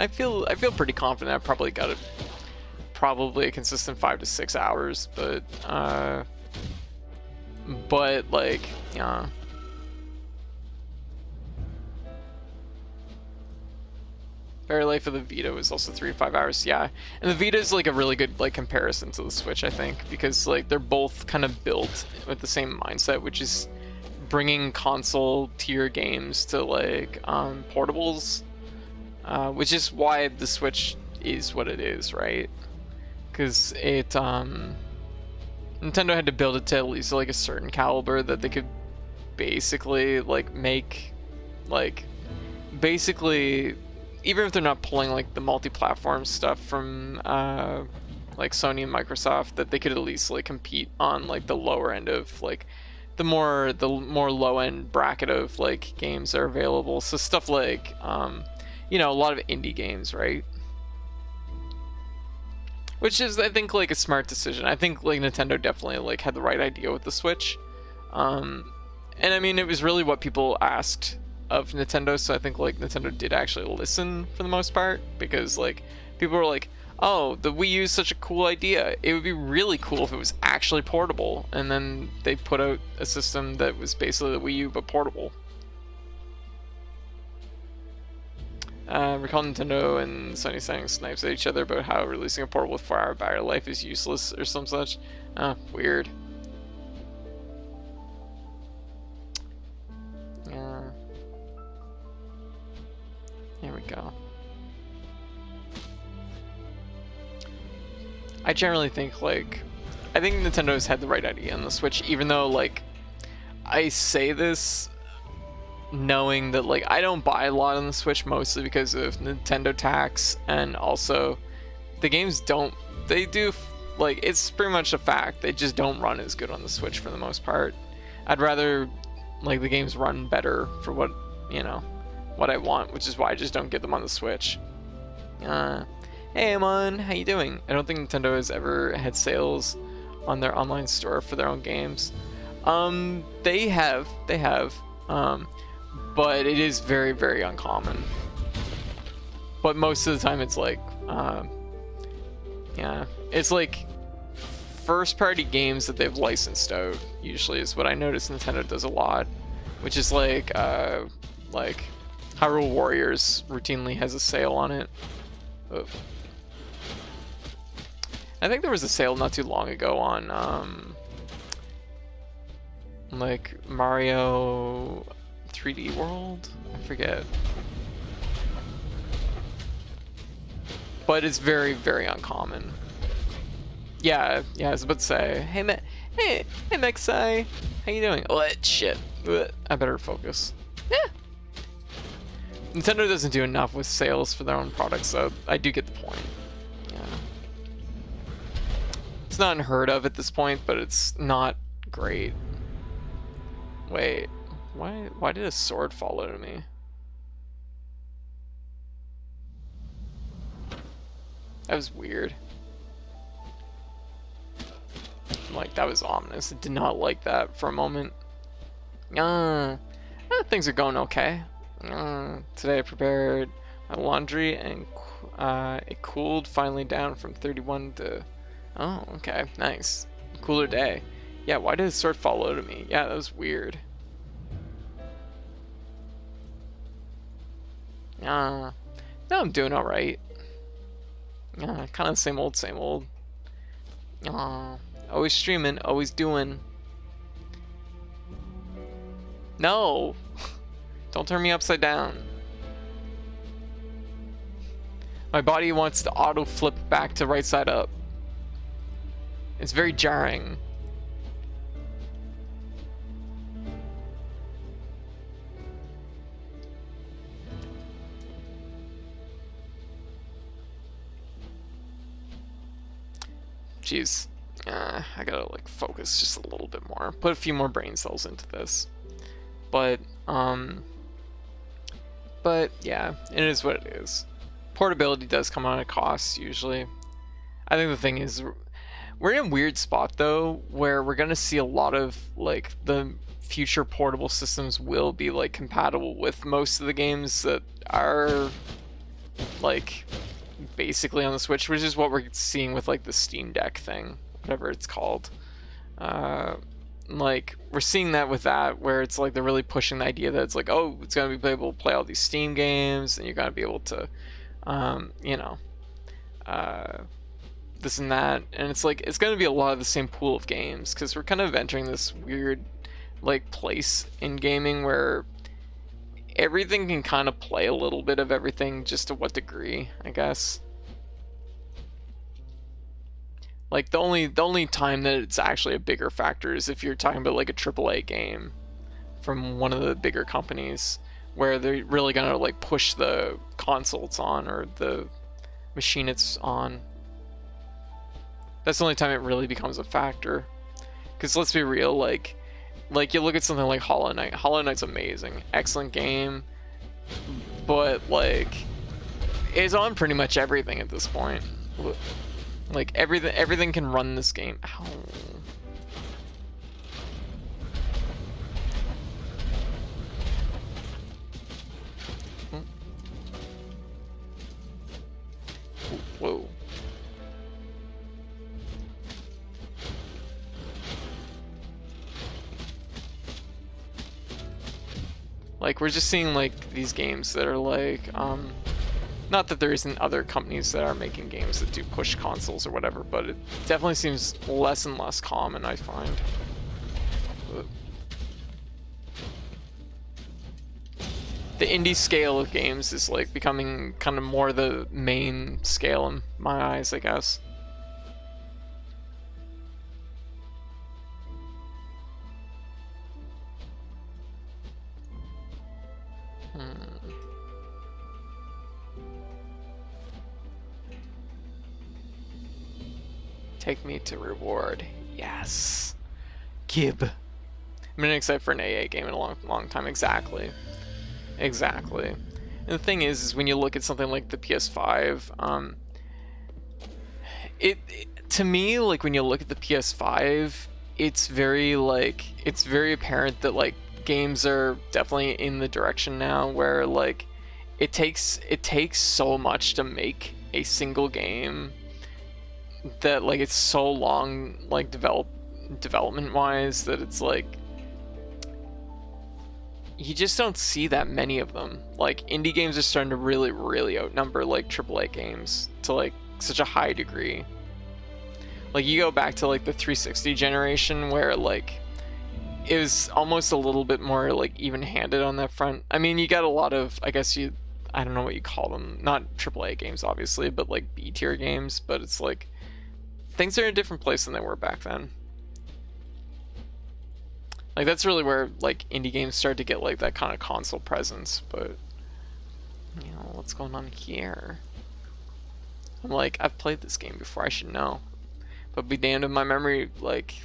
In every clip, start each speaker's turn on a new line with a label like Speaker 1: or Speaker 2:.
Speaker 1: I feel pretty confident. I've probably got it, probably a consistent 5 to 6 hours, but like, yeah. Battery life of the Vita is also 3 to 5 hours, yeah. And the Vita is like a really good like comparison to the Switch, I think, because like they're both kind of built with the same mindset, which is bringing console tier games to like portables, which is why the Switch is what it is, right? Because Nintendo had to build it to at least like a certain caliber that they could basically like make like basically, even if they're not pulling like the multi-platform stuff from like Sony and Microsoft, that they could at least like compete on like the lower end of like the more low end bracket of like games that are available. So stuff like you know, a lot of indie games, right? Which is, I think, like a smart decision. I think like Nintendo definitely like had the right idea with the Switch, and I mean it was really what people asked of Nintendo. So I think like Nintendo did actually listen for the most part, because like people were like, "Oh, the Wii U is such a cool idea. It would be really cool if it was actually portable." And then they put out a system that was basically the Wii U but portable. Recall Nintendo and Sony signing snipes at each other about how releasing a portable with 4-hour battery life is useless or some such. Weird. Yeah. Here we go. I generally think like, I think Nintendo's had the right idea on the Switch, even though like I say this knowing that like I don't buy a lot on the Switch, mostly because of Nintendo tax, and also the games don't, they do like, it's pretty much a fact, they just don't run as good on the Switch for the most part. I'd rather like the games run better for what, you know, what I want, which is why I just don't get them on the Switch. Hey Amon, how you doing? I don't think Nintendo has ever had sales on their online store for their own games. They have, but it is very, very uncommon. But most of the time it's like, yeah, it's like first party games that they've licensed out, usually is what I notice Nintendo does a lot, which is like Hyrule Warriors routinely has a sale on it. Oof. I think there was a sale not too long ago on like Mario 3D World? I forget. But it's very, very uncommon. Yeah, I was about to say, hey Mexai, how you doing? What shit? I better focus. Yeah. Nintendo doesn't do enough with sales for their own products, so I do get the point. Yeah. It's not unheard of at this point, but it's not great. Wait, why did a sword fall out of me? That was weird. Like, that was ominous. I did not like that for a moment. Things are going okay. Today I prepared my laundry and it cooled finally down from 31 to... Oh, okay, nice. Cooler day. Yeah, why did a sword fall out of me? Yeah, that was weird. No, I'm doing alright. Kind of same old, same old. Always streaming, always doing. No! Don't turn me upside down. My body wants to auto flip back to right side up. It's very jarring. Jeez. I gotta like focus just a little bit more. Put a few more brain cells into this. But yeah, it is what it is. Portability does come at a cost usually. I think the thing is, we're in a weird spot though, where we're gonna see a lot of like the future portable systems will be like compatible with most of the games that are like basically on the Switch, which is what we're seeing with like the Steam Deck thing, whatever it's called. Like we're seeing that with that, where it's like they're really pushing the idea that it's like, oh, it's gonna be able to play all these Steam games, and you're gonna be able to, you know, this and that, and it's like it's gonna be a lot of the same pool of games, because we're kind of entering this weird like place in gaming where everything can kind of play a little bit of everything, just to what degree, I guess. Like the only time that it's actually a bigger factor is if you're talking about like a AAA game from one of the bigger companies, where they're really gonna like push the console it's on or the machine it's on. That's the only time it really becomes a factor. Because let's be real, like you look at something like Hollow Knight. Hollow Knight's amazing, excellent game, but like it's on pretty much everything at this point. Like everything can run this game. Ow. Whoa. Like we're just seeing like these games that are like not that there isn't other companies that are making games that do push consoles or whatever, but it definitely seems less and less common, I find. The indie scale of games is like becoming kind of more the main scale in my eyes, I guess. Take me to reward. Yes. Gib. I've been excited for an AA game in a long time. Exactly. Exactly. And the thing is when you look at something like the PS5, to me, like when you look at the PS5, it's very apparent that like games are definitely in the direction now where like it takes so much to make a single game, that like it's so long, like development wise, that it's like you just don't see that many of them. Like indie games are starting to really outnumber like AAA games to like such a high degree. Like you go back to like the 360 generation where like it was almost a little bit more like even-handed on that front. I mean, you got a lot of, I don't know what you call them, not AAA games obviously, but like B-tier games, but it's like things are in a different place than they were back then. Like that's really where like indie games started to get like that kind of console presence. But you know, what's going on here? I'm like, I've played this game before, I should know. But be damned if my memory like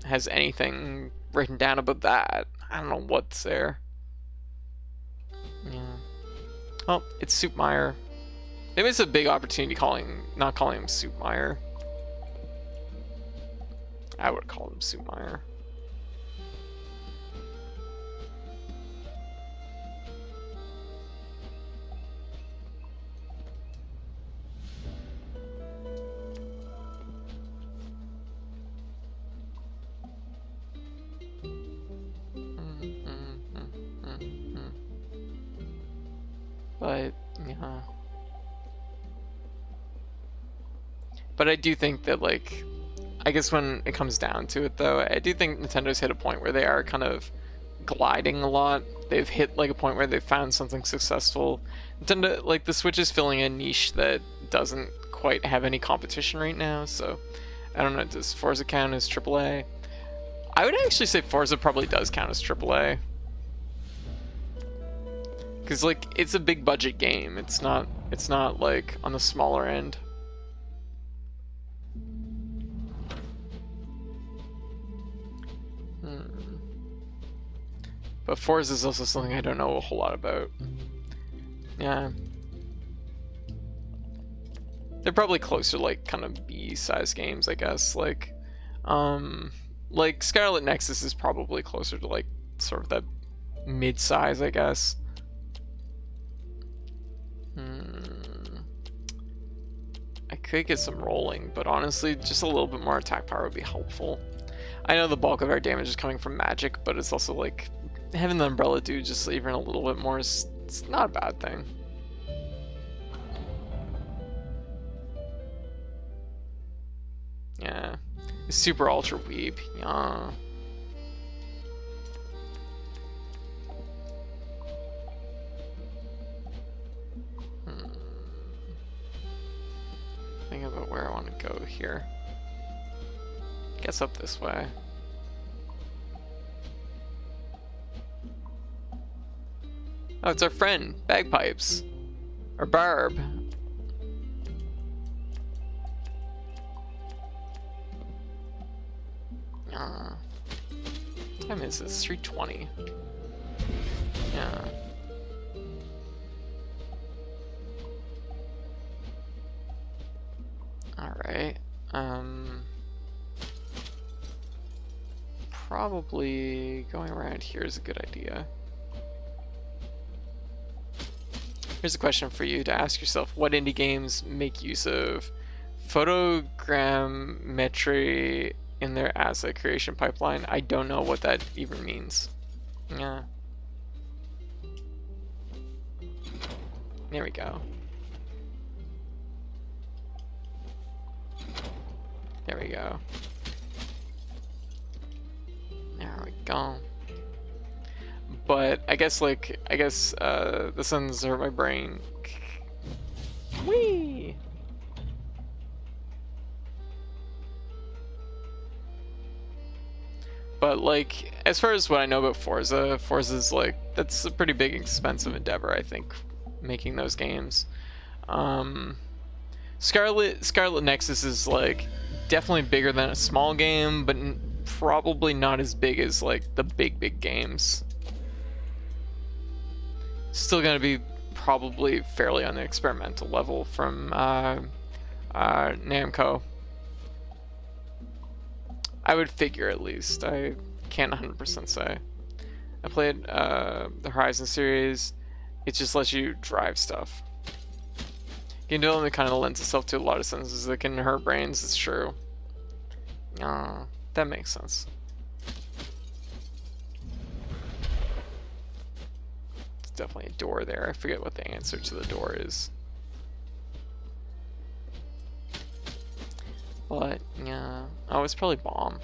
Speaker 1: has anything written down about that. I don't know what's there. Yeah. Oh, it's Soup Meyer. Maybe it's a big opportunity not calling him Soup Meyer. I would call him Soup Meyer. But yeah. But I do think that like, I guess when it comes down to it though, I do think Nintendo's hit a point where they are kind of gliding a lot. They've hit like a point where they've found something successful. Nintendo, like the Switch is filling a niche that doesn't quite have any competition right now, so I don't know, does Forza count as AAA? I would actually say Forza probably does count as AAA. Because like it's a big budget game. It's not like on the smaller end. But Forza is also something I don't know a whole lot about. Yeah. They're probably closer to like kind of B-size games, I guess. Like Scarlet Nexus is probably closer to like sort of that mid-size, I guess. could get some rolling, but honestly, just a little bit more attack power would be helpful. I know the bulk of our damage is coming from magic, but it's also like having the umbrella do just even a little bit more is it's not a bad thing. Yeah, super ultra weep. Yeah. Think about where I want to go here. Guess up this way. Oh, it's our friend, Bagpipes. Or Barb. What time is this? 3:20. Yeah. Alright. Probably going around here is a good idea. Here's a question for you to ask yourself. What indie games make use of photogrammetry in their asset creation pipeline? I don't know what that even means. Yeah. There we go. There we go. There we go. But I guess the sun's hurt my brain. Whee! But like, as far as what I know about Forza's like, that's a pretty big expensive endeavor, I think, making those games. Scarlet Nexus is like definitely bigger than a small game, but probably not as big as like the big games. Still gonna be probably fairly on the experimental level from Namco. I would figure, at least. I can't 100% say. I played the Horizon series. It just lets you drive stuff. Game development kind of lends itself to a lot of senses that can hurt brains. It's true. That makes sense. It's definitely a door there. I forget what the answer to the door is. But yeah, oh, it's probably bomb.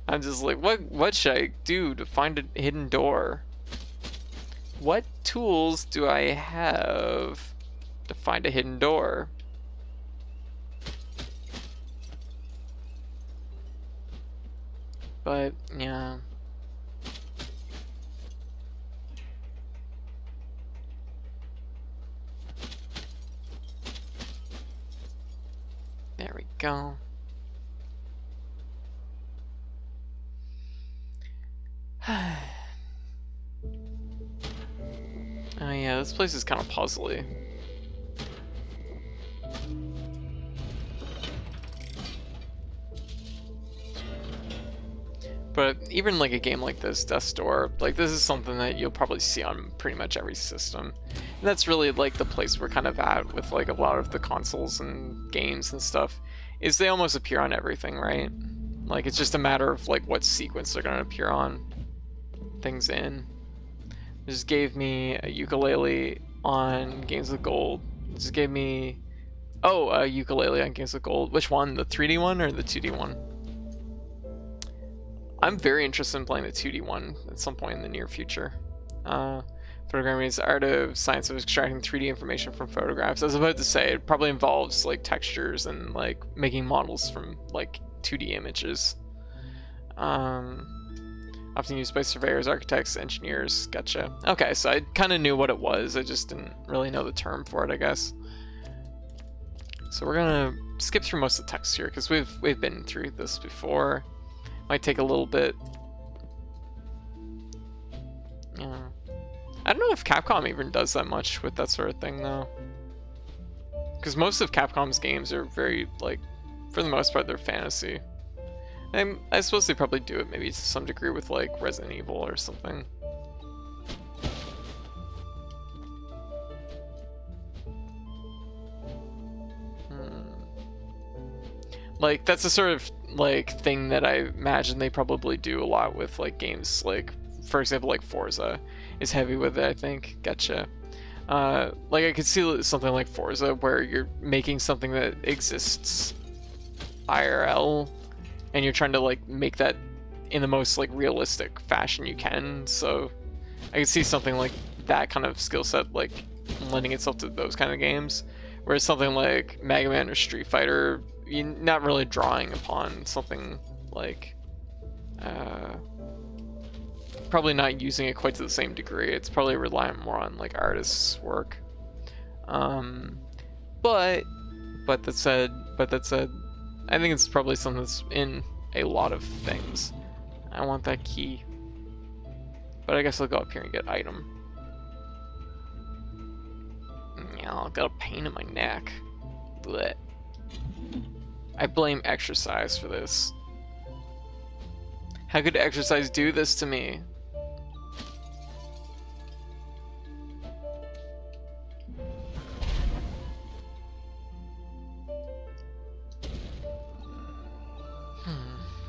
Speaker 1: I'm just like, what should I do to find a hidden door? What tools do I have to find a hidden door? But yeah. There we go. Oh yeah, this place is kind of puzzly. But even like a game like this, Death's Door, like this is something that you'll probably see on pretty much every system. And that's really like the place we're kind of at with like a lot of the consoles and games and stuff, is they almost appear on everything, right? Like it's just a matter of like what sequence they're gonna appear on things in. It just gave me a ukulele on Games with Gold. It just gave me, oh, a ukulele on Games with Gold. Which one? The 3D one or the 2D one? I'm very interested in playing the 2D one at some point in the near future. Photogramming is the art of science of extracting 3D information from photographs. I was about to say, it probably involves like textures and like making models from like 2D images. Often used by surveyors, architects, engineers. Gotcha. Okay, so I kind of knew what it was. I just didn't really know the term for it, I guess. So we're gonna skip through most of the text here because we've been through this before. Might take a little bit. Yeah. I don't know if Capcom even does that much with that sort of thing though. Because most of Capcom's games are very, like, for the most part, they're fantasy. And I suppose they probably do it maybe to some degree with like Resident Evil or something. Like, that's the sort of like thing that I imagine they probably do a lot with like games like, for example, like Forza is heavy with it, I think. Gotcha. Like I could see something like Forza where you're making something that exists IRL and you're trying to like make that in the most like realistic fashion you can. So I could see something like that kind of skill set like lending itself to those kind of games. Whereas something like Mega Man or Street Fighter, you're not really drawing upon something like probably not using it quite to the same degree. It's probably reliant more on like artists' work. But that said, I think it's probably something that's in a lot of things. I want that key, but I guess I'll go up here and get item. Yeah, I've got a pain in my neck. Blech. I blame exercise for this. How could exercise do this to me?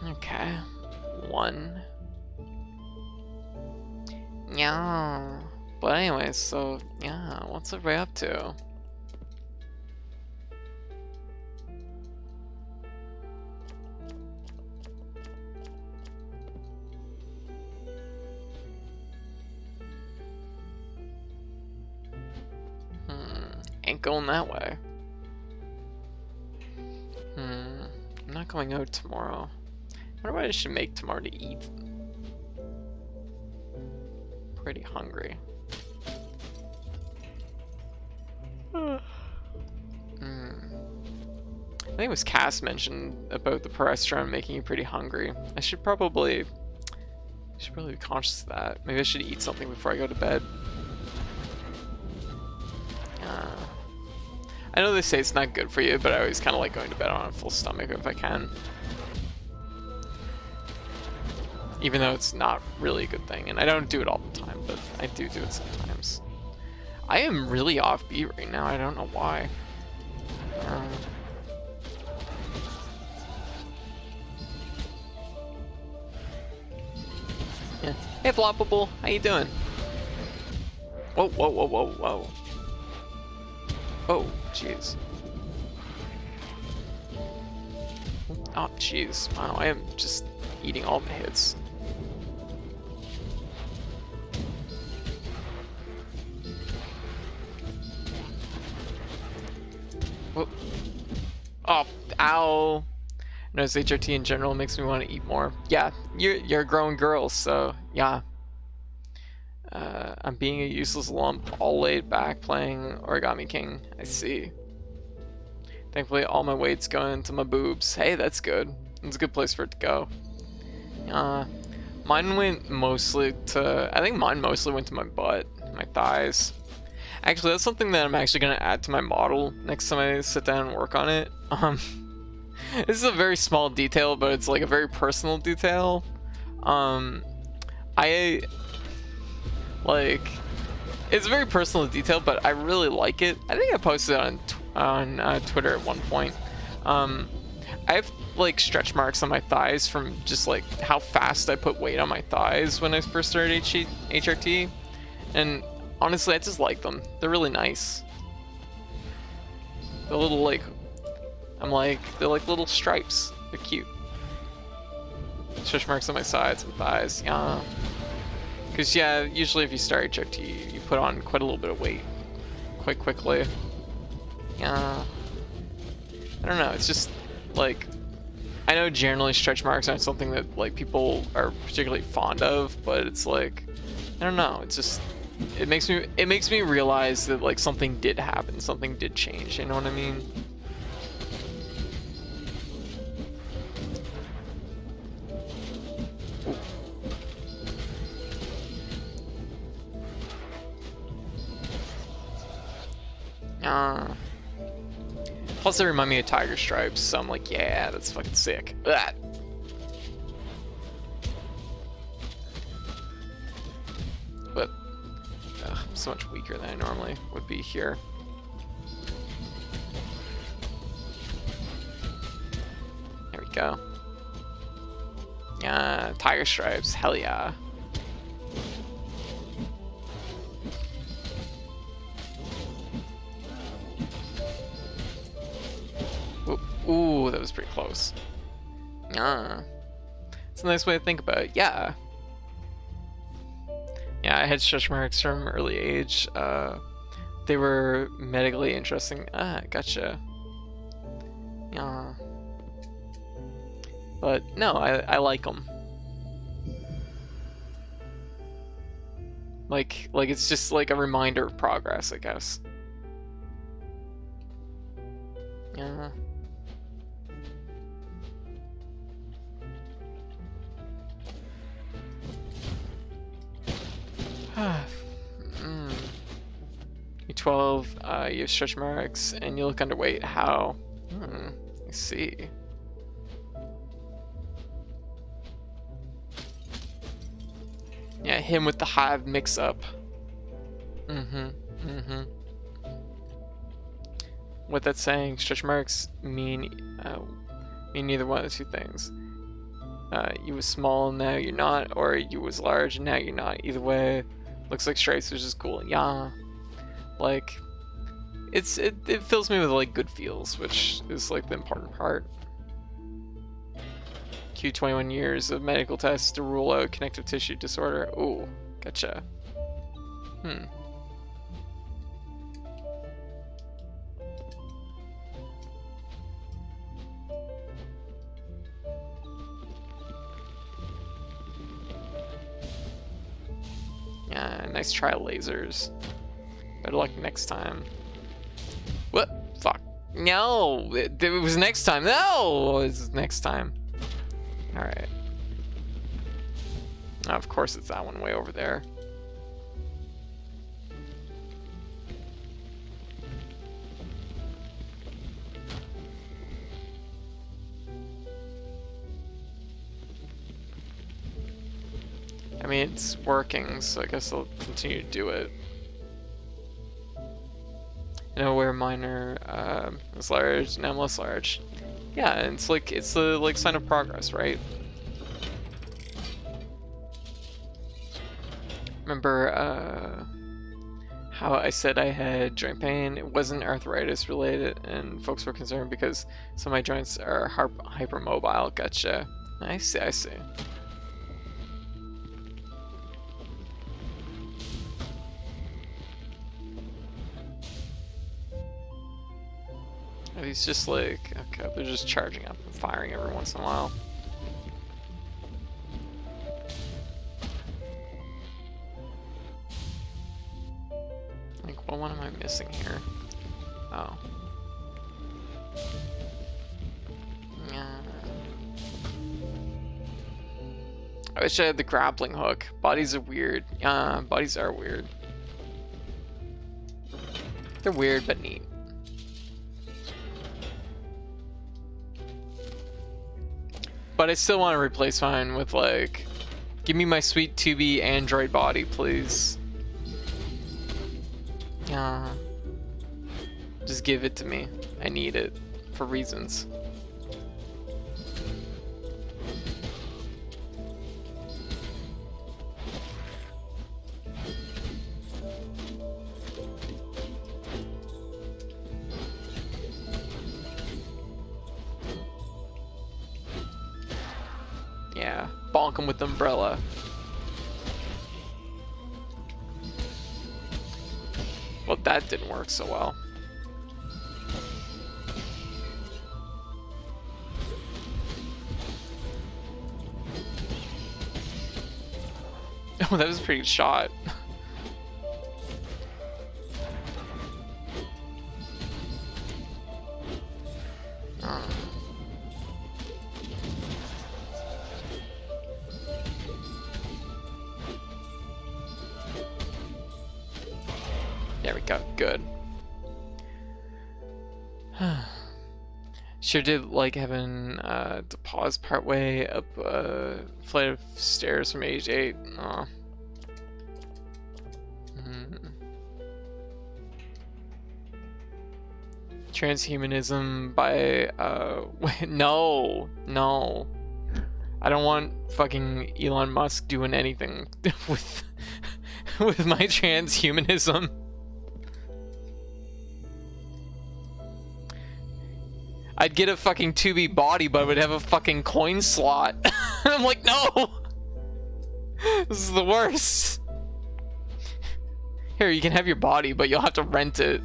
Speaker 1: Okay. 1. Yeah. But anyways, so yeah, what's everybody up to? Ain't going that way. I'm not going out tomorrow. I wonder what I should make tomorrow to eat. Pretty hungry. I think it was Cass mentioned about the restaurant making you pretty hungry. I should probably be conscious of that. Maybe I should eat something before I go to bed. I know they say it's not good for you, but I always kind of like going to bed on a full stomach if I can. Even though it's not really a good thing, and I don't do it all the time, but I do it sometimes. I am really offbeat right now, I don't know why. Yeah. Hey Floppable, how you doing? Whoa, whoa, whoa, whoa, whoa. Oh, jeez. Oh, jeez. Wow, I am just eating all the hits. Whoop. Oh, ow. No, it's HRT in general makes me want to eat more. Yeah, you're a grown girl, so yeah. I'm being a useless lump, all laid back playing Origami King. I see. Thankfully, all my weight's going into my boobs. Hey, that's good. It's a good place for it to go. Mine went mostly to... I think mine mostly went to my butt, my thighs. Actually, that's something that I'm actually going to add to my model next time I sit down and work on it. This is a very small detail, but it's like a very personal detail. It's a very personal detail, but I really like it. I think I posted it on Twitter at one point. I have like stretch marks on my thighs from just like how fast I put weight on my thighs when I first started HRT, and honestly, I just like them. They're really nice. The little like, they're like little stripes. They're cute. Stretch marks on my sides and thighs. Yeah. Because, yeah, usually if you start HRT, you put on quite a little bit of weight quite quickly. Yeah. I don't know, it's just, like, I know generally stretch marks aren't something that, like, people are particularly fond of, but it's like, I don't know, it's just, it makes me realize that, like, something did happen, something did change, you know what I mean? Plus they remind me of Tiger Stripes, so I'm like, yeah, that's fucking sick. Ugh. But I'm so much weaker than I normally would be here. go. Yeah, tiger stripes. Hell yeah. Ooh, that was pretty close. Yeah. It's a nice way to think about it. Yeah. Yeah, I had stretch marks from early age. They were medically interesting. Ah, gotcha. Yeah. But no, I like them. Like it's just like a reminder of progress, I guess. Yeah. You're 12, you have stretch marks, and you look underweight. How? I see. Yeah, him with the hive mix-up. What that's saying, stretch marks mean neither one of the two things. You was small, now you're not, or you was large, and now you're not. Either way, looks like stripes, which is cool. Yeah, like it fills me with like good feels, which is like the important part. Q 21 years of medical tests to rule out connective tissue disorder. Ooh, gotcha. Yeah, nice try, lasers. Better luck next time. What? Fuck. No! It was next time. No! It was next time. Alright. Oh, of course it's that one way over there. I mean, it's working, so I guess I'll continue to do it. Nowhere minor is large, now less large. Yeah, and it's the like sign of progress, right? Remember how I said I had joint pain? It wasn't arthritis related, and folks were concerned because some of my joints are hypermobile. Gotcha. I see. Are these just like, okay, they're just charging up and firing every once in a while. Like, well, what am I missing here? Oh. Yeah. I wish I had the grappling hook. Bodies are weird. Bodies are weird. They're weird, but neat. But I still want to replace mine with, like, give me my sweet 2B android body, please. Just give it to me. I need it for reasons. Yeah, bonk him with the umbrella. Well, that didn't work so well. Oh, that was a pretty good shot. There we go, good. Sure did like having to pause partway up a flight of stairs from age 8. Aw. Transhumanism by no, no. I don't want fucking Elon Musk doing anything with with my transhumanism. I'd get a fucking 2B body, but I would have a fucking coin slot. I'm like, no! This is the worst. Here, you can have your body, but you'll have to rent it.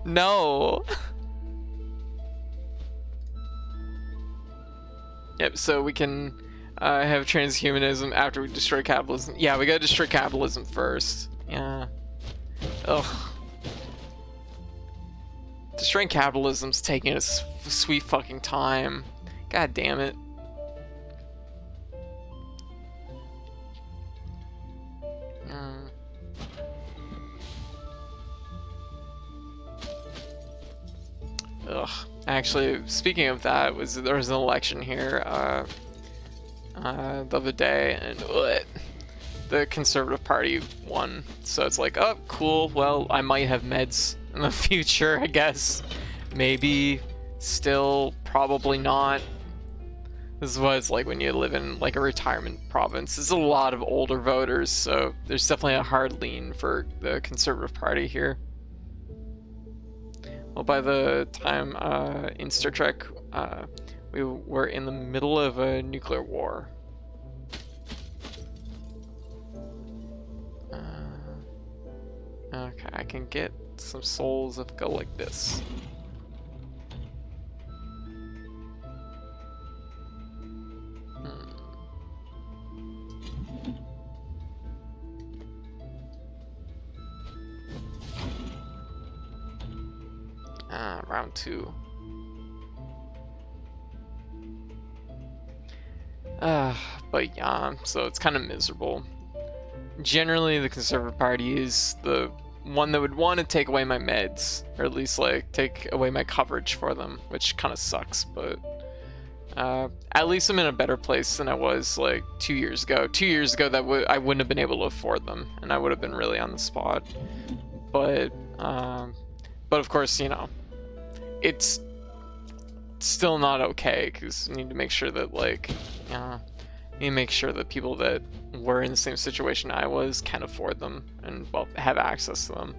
Speaker 1: No. Yep, so we can have transhumanism after we destroy capitalism. Yeah, we gotta destroy capitalism first. Yeah. Ugh. Destroying capitalism's taking a sweet fucking time. God damn it. Ugh. Actually, speaking of that, there was an election here the other day, and the Conservative Party won. So it's like, oh, cool. Well, I might have meds in the future, I guess. Maybe. Still, probably not. This is what it's like when you live in like a retirement province. There's a lot of older voters, so there's definitely a hard lean for the Conservative Party here. Well, by the time in Star Trek, we were in the middle of a nuclear war. Okay, I can get some souls if I go like this. Round 2. But yeah, so it's kind of miserable. Generally, the Conservative Party is the one that would want to take away my meds, or at least like take away my coverage for them, which kind of sucks, but at least I'm in a better place than I was like 2 years ago. 2 years ago, I wouldn't have been able to afford them, and I would have been really on the spot. But of course, you know, it's still not okay, because you need to make sure that like, you need to make sure that people that were in the same situation I was can afford them and, well, have access to them.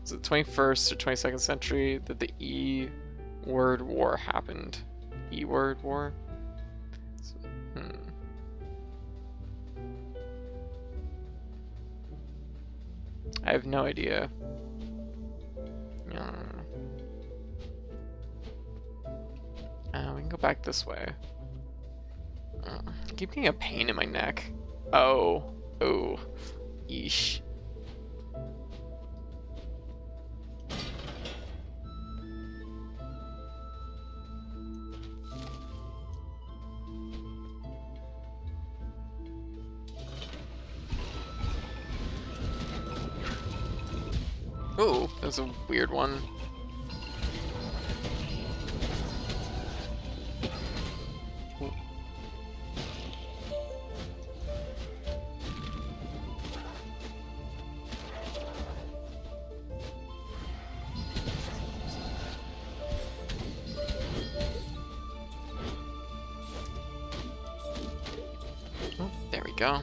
Speaker 1: Was it 21st or 22nd century that the E-word war happened? E-word war? So, I have no idea. We can go back this way. I keep getting a pain in my neck. Oh. Yeesh. Oh, that's a weird one. There we go.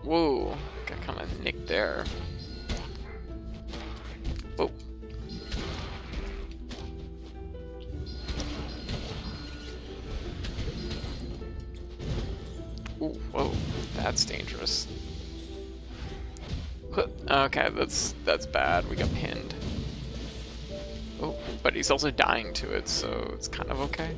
Speaker 1: Whoa, got kind of nicked there. Oh. Ooh, whoa, that's dangerous. Okay, that's bad. We got pinned. Oh, but he's also dying to it, so it's kind of okay.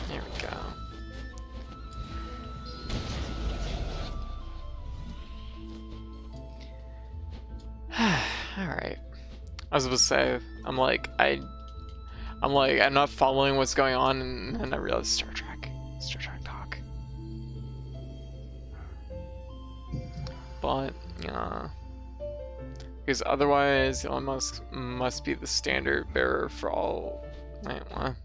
Speaker 1: There we go. All right. I was supposed to say, I'm not following what's going on, and then I realized Star Trek talk. but because otherwise Elon Musk must be the standard bearer for all. Wait, what?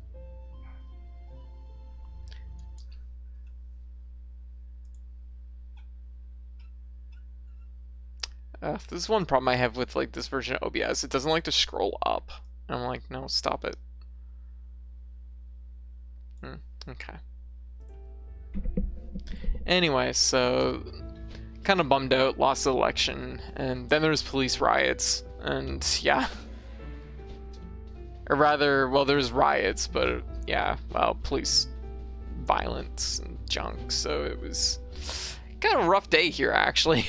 Speaker 1: This is one problem I have with like this version of OBS. It doesn't like to scroll up. And I'm like, no, stop it. Okay. Anyway, so kind of bummed out, lost the election, and then there was police riots, and yeah. Or rather, well, there's riots, but yeah, well, police violence and junk, so it was kind of a rough day here, actually.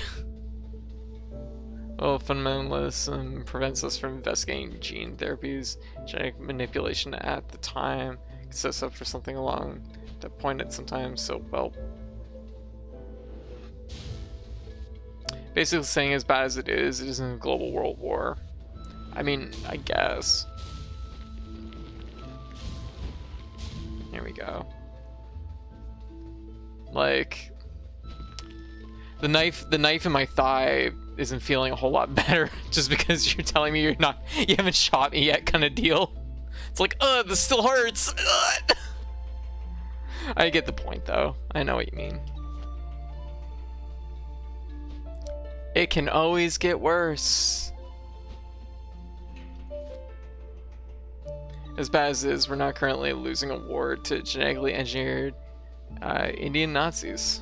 Speaker 1: Well, fundamentalism prevents us from investigating gene therapies, genetic manipulation at the time, sets up for something along that point at sometimes, so, well, basically saying as bad as it isn't a global world war. I mean, I guess. Here we go. Like, the knife in my thigh isn't feeling a whole lot better just because you're telling me you haven't shot me yet kind of deal. It's like, this still hurts. I get the point though. I know what you mean. It can always get worse. As bad as it is, we're not currently losing a war to genetically engineered Indian Nazis.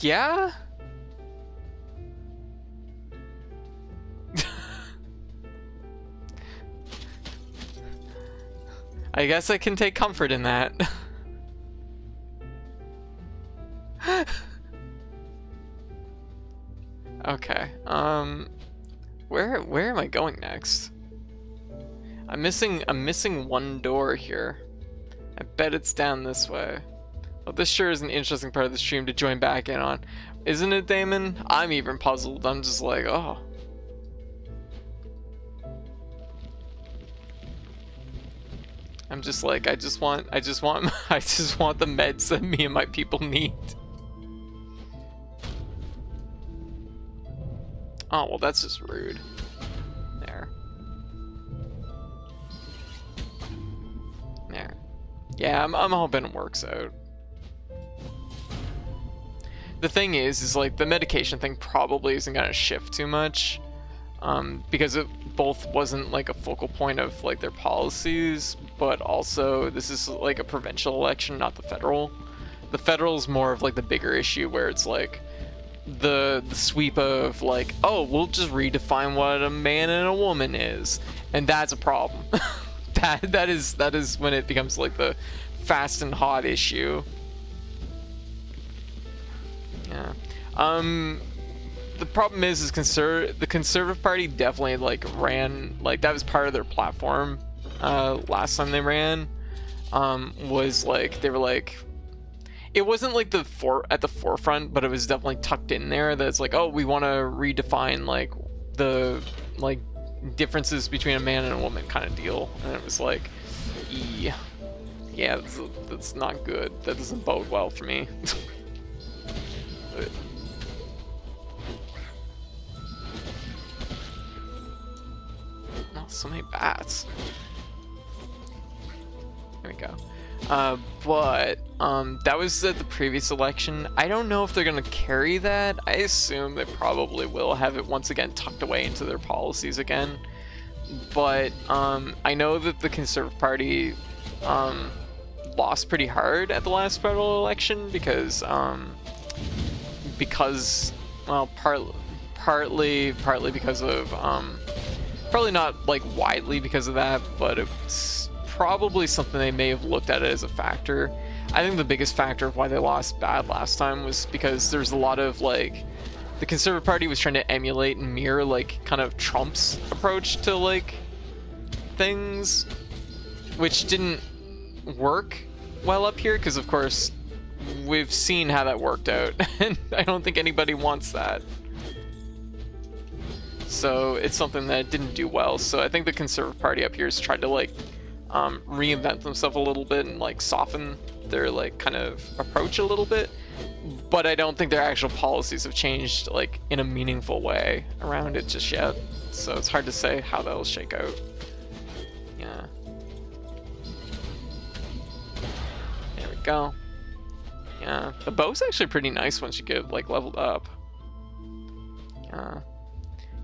Speaker 1: Yeah? I guess I can take comfort in that. Okay, where am I going next? I'm missing one door here. I bet it's down this way. Well, this sure is an interesting part of the stream to join back in on. Isn't it, Damon? I'm even puzzled. I'm just like, oh. I'm just like, I just want the meds that me and my people need. Oh, well, that's just rude. There. There. Yeah, I'm hoping it works out. The thing is like, the medication thing probably isn't gonna shift too much. Because it both wasn't like a focal point of like their policies, but also this is like a provincial election, not the federal. The federal is more of like the bigger issue where it's like the sweep of like, oh, we'll just redefine what a man and a woman is, and that's a problem. that is when it becomes like the fast and hot issue. Yeah. The problem is the Conservative Party definitely like ran, like that was part of their platform last time they ran. Was like they were like, it wasn't like at the forefront, but it was definitely tucked in there. That's like, oh, we want to redefine like the like differences between a man and a woman kind of deal, and it was like, yeah, that's not good. That doesn't bode well for me. Oh, so many bats. There we go. But that was at the previous election. I don't know if they're gonna carry that. I assume they probably will have it once again tucked away into their policies again. But I know that the Conservative Party lost pretty hard at the last federal election because well, partly because of probably not like widely because of that, but it's probably something they may have looked at it as a factor. I think the biggest factor of why they lost bad last time was because there's a lot of like, the Conservative Party was trying to emulate and mirror like kind of Trump's approach to like things, which didn't work well up here because of course we've seen how that worked out, and I don't think anybody wants that. So it's something that didn't do well. So I think the Conservative Party up here has tried to like reinvent themselves a little bit and like soften their like kind of approach a little bit, but I don't think their actual policies have changed like in a meaningful way around it just yet. So it's hard to say how that'll shake out. Yeah. There we go. Yeah, the bow's actually pretty nice once you get like leveled up.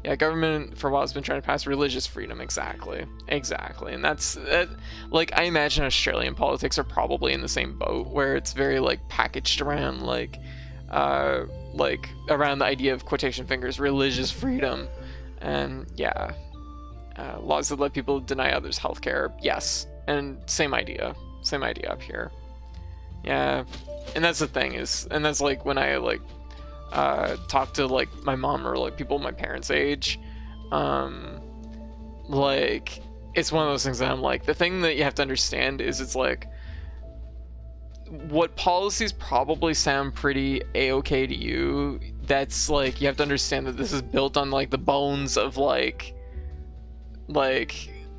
Speaker 1: Yeah, government for a while has been trying to pass religious freedom. Exactly, and that's like I imagine Australian politics are probably in the same boat where it's very like packaged around like around the idea of quotation fingers religious freedom, and yeah, laws that let people deny others healthcare. Yes, and same idea up here. Yeah, and that's the thing is, and that's like when I like talk to like my mom or like people my parents' age, like it's one of those things that I'm like, the thing that you have to understand is it's like what policies probably sound pretty a-okay to you, that's like you have to understand that this is built on like the bones of like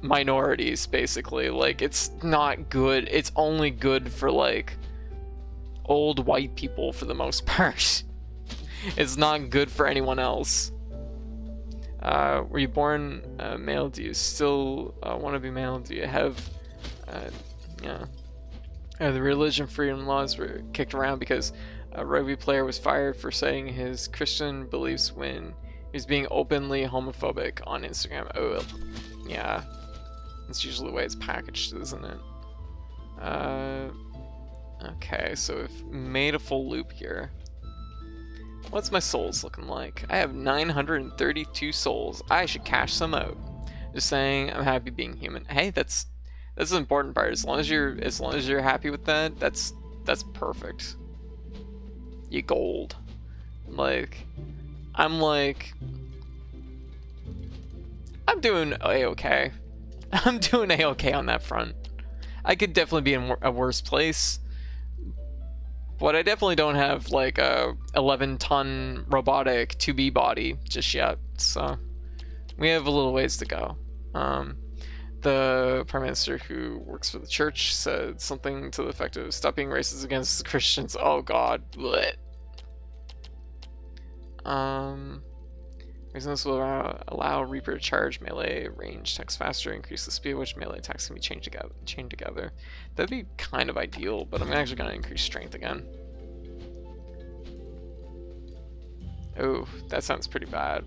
Speaker 1: minorities basically. Like it's not good, it's only good for like old white people for the most part. It's not good for anyone else. Were you born male? Do you still want to be male? Do you have yeah, the religion freedom laws were kicked around because a rugby player was fired for saying his Christian beliefs when he was being openly homophobic on Instagram. Oh yeah, that's usually the way it's packaged, isn't it? Okay, so we've made a full loop here. What's my souls looking like? I have 932 souls. I should cash some out. Just saying, I'm happy being human. Hey, that's the important part. As long as you're happy with that, that's perfect. You gold. Like, I'm doing a-okay. I'm doing a-okay on that front. I could definitely be in a worse place. But I definitely don't have like a 11-ton robotic 2B body just yet, so we have a little ways to go. The prime minister who works for the church said something to the effect of "Stop being racist against Christians." Oh God. Blech. Reason this will allow Reaper to charge melee range attacks faster, increase the speed at which melee attacks can be chained together. That'd be kind of ideal, but I'm actually going to increase strength again. Oh, that sounds pretty bad.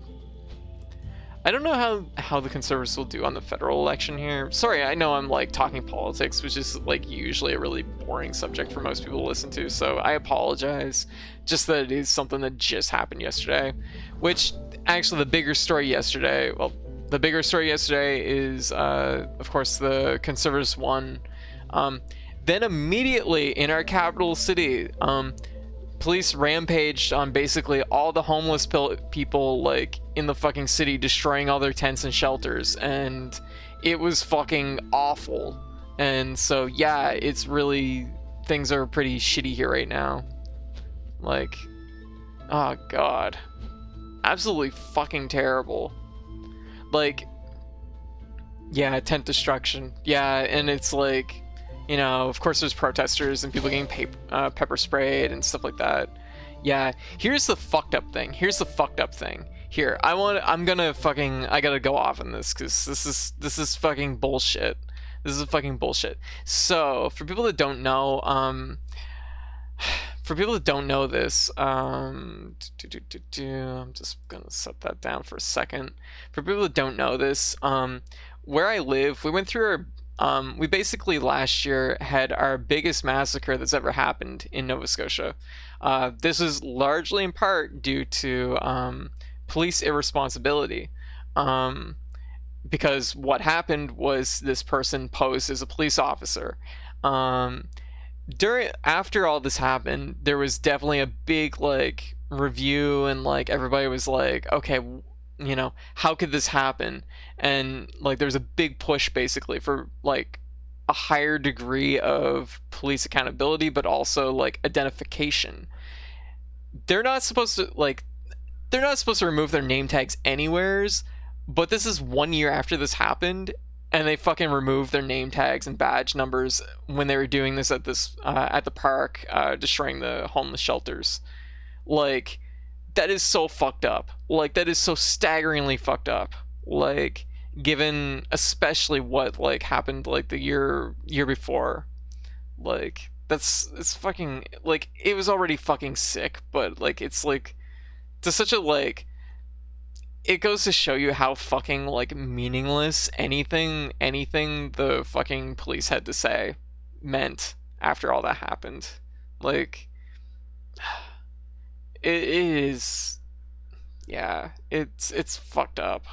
Speaker 1: I don't know how the Conservatives will do on the federal election here. Sorry, I know I'm like talking politics, which is like usually a really boring subject for most people to listen to, so I apologize. Just that it is something that just happened yesterday, which actually the bigger story yesterday is of course the Conservatives won. Then immediately in our capital city, police rampaged on basically all the homeless people like in the fucking city, destroying all their tents and shelters, and it was fucking awful. And so yeah, it's really, things are pretty shitty here right now. Like, oh God, absolutely fucking terrible. Like, yeah, tent destruction. Yeah, and it's like, you know, of course there's protesters and people getting pepper sprayed and stuff like that. Yeah, here's the fucked up thing. Here, I gotta go off on this because this is fucking bullshit. This is fucking bullshit. So, for people that don't know, this, I'm just gonna set that down for a second. For people that don't know this, where I live, we went through we basically last year had our biggest massacre that's ever happened in Nova Scotia. This is largely in part due to police irresponsibility. Because what happened was this person posed as a police officer. After all this happened, there was definitely a big like review, and like everybody was like, okay, you know, how could this happen? And like there's a big push basically for like a higher degree of police accountability, but also like identification. They're not supposed to remove their name tags anywheres, but this is 1 year after this happened, and they fucking removed their name tags and badge numbers when they were doing this at the park, destroying the homeless shelters. Like, that is so fucked up. Like, that is so staggeringly fucked up. Like, given especially what like happened like the year before. Like, it's fucking like it was already fucking sick, but like it's like to such a like it goes to show you how fucking like meaningless anything the fucking police had to say meant after all that happened. Like, it is, yeah, it's fucked up.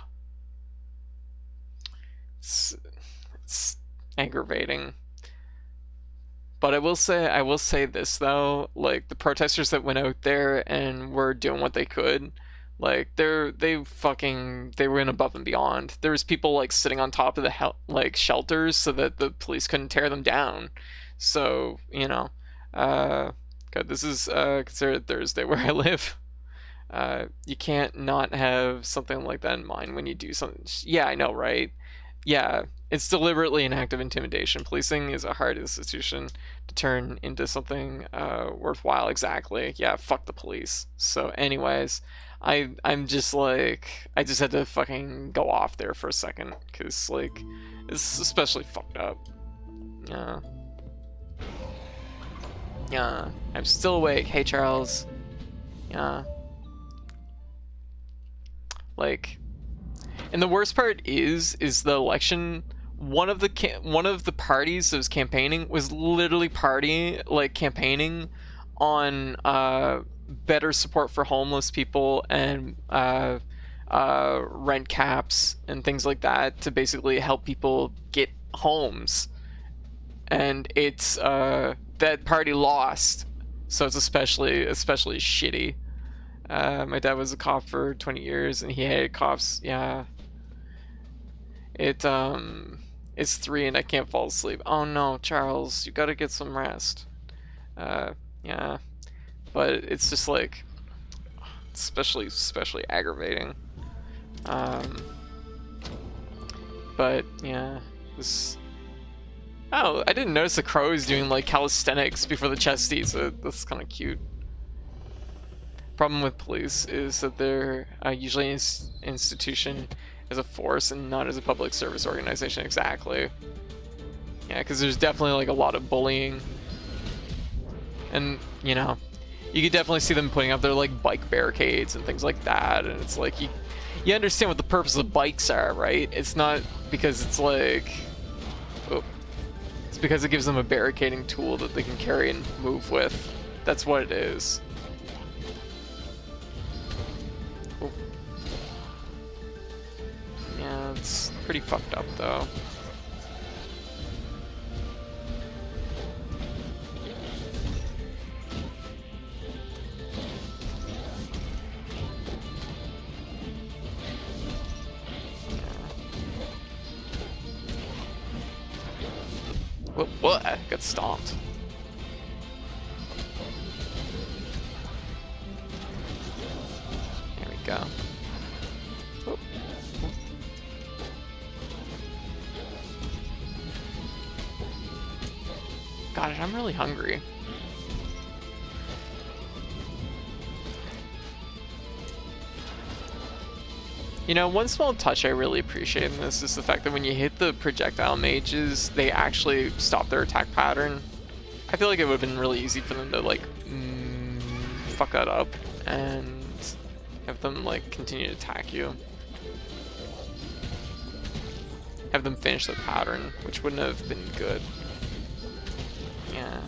Speaker 1: It's aggravating. But I will say this though, like the protesters that went out there and were doing what they could, like they went above and beyond. There was people like sitting on top of the like shelters so that the police couldn't tear them down. So uh, God, this is considered Thursday where I live. You can't not have something like that in mind when you do something. Yeah, I know, right? Yeah, it's deliberately an act of intimidation. Policing is a hard institution to turn into something worthwhile. Exactly. Yeah, fuck the police. So, anyways, I'm just like I just had to fucking go off there for a second because like it's especially fucked up. Yeah. Yeah. I'm still awake. Hey, Charles. Yeah. Like, and the worst part is the election. One of the parties that was campaigning was literally campaigning on better support for homeless people and rent caps and things like that to basically help people get homes. And it's that party lost, so it's especially shitty. My dad was a cop for 20 years, and he hated cops. Yeah, it's 3 and I can't fall asleep. Oh no, Charles, you gotta get some rest. Yeah, but it's just like especially aggravating. Um, but yeah, this. Oh, I didn't notice the crows doing like calisthenics before the chesties. So that's kind of cute. Problem with police is that they're usually an institution as a force and not as a public service organization. Exactly. Yeah, because there's definitely like a lot of bullying, and you could definitely see them putting up their like bike barricades and things like that. And it's like you understand what the purpose of bikes are, right? It's not because it's like, oh, it's because it gives them a barricading tool that they can carry and move with. That's what it is. Yeah, it's pretty fucked up though. What? I got stomped. There we go. Oh. God, I'm really hungry. One small touch I really appreciate in this is the fact that when you hit the projectile mages, they actually stop their attack pattern. I feel like it would have been really easy for them to like fuck that up and have them like continue to attack you. Have them finish the pattern, which wouldn't have been good. Yeah.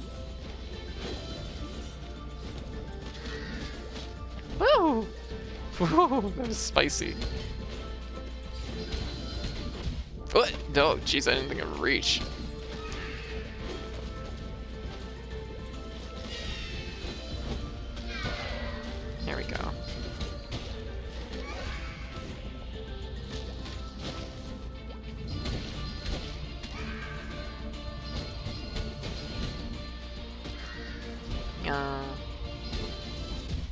Speaker 1: Woo! Woo! That was spicy. What? No, jeez, I didn't think it would reach. There we go.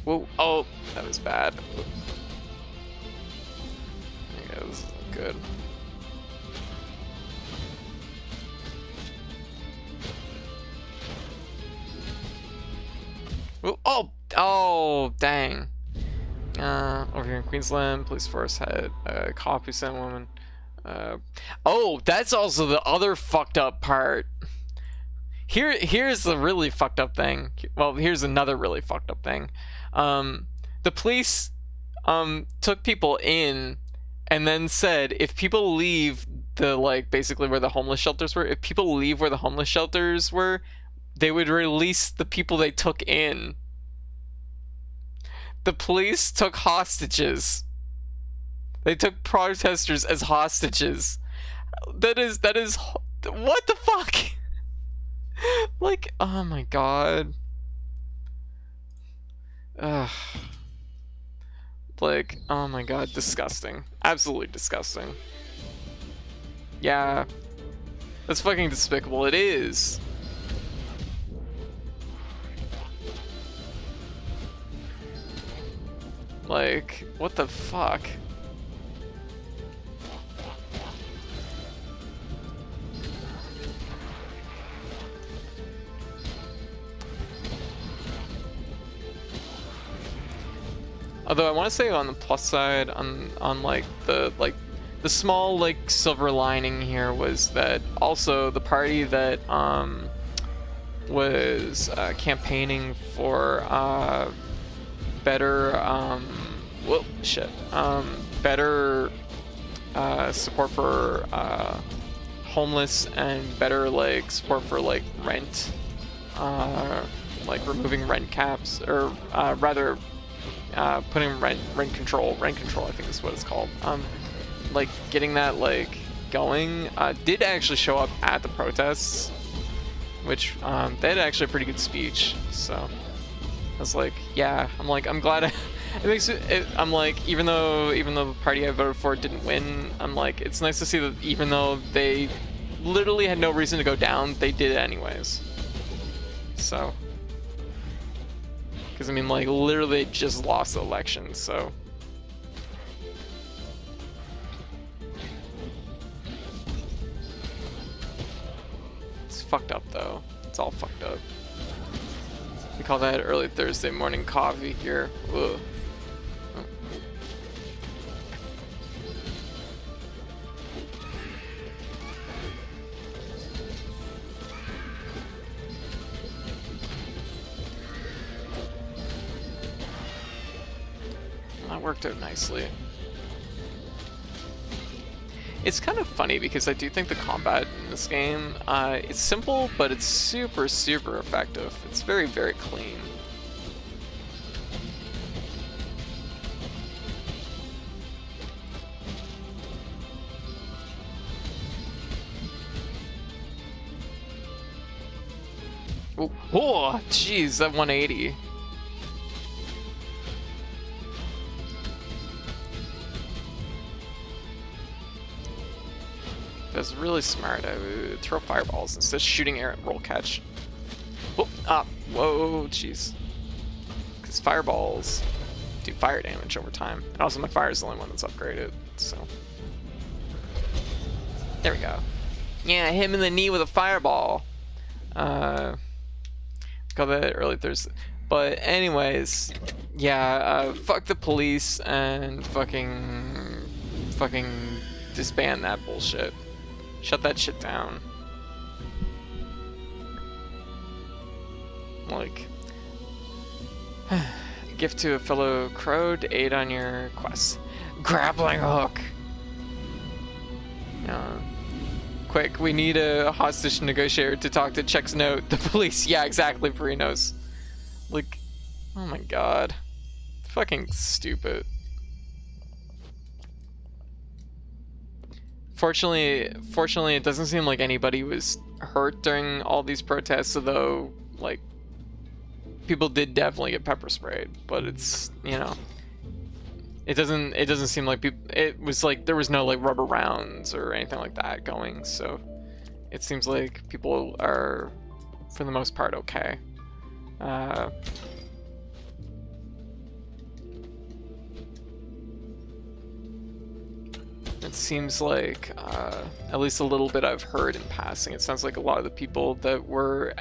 Speaker 1: Whoa! Oh, that was bad. Yeah, this isn't good. Oh, dang. Over here in Queensland, police force had a cop who sent a woman. Oh, that's also the other fucked up part. Here's the really fucked up thing. Well, here's another really fucked up thing. The police took people in and then said if people leave the, like, basically where the homeless shelters were, if people leave where the homeless shelters were, they would release the people they took in. The police took hostages. They took protesters as hostages. That is what the fuck? Like, oh my god. Ugh. Like, oh my god, disgusting. Absolutely disgusting. Yeah. That's fucking despicable. It is. Like, what the fuck? Although I want to say on the plus side, on like the small like silver lining here was that also the party that was campaigning for better better support for homeless and better like support for like rent, like removing rent caps, or rather putting rent control I think is what it's called, like getting that like going, did actually show up at the protests, which they had actually a pretty good speech. So I was like, yeah, I'm glad it makes it, I'm like, even though the party I voted for didn't win, I'm like, it's nice to see that even though they literally had no reason to go down, they did it anyways. So, because I mean, like, literally they just lost the election, so. It's fucked up though. It's all fucked up. We call that early Thursday morning coffee here. Ugh. That worked out nicely. It's kind of funny because I do think the combat in this game, it's simple, but it's super, super effective. It's very, very clean. Oh, jeez, that 180. That's really smart. I would throw fireballs instead of shooting air and roll catch. Whoa, whoa, jeez. Because fireballs do fire damage over time. And also my fire is the only one that's upgraded, so. There we go. Yeah, hit him in the knee with a fireball. Call that early Thursday. But anyways, yeah, fuck the police and fucking disband that bullshit. Shut that shit down. Like, gift to a fellow crow to aid on your quest. Grappling hook. Quick, we need a hostage negotiator to talk to Check's note. The police. Yeah, exactly, Perinos. Like, oh my god. Fucking stupid. Fortunately, it doesn't seem like anybody was hurt during all these protests, although, like, people did definitely get pepper sprayed, but it's, you know, it doesn't seem like people, it was like, there was no, like, rubber rounds or anything like that going, so it seems like people are, for the most part, okay. It seems like, at least a little bit I've heard in passing, it sounds like a lot of the people that were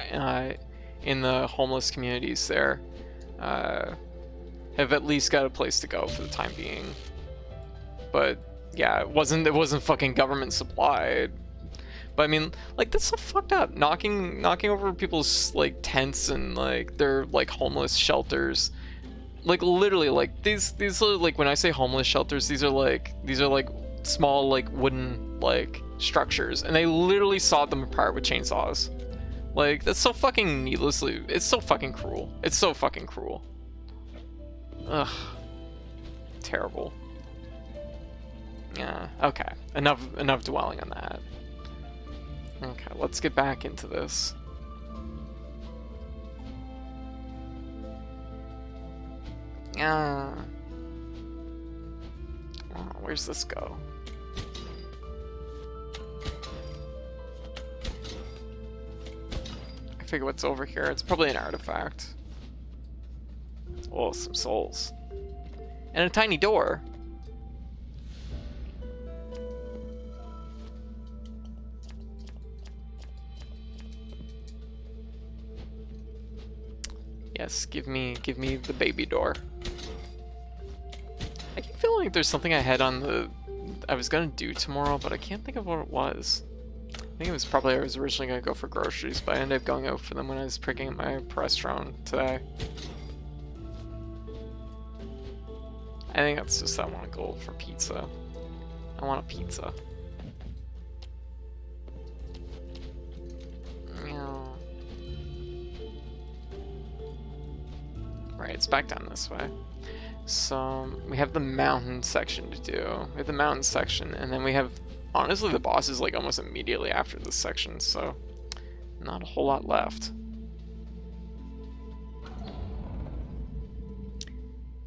Speaker 1: in the homeless communities there have at least got a place to go for the time being. But yeah, it wasn't fucking government supplied. But I mean, like, that's so fucked up. Knocking over people's like tents and like their like homeless shelters. Like literally, like these are like, when I say homeless shelters, these are like small like wooden like structures, and they literally sawed them apart with chainsaws. Like, that's so fucking needlessly. It's so fucking cruel. It's so fucking cruel. Ugh. Terrible. Yeah. Okay. Enough dwelling on that. Okay, let's get back into this. Yeah. Oh, where's this go? I figure what's over here. It's probably an artifact. Oh, some souls. And a tiny door. Yes, give me the baby door. I keep feeling like there's something I had on I was gonna do tomorrow, but I can't think of what it was. I think it was probably I was originally gonna go for groceries, but I ended up going out for them when I was picking up my restaurant today. I think that's just I want to go for pizza. I want a pizza. Right, it's back down this way. So we have the mountain section to do. We have the mountain section, and then we have, honestly, the boss is like almost immediately after this section, so not a whole lot left.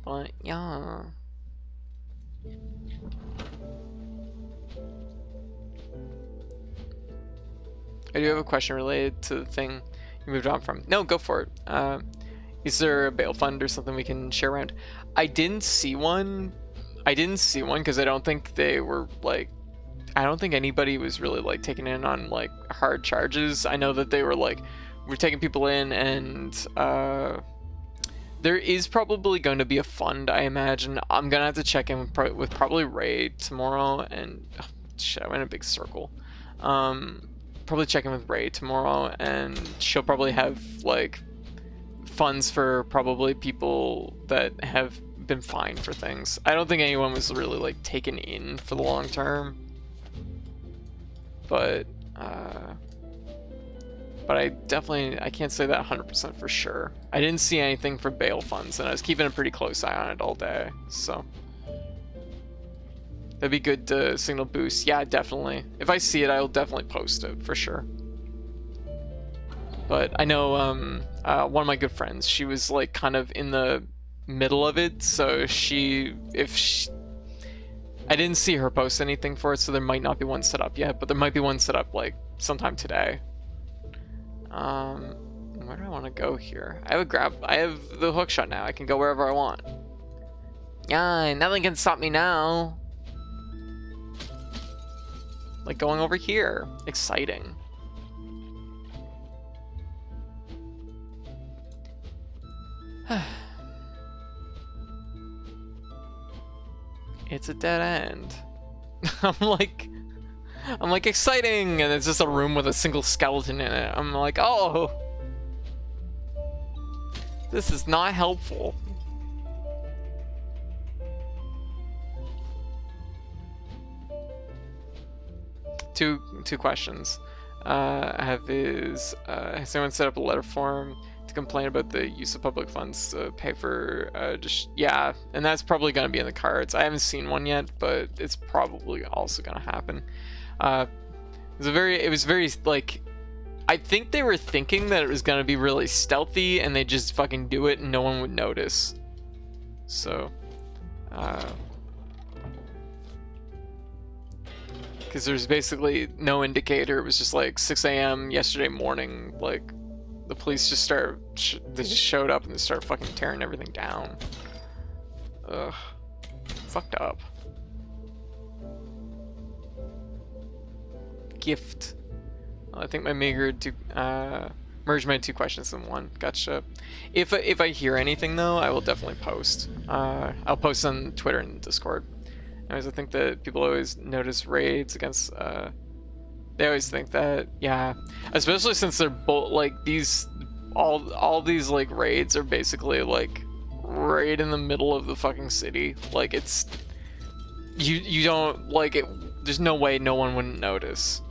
Speaker 1: But yeah. I do have a question related to the thing you moved on from. No, go for it. Is there a bail fund or something we can share around? I didn't see one. Because I don't think they were like, I don't think anybody was really like taking in on like hard charges. I know that they were like, we're taking people in, and there is probably going to be a fund, I imagine. I'm gonna have to check in with probably Ray tomorrow, and oh, shit, I went in a big circle. Probably check in with Ray tomorrow, and she'll probably have like funds for probably people that have been fined for things. I don't think anyone was really like taken in for the long term, but I can't say that 100% for sure. I didn't see anything for bail funds, and I was keeping a pretty close eye on it all day, so that'd be good to signal boost. Yeah, definitely. If I see it, I'll definitely post it for sure. But I know one of my good friends, she was like kind of in the middle of it, so I didn't see her post anything for it, so there might not be one set up yet, but there might be one set up like sometime today. Where do I want to go here? I have the hook shot now. I can go wherever I want. Yeah, nothing can stop me now. Like going over here. Exciting. It's a dead end. I'm like exciting, and it's just a room with a single skeleton in it. I'm like, oh, this is not helpful. Two questions. Has anyone set up a letter form to complain about the use of public funds to pay for yeah, and that's probably going to be in the cards. I haven't seen one yet, but it's probably also going to happen. It was very like, I think they were thinking that it was going to be really stealthy, and they just fucking do it and no one would notice. So because there's basically no indicator. It was just like 6 a.m. yesterday morning, like the police just they just showed up and they started fucking tearing everything down. Ugh. Fucked up. Gift. I think my meager Merge my two questions in one. Gotcha. If I hear anything though, I will definitely post. I'll post on Twitter and Discord. Anyways, I think that people always notice raids against. They always think that, yeah, especially since they're both like these. All these like raids are basically like right in the middle of the fucking city. Like it's you don't like it. There's no way no one wouldn't notice.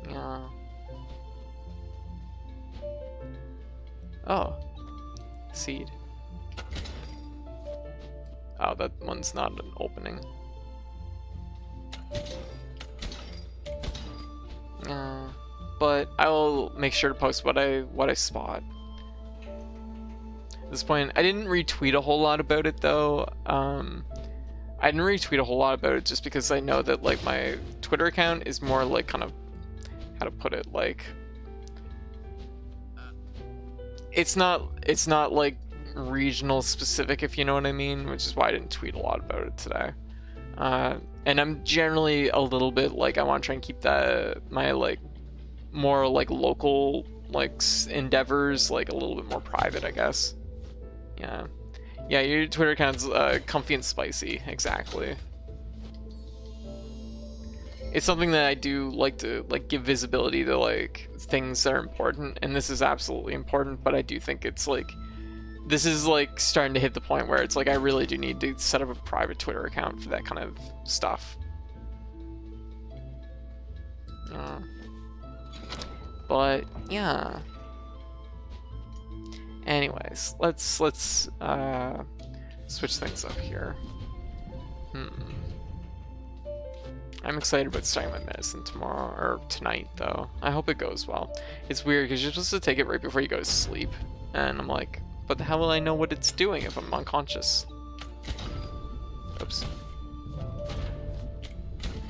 Speaker 1: Yeah. Oh. Seed. Oh, that one's not an opening. But I will make sure to post what I spot. At this point, I didn't retweet a whole lot about it though. I didn't retweet a whole lot about it just because I know that like my Twitter account is more like kind of, how to put it, like it's not like regional specific, if you know what I mean, which is why I didn't tweet a lot about it today. And I'm generally a little bit like, I want to try and keep my like more like local like endeavors like a little bit more private, I guess. Yeah, your Twitter account's comfy and spicy. Exactly. It's something that I do like to like give visibility to like things that are important, and this is absolutely important. But I do think it's like, this is like starting to hit the point where it's like I really do need to set up a private Twitter account for that kind of stuff. But yeah. Anyways, let's switch things up here. I'm excited about starting my medicine tomorrow, or tonight though. I hope it goes well. It's weird because you're supposed to take it right before you go to sleep, and I'm like, but how will I know what it's doing if I'm unconscious? Oops.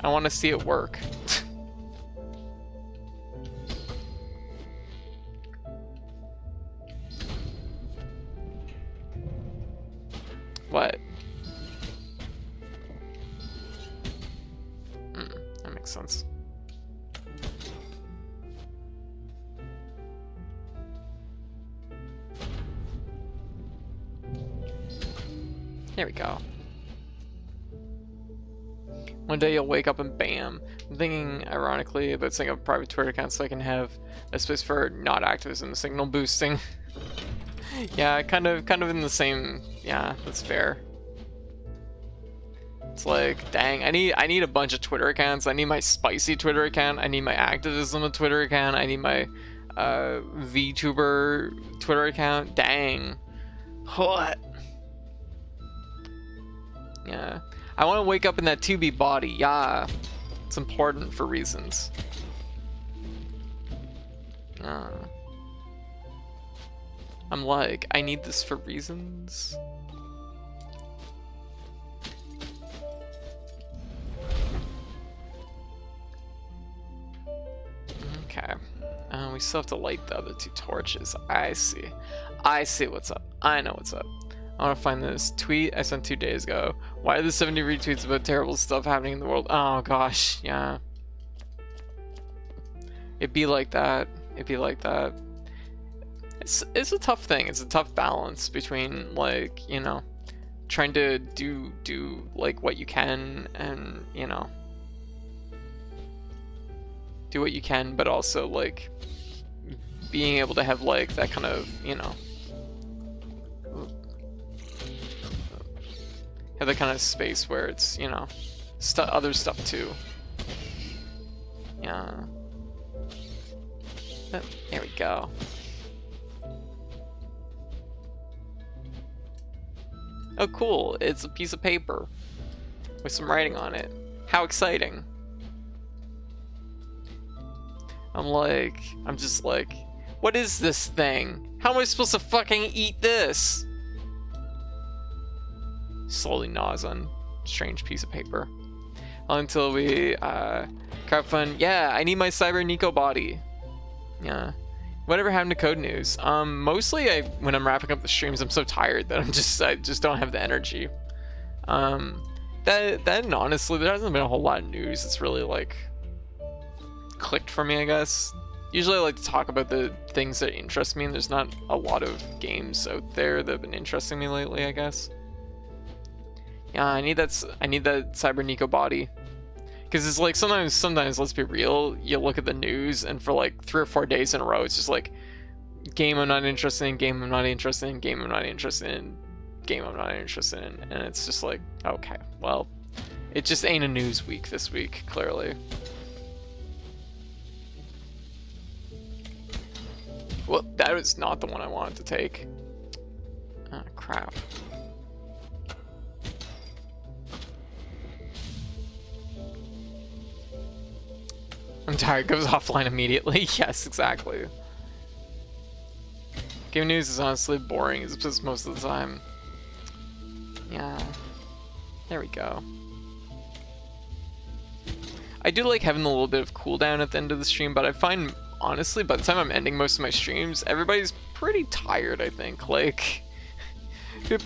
Speaker 1: I want to see it work. What? That makes sense. There we go. One day you'll wake up and bam. I'm thinking, ironically, about setting up a private Twitter account so I can have a space for not activism, signal boosting. Yeah, kind of in the same. Yeah, that's fair. It's like, dang, I need a bunch of Twitter accounts. I need my spicy Twitter account. I need my activism Twitter account. I need my VTuber Twitter account. Dang. What? Yeah. I want to wake up in that 2B body. Yeah. It's important for reasons. I'm like, I need this for reasons. Okay. We still have to light the other two torches. I see. I see what's up. I know what's up. I want to find this tweet I sent 2 days ago. Why are there 70 retweets about terrible stuff happening in the world? Oh gosh, yeah. It'd be like that. It'd be like that. It's a tough thing. It's a tough balance between, like, you know, trying to do like what you can, and, you know, do what you can, but also like being able to have like that kind of, you know, have that kind of space where it's, you know, other stuff too. Yeah. There we go. Oh cool, it's a piece of paper with some writing on it. How exciting. I'm just like, what is this thing? How am I supposed to fucking eat this? Slowly gnaws on strange piece of paper. Until we crowdfund. Yeah, I need my Cyber Nico body. Yeah. Whatever happened to Code News? Mostly when I'm wrapping up the streams, I'm so tired that I just don't have the energy. Then honestly, there hasn't been a whole lot of news. It's really like clicked for me, I guess. Usually I like to talk about the things that interest me, and there's not a lot of games out there that have been interesting me lately, I guess. Yeah, I need that Cyber Nico body. Because it's like, sometimes, let's be real, you look at the news, and for like 3 or 4 days in a row, it's just like, game I'm not interested in, game I'm not interested in, game I'm not interested in, game I'm not interested in, and it's just like, okay, well, it just ain't a news week this week, clearly. Well, that was not the one I wanted to take. Ah, crap. I'm tired, goes offline immediately. Yes, exactly. Game news is honestly boring, it's just most of the time. Yeah. There we go. I do like having a little bit of cooldown at the end of the stream, but I find, honestly, by the time I'm ending most of my streams, everybody's pretty tired, I think. Like,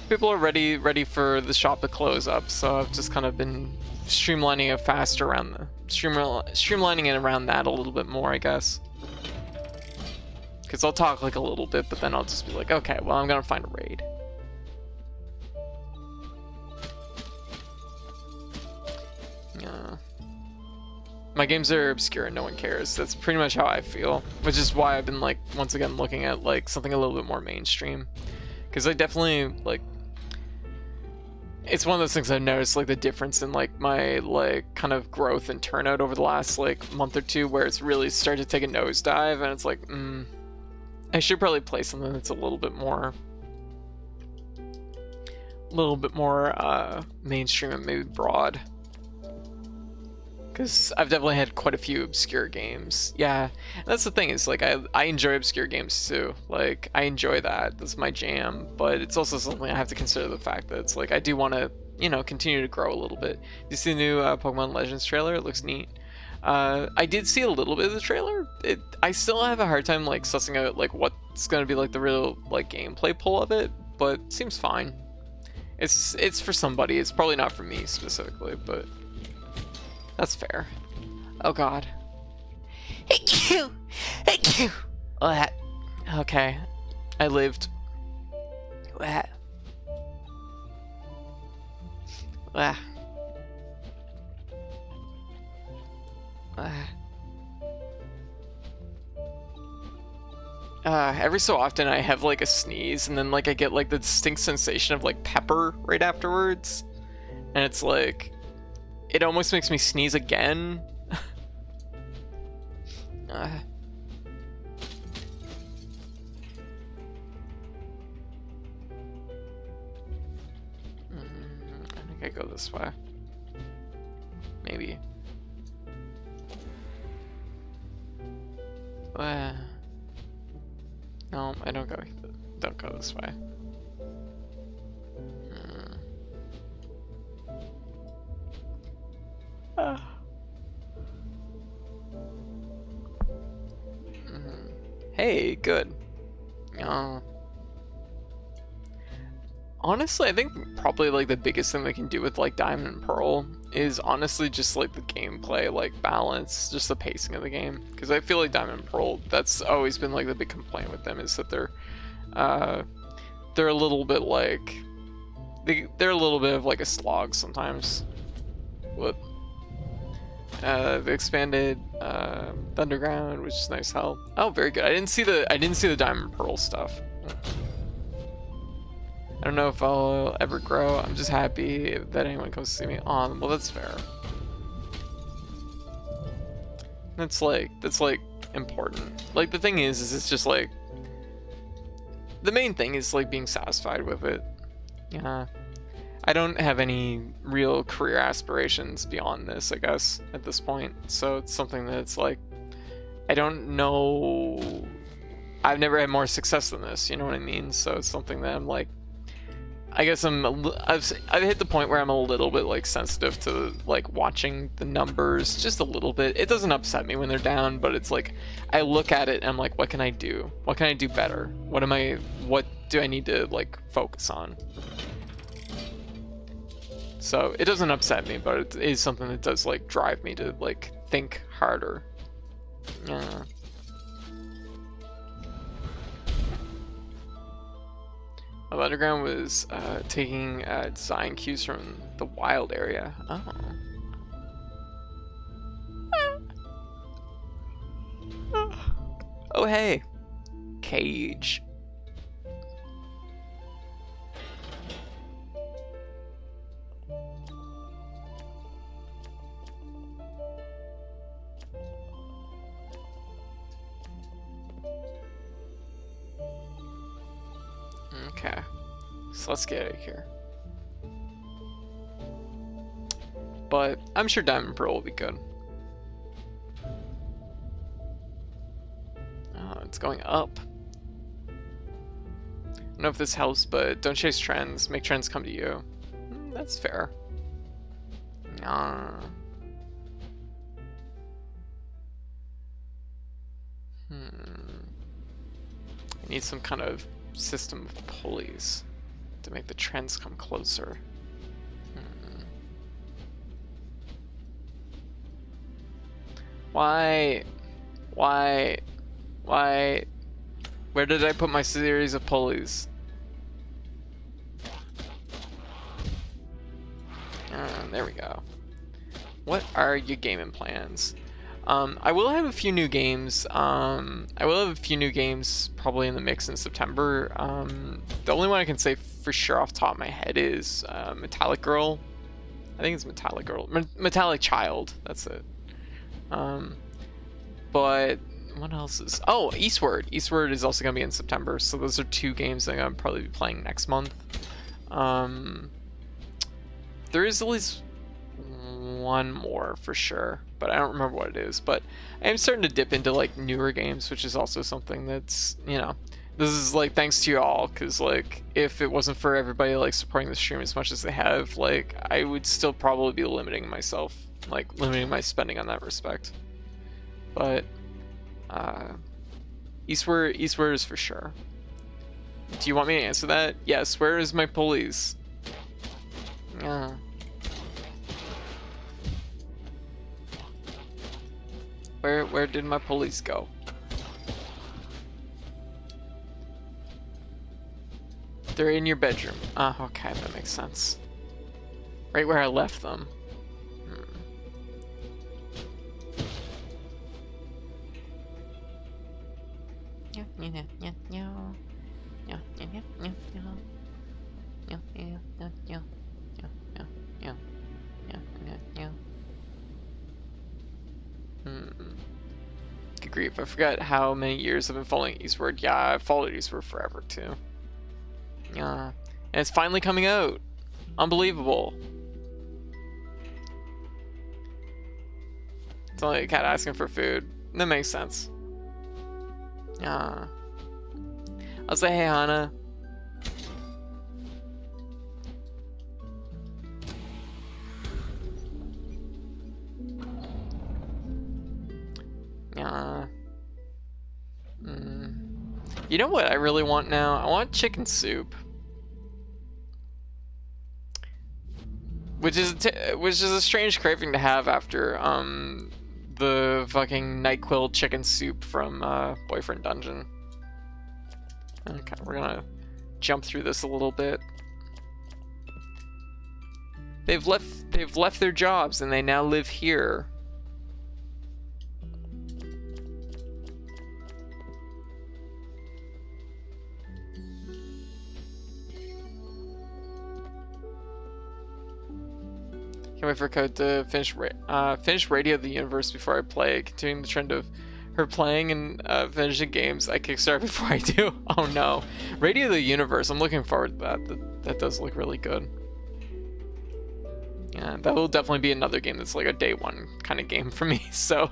Speaker 1: people are ready for the shop to close up, so I've just kind of been streamlining it faster around streamlining it around that a little bit more, I guess. Because I'll talk like a little bit, but then I'll just be like, okay, well, I'm gonna find a raid. My games are obscure and no one cares. That's pretty much how I feel, which is why I've been like, once again, looking at like something a little bit more mainstream. Because I definitely like, it's one of those things I've noticed, like the difference in like my like kind of growth and turnout over the last like month or two, where it's really started to take a nosedive, and it's like, I should probably play something that's a little bit more mainstream and maybe broad. Because I've definitely had quite a few obscure games. Yeah, that's the thing, is like I enjoy obscure games too. Like, I enjoy that. That's my jam. But it's also something I have to consider the fact that it's like I do want to, you know, continue to grow a little bit. You see the new Pokemon Legends trailer? It looks neat. I did see a little bit of the trailer. I still have a hard time like sussing out like what's gonna be like the real like gameplay pull of it, but it seems fine. It's for somebody. It's probably not for me specifically, but that's fair. Oh god. Thank you! Thank you! What? Okay. I lived. What? What? Every so often I have like a sneeze, and then like I get like the distinct sensation of like pepper right afterwards. And it's like, it almost makes me sneeze again. I think I go this way. Maybe. No, I don't go this way. Hey, good. Honestly, I think probably like the biggest thing they can do with like Diamond and Pearl is honestly just like the gameplay, like balance, just the pacing of the game. Because I feel like Diamond and Pearl, that's always been like the big complaint with them, is that they're a little bit like they're a little bit of like a slog sometimes. What? The expanded Underground, which is nice help. Oh, very good. I didn't see the Diamond and Pearl stuff. I don't know if I'll ever grow. I'm just happy that anyone comes to see me. Oh, well, that's fair. That's like important. Like, the thing is it's just like, the main thing is like being satisfied with it. Yeah. I don't have any real career aspirations beyond this, I guess, at this point. So it's something that's like, I don't know. I've never had more success than this, you know what I mean? So it's something that I'm like, I guess I've hit the point where I'm a little bit like sensitive to like watching the numbers just a little bit. It doesn't upset me when they're down, but it's like I look at it and I'm like, what can I do? What can I do better? What do I need to like focus on? So it doesn't upset me, but it is something that does like drive me to like think harder. Yeah. Well, Underground was taking design cues from the wild area. Oh. Oh, hey. Cage. Okay. So let's get out of here. But I'm sure Diamond Pearl will be good. Oh, it's going up. I don't know if this helps, but don't chase trends. Make trends come to you. That's fair. Nah. I need some kind of system of pulleys to make the trends come closer. Why? Where did I put my series of pulleys? There we go. What are your gaming plans? I will have a few new games. Probably in the mix in September. The only one I can say for sure off the top of my head is Metallic Girl. I think it's Metallic Girl. Metallic Child. That's it. But what else is... Oh, Eastward. Eastward is also going to be in September. So those are two games that I'm going to probably be playing next month. There is at least one more for sure, but I don't remember what it is. But I am starting to dip into like newer games, which is also something that's, you know, this is like thanks to you all, because like if it wasn't for everybody like supporting the stream as much as they have, like I would still probably be limiting myself, like limiting my spending on that respect. But Eastward is for sure. Do you want me to answer that? Yes. Where is my pulleys? Yeah. Where did my pulleys go? They're in your bedroom. Oh, okay, that makes sense. Right where I left them. Good grief, I forgot how many years I've been following Eastward. Yeah, I've followed Eastward forever too. Yeah, and it's finally coming out. Unbelievable. It's only a cat asking for food. That makes sense. Yeah. I'll say, hey, Hana. Yeah. You know what I really want now? I want chicken soup. Which is a strange craving to have after the fucking NyQuil chicken soup from Boyfriend Dungeon. Okay, we're gonna jump through this a little bit. They've left their jobs and they now live here. Can't wait for Code to finish Radio of the Universe before I play, continuing the trend of her playing and finishing games I kickstart before I do. Oh no. Radio of the Universe, I'm looking forward to that. That does look really good. Yeah, that will definitely be another game that's like a day one kind of game for me, so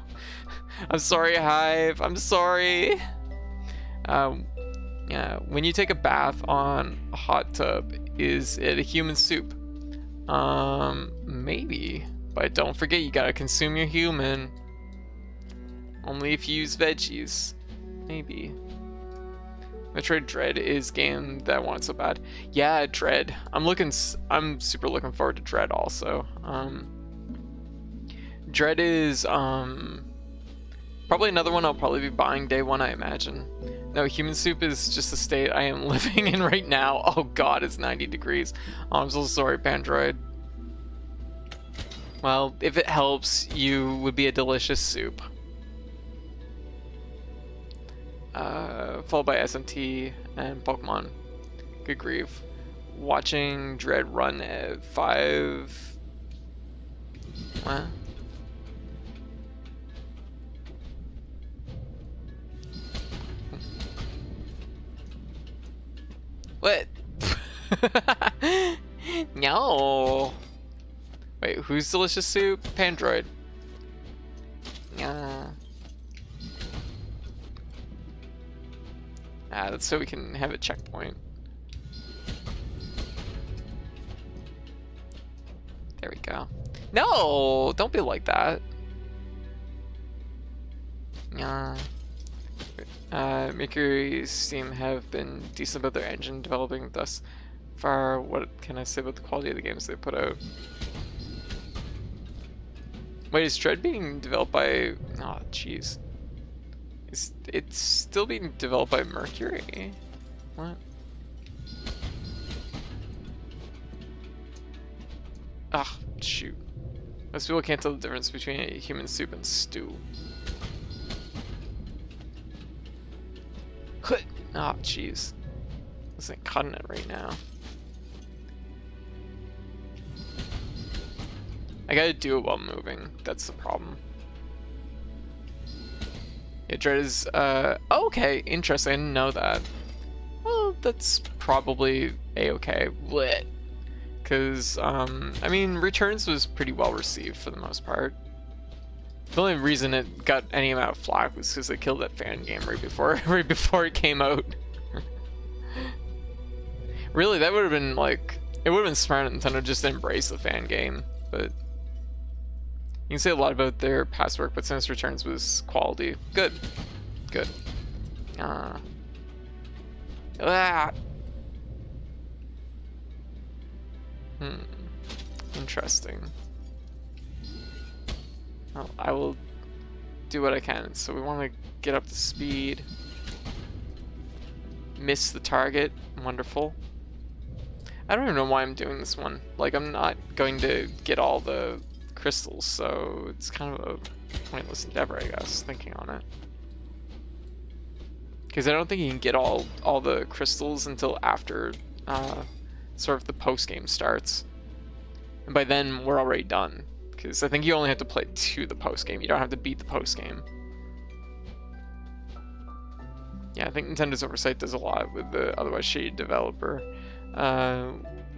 Speaker 1: I'm sorry, Hive. I'm sorry. Yeah, when you take a bath on a hot tub, is it a human soup? Maybe, but don't forget you gotta consume your human. Only if you use veggies. Maybe. Metroid Dread is game that I want so bad. Yeah, Dread. I'm super looking forward to Dread also. Dread is Probably another one I'll probably be buying day one, I imagine. No, Human Soup is just the state I am living in right now. Oh god, it's 90 degrees. Oh, I'm so sorry, Pandroid. Well, if it helps, you would be a delicious soup. Followed by SMT and Pokemon. Good grief. Watching Dread run at 5... What? What? No. Wait, who's delicious soup? Pandroid. Yeah. Ah, that's so we can have a checkpoint. There we go. No, don't be like that. Yeah. Mercury's team have been decent about their engine developing thus far. What can I say about the quality of the games they put out? Wait, is Dread being developed by... Oh, jeez. It's still being developed by Mercury? What? Ah, shoot. Most people can't tell the difference between a human soup and stew. Ah, oh, jeez. This ain't cutting it right now. I gotta do it while moving. That's the problem. Yeah, Dread is, oh, okay, interesting. I didn't know that. Well, that's probably a-okay. Blech. Because, I mean, Returns was pretty well received for the most part. The only reason it got any amount of flack was because they killed that fan game right before it came out. Really, that would have been like, it would have been smart of Nintendo just to embrace the fan game, but you can say a lot about their past work, but Samus Returns was quality. Good. Good. Interesting. Well, I will do what I can. So we want to get up to speed. Miss the target. Wonderful. I don't even know why I'm doing this one. Like, I'm not going to get all the crystals, so it's kind of a pointless endeavor, I guess, thinking on it. Because I don't think you can get all the crystals until after sort of the post-game starts. And by then, we're already done. Because I think you only have to play to the post-game. You don't have to beat the post-game. Yeah, I think Nintendo's oversight does a lot with the otherwise shady developer.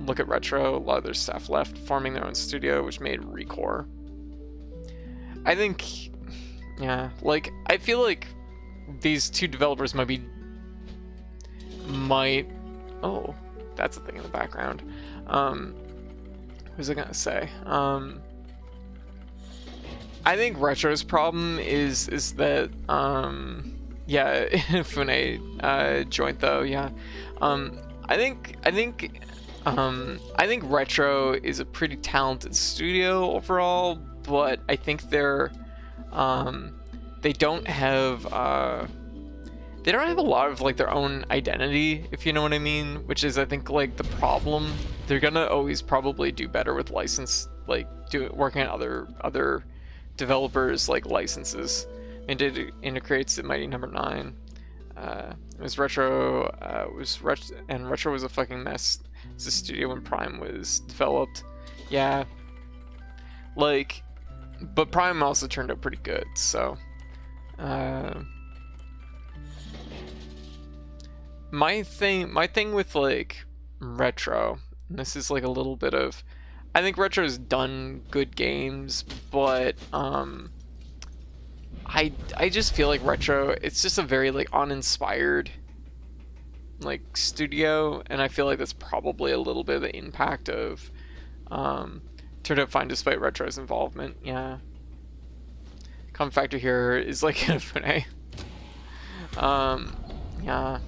Speaker 1: Look at Retro, a lot of their staff left, forming their own studio, which made Recore. I think, yeah, like, I feel like these two developers oh, that's a thing in the background. What was I gonna say? I think Retro's problem is that, yeah, Fune joint though, yeah. I think Retro is a pretty talented studio overall, but I think they don't have a lot of like their own identity, if you know what I mean, which is I think like the problem. They're gonna always probably do better with license, like working on other developers like licenses. And it integrates the Mighty No.9. It was Retro, and Retro was a fucking mess. It's a studio when Prime was developed. Yeah. Like, but Prime also turned out pretty good, so. My thing with like Retro, and this is like a little bit of, I think Retro's done good games, but I just feel like Retro, it's just a very like uninspired like studio, and I feel like that's probably a little bit of the impact of turned out fine despite Retro's involvement. Yeah. Common factor here is like Fune. Yeah.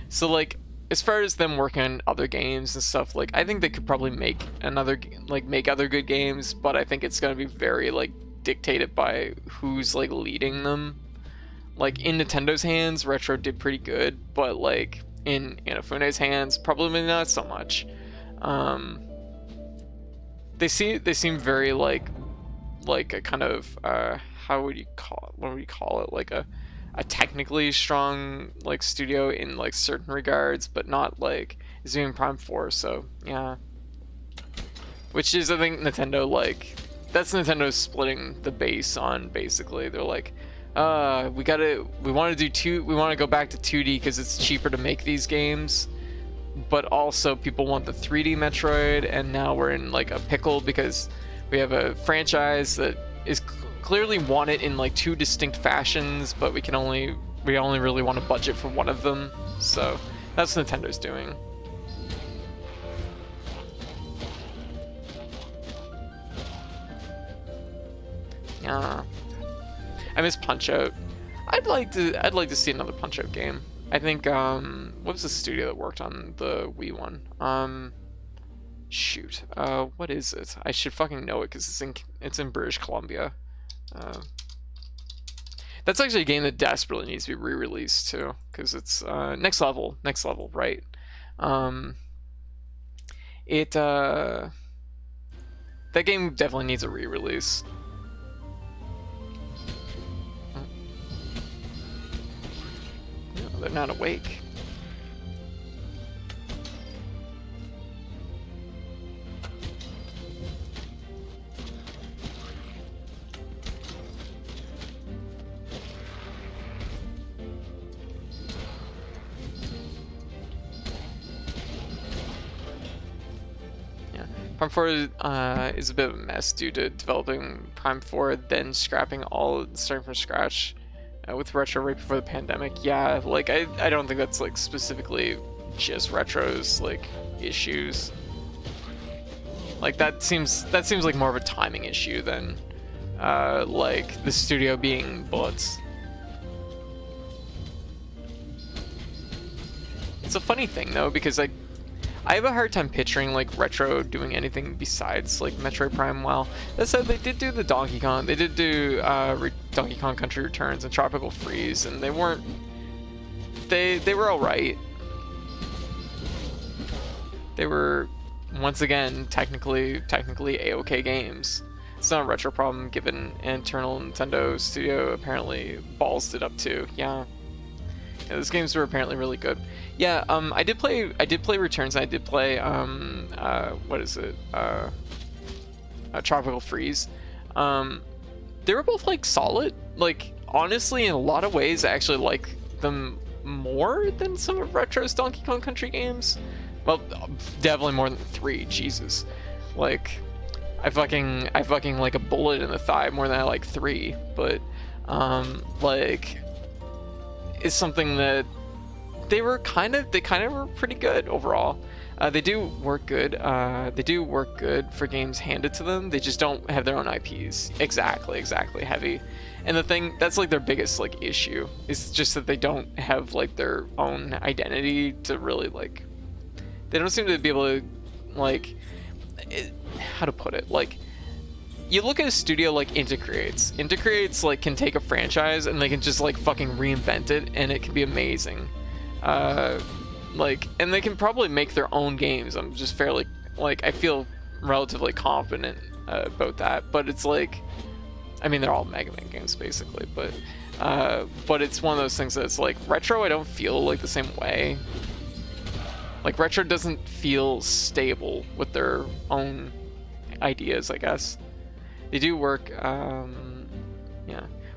Speaker 1: So like as far as them working on other games and stuff, like I think they could probably make other good games, but I think it's gonna be very like dictated by who's like leading them. like in Nintendo's hands, retro did pretty good, but like in Inafune's hands, probably not so much. They seem very like a kind of how would you call it? What would you call it? Like a technically strong like studio in like certain regards, but not like doing Prime 4. So yeah, which is I think Nintendo like that's Nintendo splitting the base on basically. They're like, we want to go back to 2D because it's cheaper to make these games, but also people want the 3D Metroid, and now we're in like a pickle because we have a franchise that is clearly want it in like two distinct fashions, but we only really want to budget for one of them. So that's what Nintendo's doing. Yeah, I miss Punch Out. I'd like to see another Punch Out game. I think what was the studio that worked on the Wii one? Shoot, what is it? I should fucking know it because it's in British Columbia. That's actually a game that desperately needs to be re-released too, because it's next level, right? That game definitely needs a re-release. They're not awake. Yeah, Prime 4 is a bit of a mess due to developing Prime 4, then scrapping starting from scratch. With Retro right before the pandemic. Yeah, like I don't think that's like specifically just Retro's like issues. Like that seems like more of a timing issue than like the studio being bullets. It's a funny thing though, because I have a hard time picturing like Retro doing anything besides like Metroid Prime. Well, that said, they did do the Donkey Kong. They did do Donkey Kong Country Returns and Tropical Freeze, and they were all right. They were once again technically a-okay games. It's not a Retro problem, given an internal Nintendo studio apparently ballsed it up too. Yeah, those games were apparently really good. Yeah, I did play Returns, and I did play what is it? Tropical Freeze. They were both like solid. Like honestly, in a lot of ways, I actually like them more than some of Retro's Donkey Kong Country games. Well, definitely more than 3. Jesus, like I fucking like a bullet in the thigh more than I like 3. But like it's something that they kind of were pretty good overall. They do work good. They do work good for games handed to them. They just don't have their own IPs. Exactly heavy. And the thing that's like their biggest like issue is just that they don't have like their own identity to really like. They don't seem to be able to like how to put it, like you look at a studio like Intercreates like can take a franchise and they can just like fucking reinvent it, and it can be amazing. Like, and they can probably make their own games. I'm just fairly like I feel relatively confident about that. But it's like, I mean, they're all Mega Man games basically, but it's one of those things that's like Retro. I don't feel like the same way. Like Retro doesn't feel stable with their own ideas, I guess. They do work, yeah.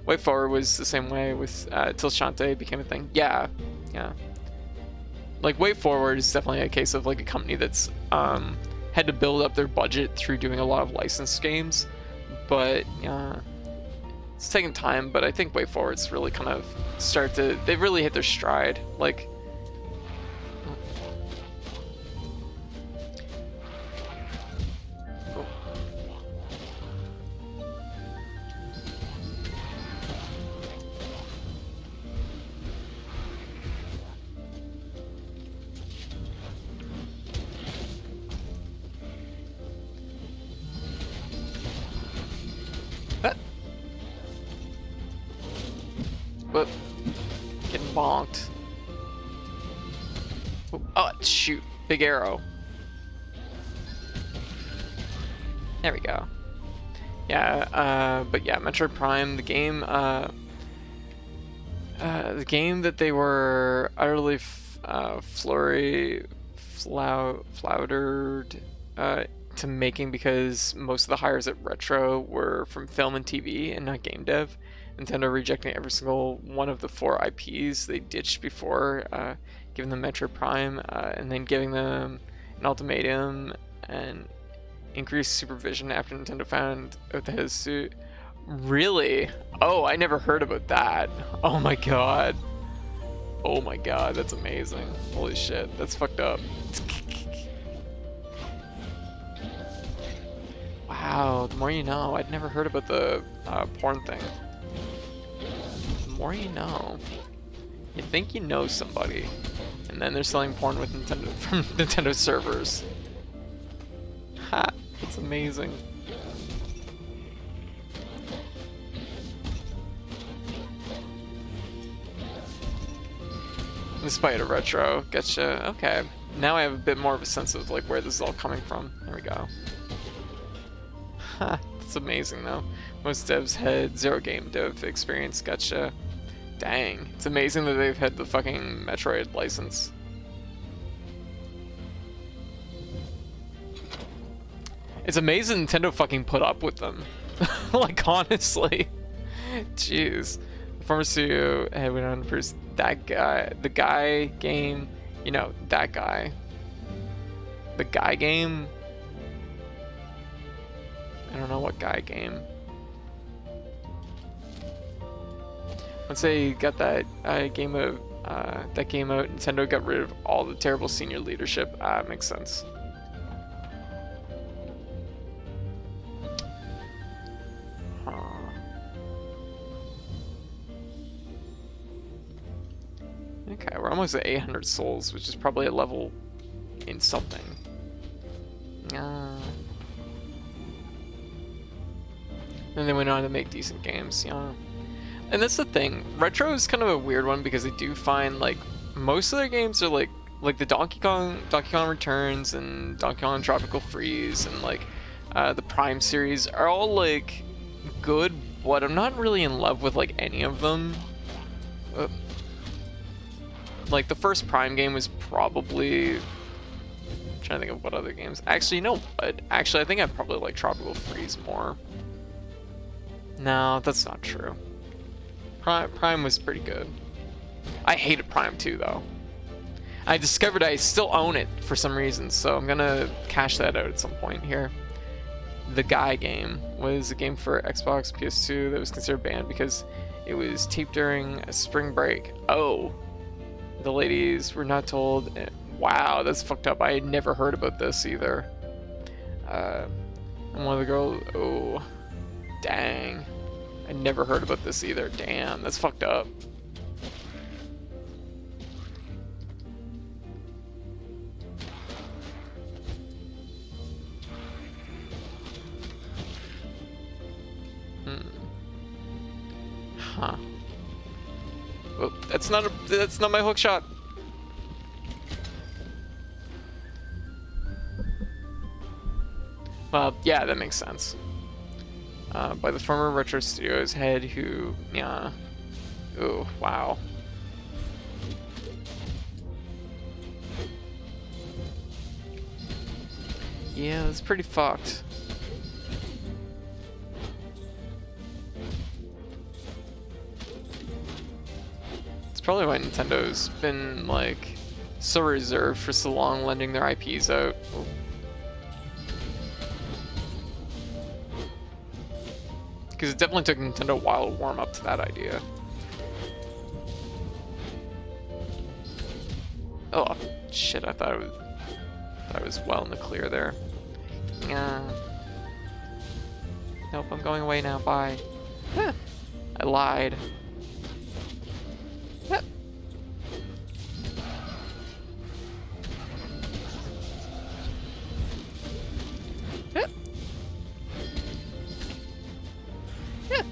Speaker 1: Way Forward was the same way with till Shantae became a thing. Yeah. Like Way Forward is definitely a case of like a company that's had to build up their budget through doing a lot of licensed games, but it's taken time. But I think Way Forward's really kind of they've really hit their stride. Like. But bonked. Oh, shoot. Big arrow. There we go. Yeah, but yeah, Metroid Prime, the game that they were utterly floundered to making because most of the hires at Retro were from film and TV and not game dev. Nintendo rejecting every single one of the 4 IPs they ditched before giving them Metroid Prime and then giving them an ultimatum and increased supervision after Nintendo found out that his suit. Really? Oh, I never heard about that. Oh my god. Oh my god, that's amazing. Holy shit, that's fucked up. Wow, the more you know. I'd never heard about the porn thing. The more you know. You think you know somebody, and then they're selling porn with Nintendo from Nintendo servers. Ha, that's amazing. Despite a Retro, getcha. Okay, now I have a bit more of a sense of like where this is all coming from. There we go. Ha, that's amazing though. Most devs had 0 game dev experience. Gotcha. Dang, it's amazing that they've had the fucking Metroid license. It's amazing Nintendo fucking put up with them. Like, honestly. Jeez. The former studio had went on to produce that guy, the guy game, you know, that guy. The guy game? I don't know what guy game. Once they got that game out, Nintendo got rid of all the terrible senior leadership. Makes sense. Okay, we're almost at 800 souls, which is probably a level in something. And they went on to make decent games, yeah. And that's the thing, Retro is kind of a weird one because they do find like most of their games are like the Donkey Kong Returns and Donkey Kong Tropical Freeze and like the Prime series are all like good, but I'm not really in love with like any of them. Like the first Prime game was probably, I'm trying to think of what other games. Actually, you know what? Actually, I think I probably like Tropical Freeze more. No, that's not true. Prime was pretty good. I hated Prime 2 though. I discovered I still own it for some reason, so I'm gonna cash that out at some point here. The Guy game was a game for Xbox PS2 that was considered banned because it was taped during a spring break. Oh, the ladies were not told. Wow, that's fucked up. I had never heard about this either. And one of the girls, oh, dang. I never heard about this either. Damn, that's fucked up. Huh. Oh, that's not my hook shot. Well, yeah, that makes sense. By the former Retro Studios head who, yeah. Oh, wow. Yeah, that's pretty fucked. It's probably why Nintendo's been, like, so reserved for so long lending their IPs out. Oh. Because it definitely took Nintendo a while to warm up to that idea. Oh, shit, I thought I was well in the clear there. Nope, I'm going away now, bye. Huh. I lied. Huh. Huh. Huh.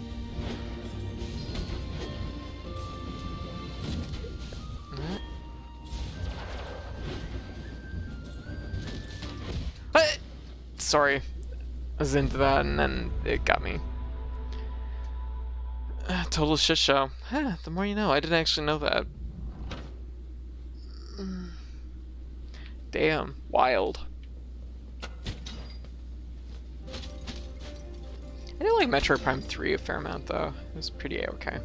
Speaker 1: Sorry. I was into that and then it got me. Total shit show. Huh, the more you know. I didn't actually know that. Damn. Wild. I did like Metroid Prime 3 a fair amount though. It was pretty okay.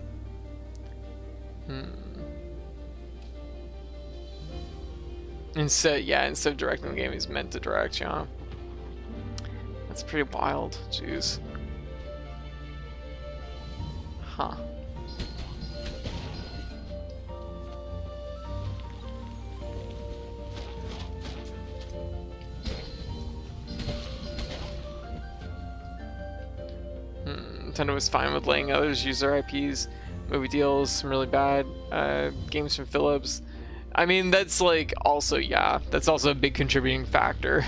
Speaker 1: Instead of directing the game, he's meant to direct, yeah. That's pretty wild. Jeez. Huh. Nintendo was fine with letting others use their IPs, movie deals, some really bad games from Philips. I mean, that's like also, yeah, that's also a big contributing factor.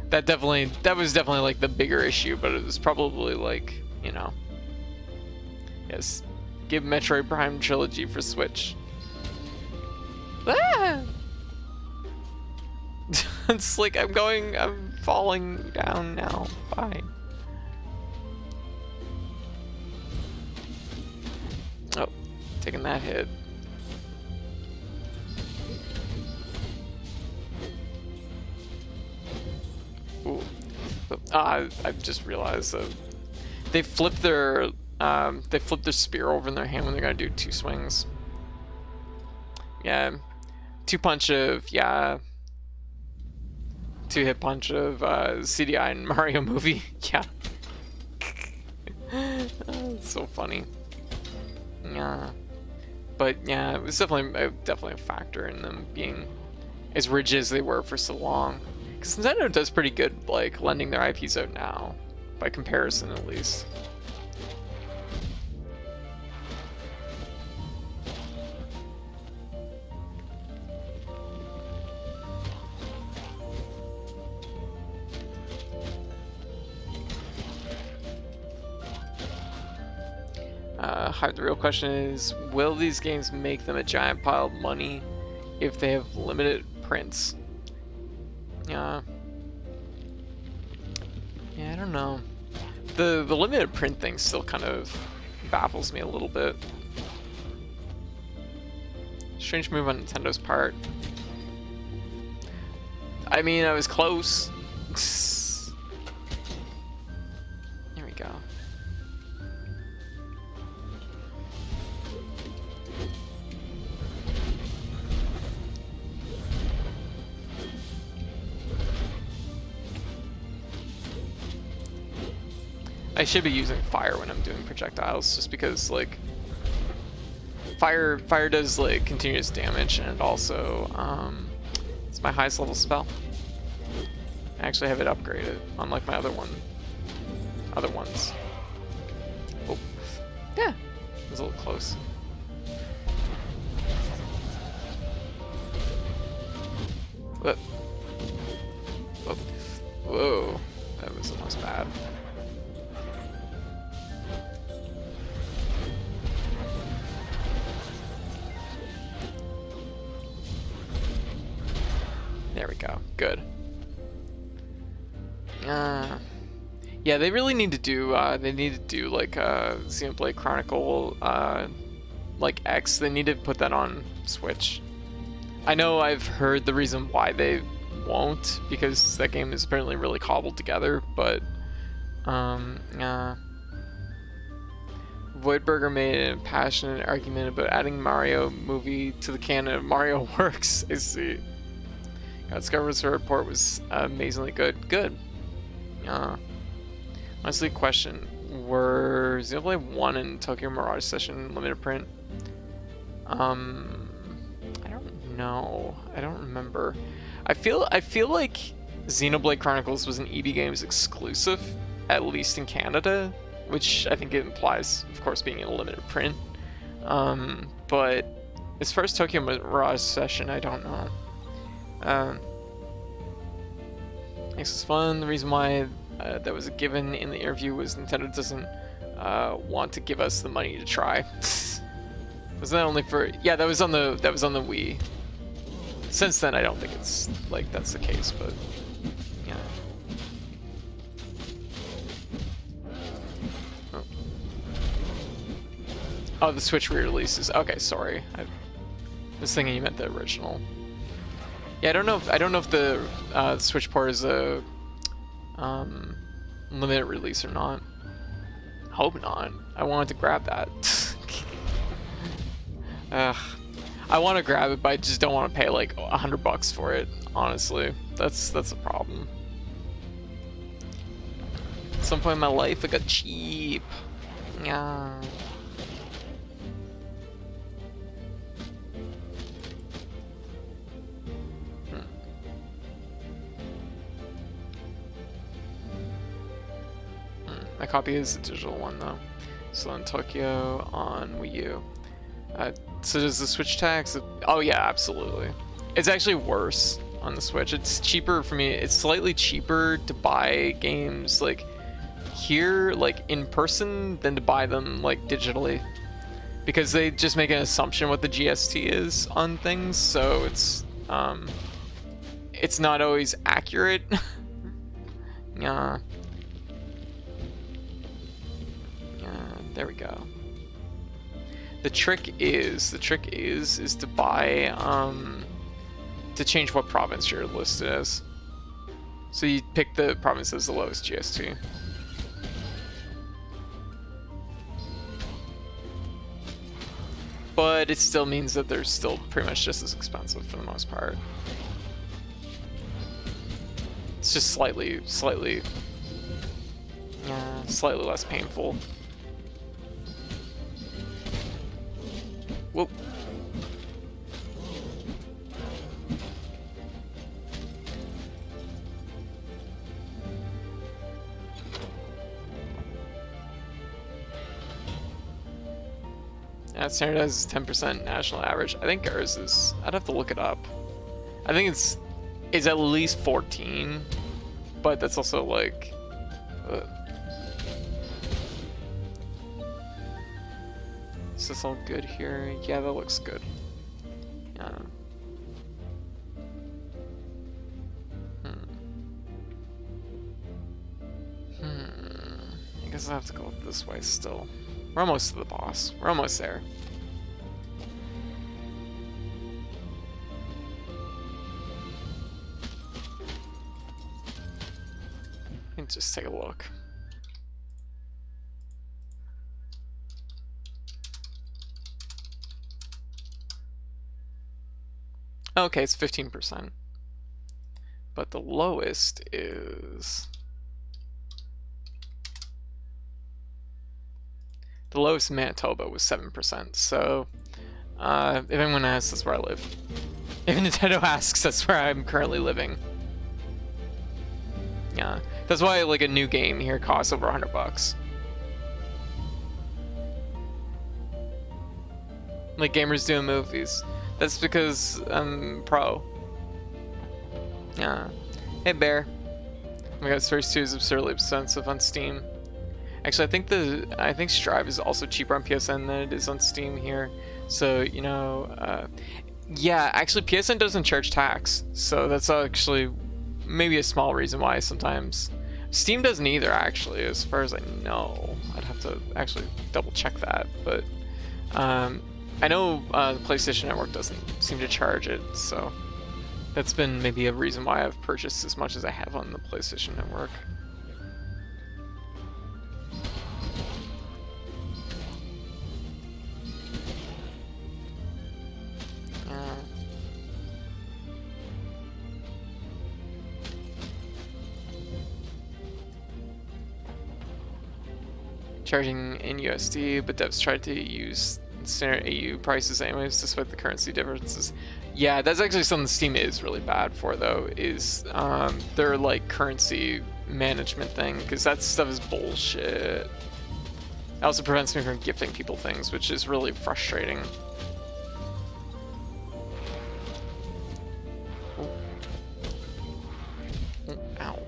Speaker 1: That was definitely like the bigger issue, but it was probably like, you know, yes, give Metroid Prime Trilogy for Switch. Ah! It's like I'm falling down now. Bye. Oh, taking that hit. Ooh. I've just realized that they flip their spear over in their hand when they're gonna do 2 swings. Yeah, 2-punch of 2-hit punch of CDI in Mario movie. Yeah, it's so funny. Yeah, but yeah, it was definitely a factor in them being as rigid as they were for so long. Because Nintendo does pretty good, like, lending their IPs out now, by comparison at least. The real question is, will these games make them a giant pile of money if they have limited prints? Yeah, I don't know. The limited print thing still kind of baffles me a little bit. Strange move on Nintendo's part. I mean, I was close. Here we go. I should be using fire when I'm doing projectiles, just because like fire does like continuous damage, and it also it's my highest level spell. I actually have it upgraded, unlike my other ones. Oh, yeah, it was a little close. What? Oh. Whoa, that was almost bad. There we go. Good. Yeah, they really need to do. Like Xenoblade Chronicle, like X. They need to put that on Switch. I know I've heard the reason why they won't, because that game is apparently really cobbled together. But Voidburger made a passionate argument about adding Mario movie to the canon of Mario Works. I see. Discover's report was amazingly good. Good. Honestly, question: were Xenoblade 1 and Tokyo Mirage Session limited print? I don't know. I don't remember. I feel like Xenoblade Chronicles was an EB Games exclusive, at least in Canada, which I think it implies, of course, being in a limited print. But as far as Tokyo Mirage Session, I don't know. This is fun. The reason why that was given in the interview was Nintendo doesn't want to give us the money to try. Was that only for? Yeah, that was on the Wii. Since then, I don't think it's like that's the case, but Oh, the Switch re-releases. Okay, sorry. I was thinking you meant the original. Yeah, I don't know if the Switch port is a limited release or not. Hope not. I wanted to grab that. I want to grab it, but I just don't want to pay like $100 for it. Honestly, that's a problem. At some point in my life, it got cheap. Yeah. My copy is the digital one though. So in Tokyo on Wii U. So does the Switch tax? Oh yeah, absolutely. It's actually worse on the Switch. It's cheaper for me. It's slightly cheaper to buy games like here, like in person, than to buy them like digitally, because they just make an assumption what the GST is on things. So it's not always accurate. Yeah. There we go. The trick is to buy to change what province you're listed as. So you pick the province as the lowest GST. But it still means that they're still pretty much just as expensive for the most part. It's just slightly less painful. Whoa. Standardized 10% national average. I think ours is. I'd have to look it up. I think it's at least 14, but that's also like. Is this all good here? Yeah, that looks good. I guess I have to go this way still. We're almost to the boss. We're almost there. And just take a look. Okay, it's 15%. But the lowest is... The lowest in Manitoba was 7%, so if anyone asks, that's where I live. If Nintendo asks, that's where I'm currently living. Yeah, that's why like a new game here costs over $100. Like gamers doing movies. That's because I'm pro. Yeah. Hey Bear. Oh my god, Source 2 is absurdly expensive on Steam. Actually, I think Strive is also cheaper on PSN than it is on Steam here. So, you know, yeah, actually PSN doesn't charge tax. So that's actually maybe a small reason why sometimes. Steam doesn't either, actually, as far as I know. I'd have to actually double check that. But I know the PlayStation Network doesn't seem to charge it. So that's been maybe a reason why I've purchased as much as I have on the PlayStation Network. Charging in USD, but devs tried to use standard AU prices anyways, despite the currency differences. Yeah, that's actually something Steam is really bad for, though, is their like currency management thing, because that stuff is bullshit. It also prevents me from gifting people things, which is really frustrating. Ow.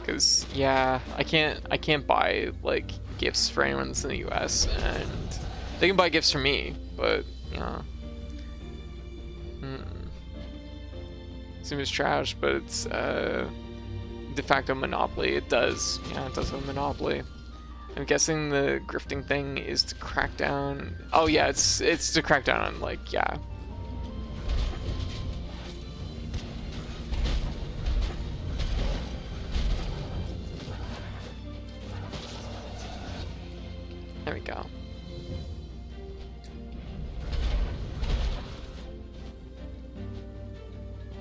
Speaker 1: Because yeah, I can't buy like gifts for anyone that's in the US, and they can buy gifts for me, but yeah. Seems trash, but it's de facto monopoly. It does. Yeah, it does have a monopoly. I'm guessing the grifting thing is to crack down. Oh yeah, it's to crack down on, like, yeah. There we go.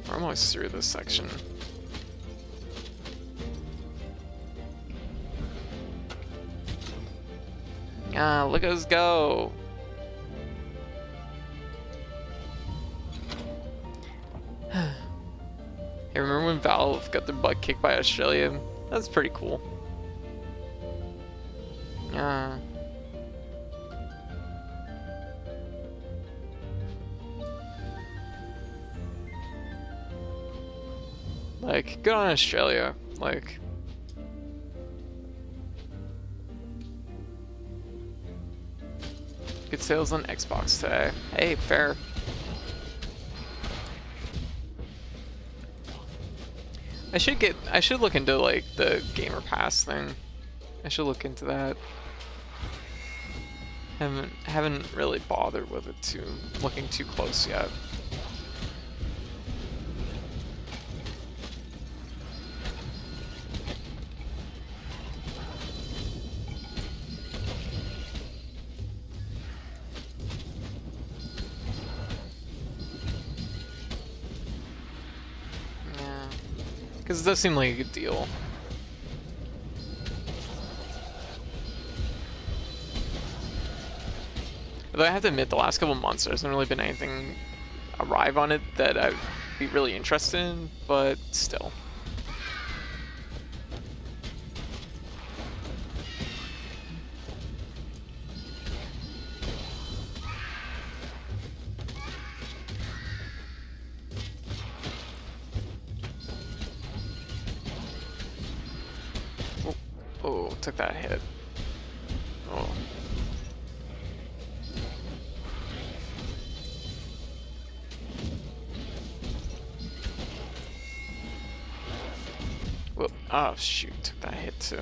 Speaker 1: We're almost through this section. Ah, look at us go. Hey, remember when Valve got their butt kicked by Australia? That's pretty cool. Yeah. Like, good on Australia. Like, good sales on Xbox today. Hey, fair. I should look into, like, the Gamer Pass thing. I should look into that. Haven't really bothered with it looking too close yet. Because it does seem like a good deal. Although I have to admit, the last couple months there hasn't really been anything arrive on it that I'd be really interested in, but still. Oh, took that hit. Oh. Whoop. Oh, shoot. Took that hit too.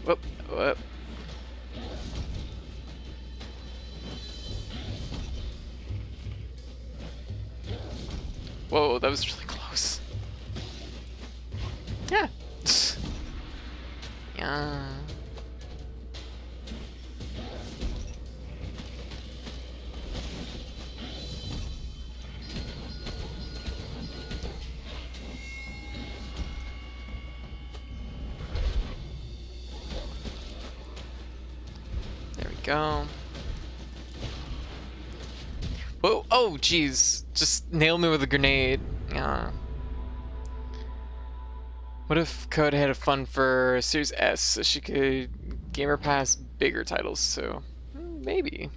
Speaker 1: Whoop. Whoop. Whoa, that was really close. Yeah. Yeah. There we go. Whoa, oh jeez. Just nailed me with a grenade. Yeah. What if Code had a fund for Series S so she could Gamer Pass bigger titles too? Maybe.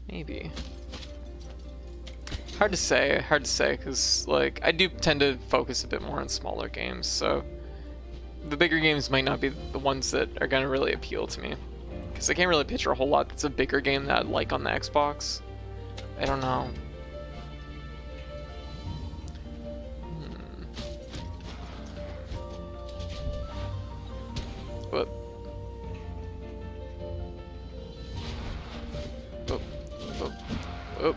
Speaker 1: Maybe. Hard to say, because, like, I do tend to focus a bit more on smaller games, so the bigger games might not be the ones that are going to really appeal to me. Because I can't really picture a whole lot that's a bigger game that I'd like on the Xbox. I don't know. Whoop. Whoop. Whoop. Whoop.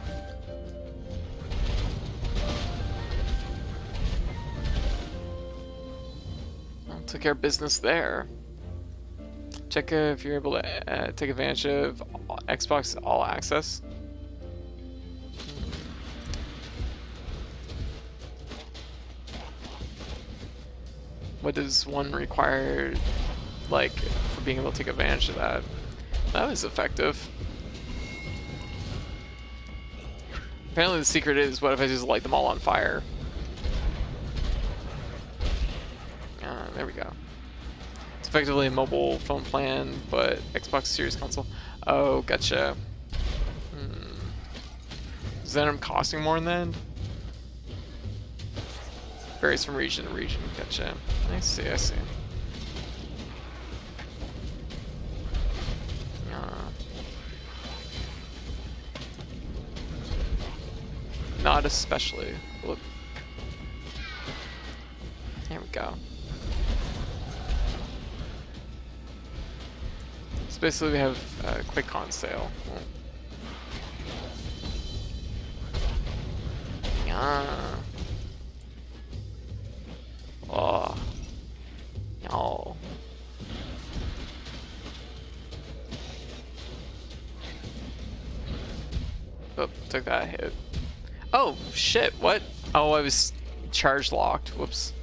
Speaker 1: Well, took care of business there. Check if you're able to take advantage of Xbox All Access. What does one require, like, for being able to take advantage of that? That was effective. Apparently the secret is, what if I just light them all on fire? There we go. It's effectively a mobile phone plan, but Xbox Series console. Oh, gotcha. Does that end up costing more in the end? Varies from region to region. Gotcha. I see, I see. not especially. Look. There we go. So basically we have a quick con sale. Yeah. Oh. No. Oh, took that hit. Oh, shit, what? Oh, I was charge locked. Whoops.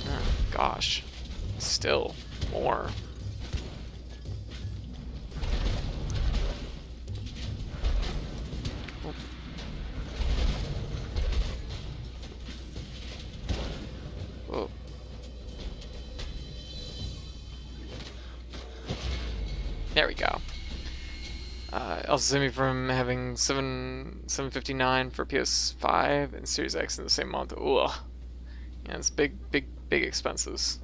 Speaker 1: Oh, gosh. Still more. Oh. There we go. Also saved me from having 759 for PS5 and Series X in the same month. Ugh. Yeah, it's big expenses.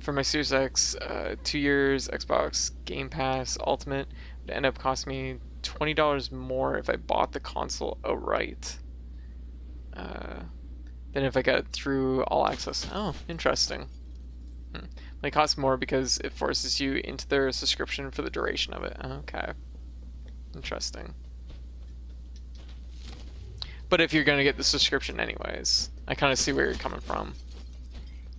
Speaker 1: For my Series X, 2 years Xbox Game Pass Ultimate would end up costing me $20 more if I bought the console outright than if I got it through All Access. Oh, interesting. It costs more because it forces you into their subscription for the duration of it. Okay. Interesting. But if you're going to get the subscription anyways, I kind of see where you're coming from.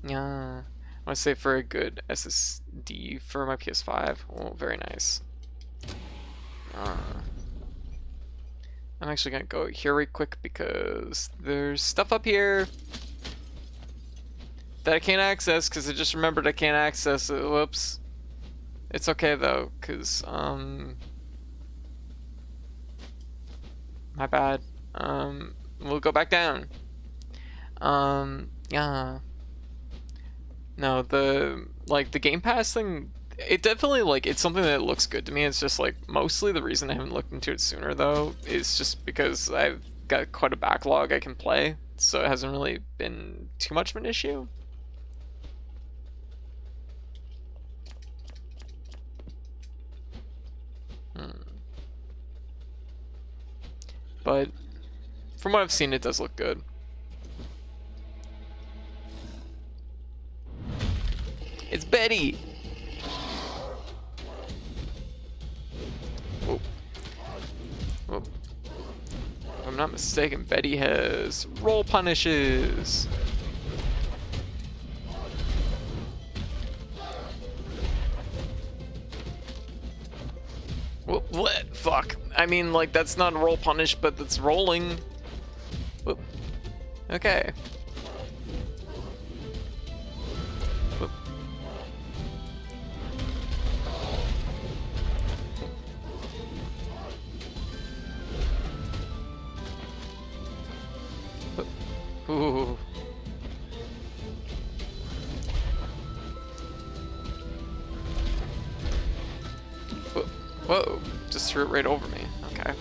Speaker 1: Yeah. I want to say for a good SSD for my PS5. Oh, very nice. I'm actually going to go here right quick because there's stuff up here that I can't access because I just remembered I can't access it. Whoops. It's okay though, because, my bad. We'll go back down. Yeah. No, the Game Pass thing, it definitely, it's something that looks good to me. It's just, mostly the reason I haven't looked into it sooner, though, is just because I've got quite a backlog I can play, so it hasn't really been too much of an issue. But from what I've seen, it does look good. It's Betty! Whoa. Whoa. If I'm not mistaken, Betty has roll punishes. What? Fuck. I mean, that's not a roll punish, but that's rolling. Whoop. Okay. Whoop. Whoop. Ooh. Whoa, just threw it right over me. Okay.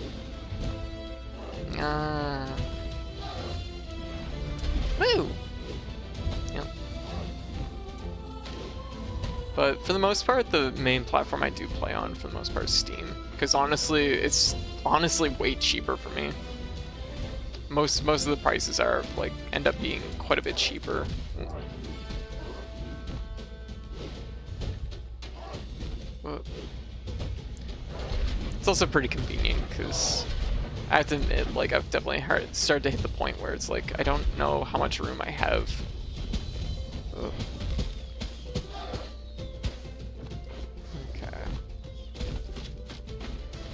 Speaker 1: Woo! Yep. But for the most part, the main platform I do play on, for the most part, is Steam. Because honestly, it's way cheaper for me. Most of the prices are, end up being quite a bit cheaper. Whoa. It's also pretty convenient because I have to admit, I've definitely started to hit the point where it's I don't know how much room I have. Ugh. Okay.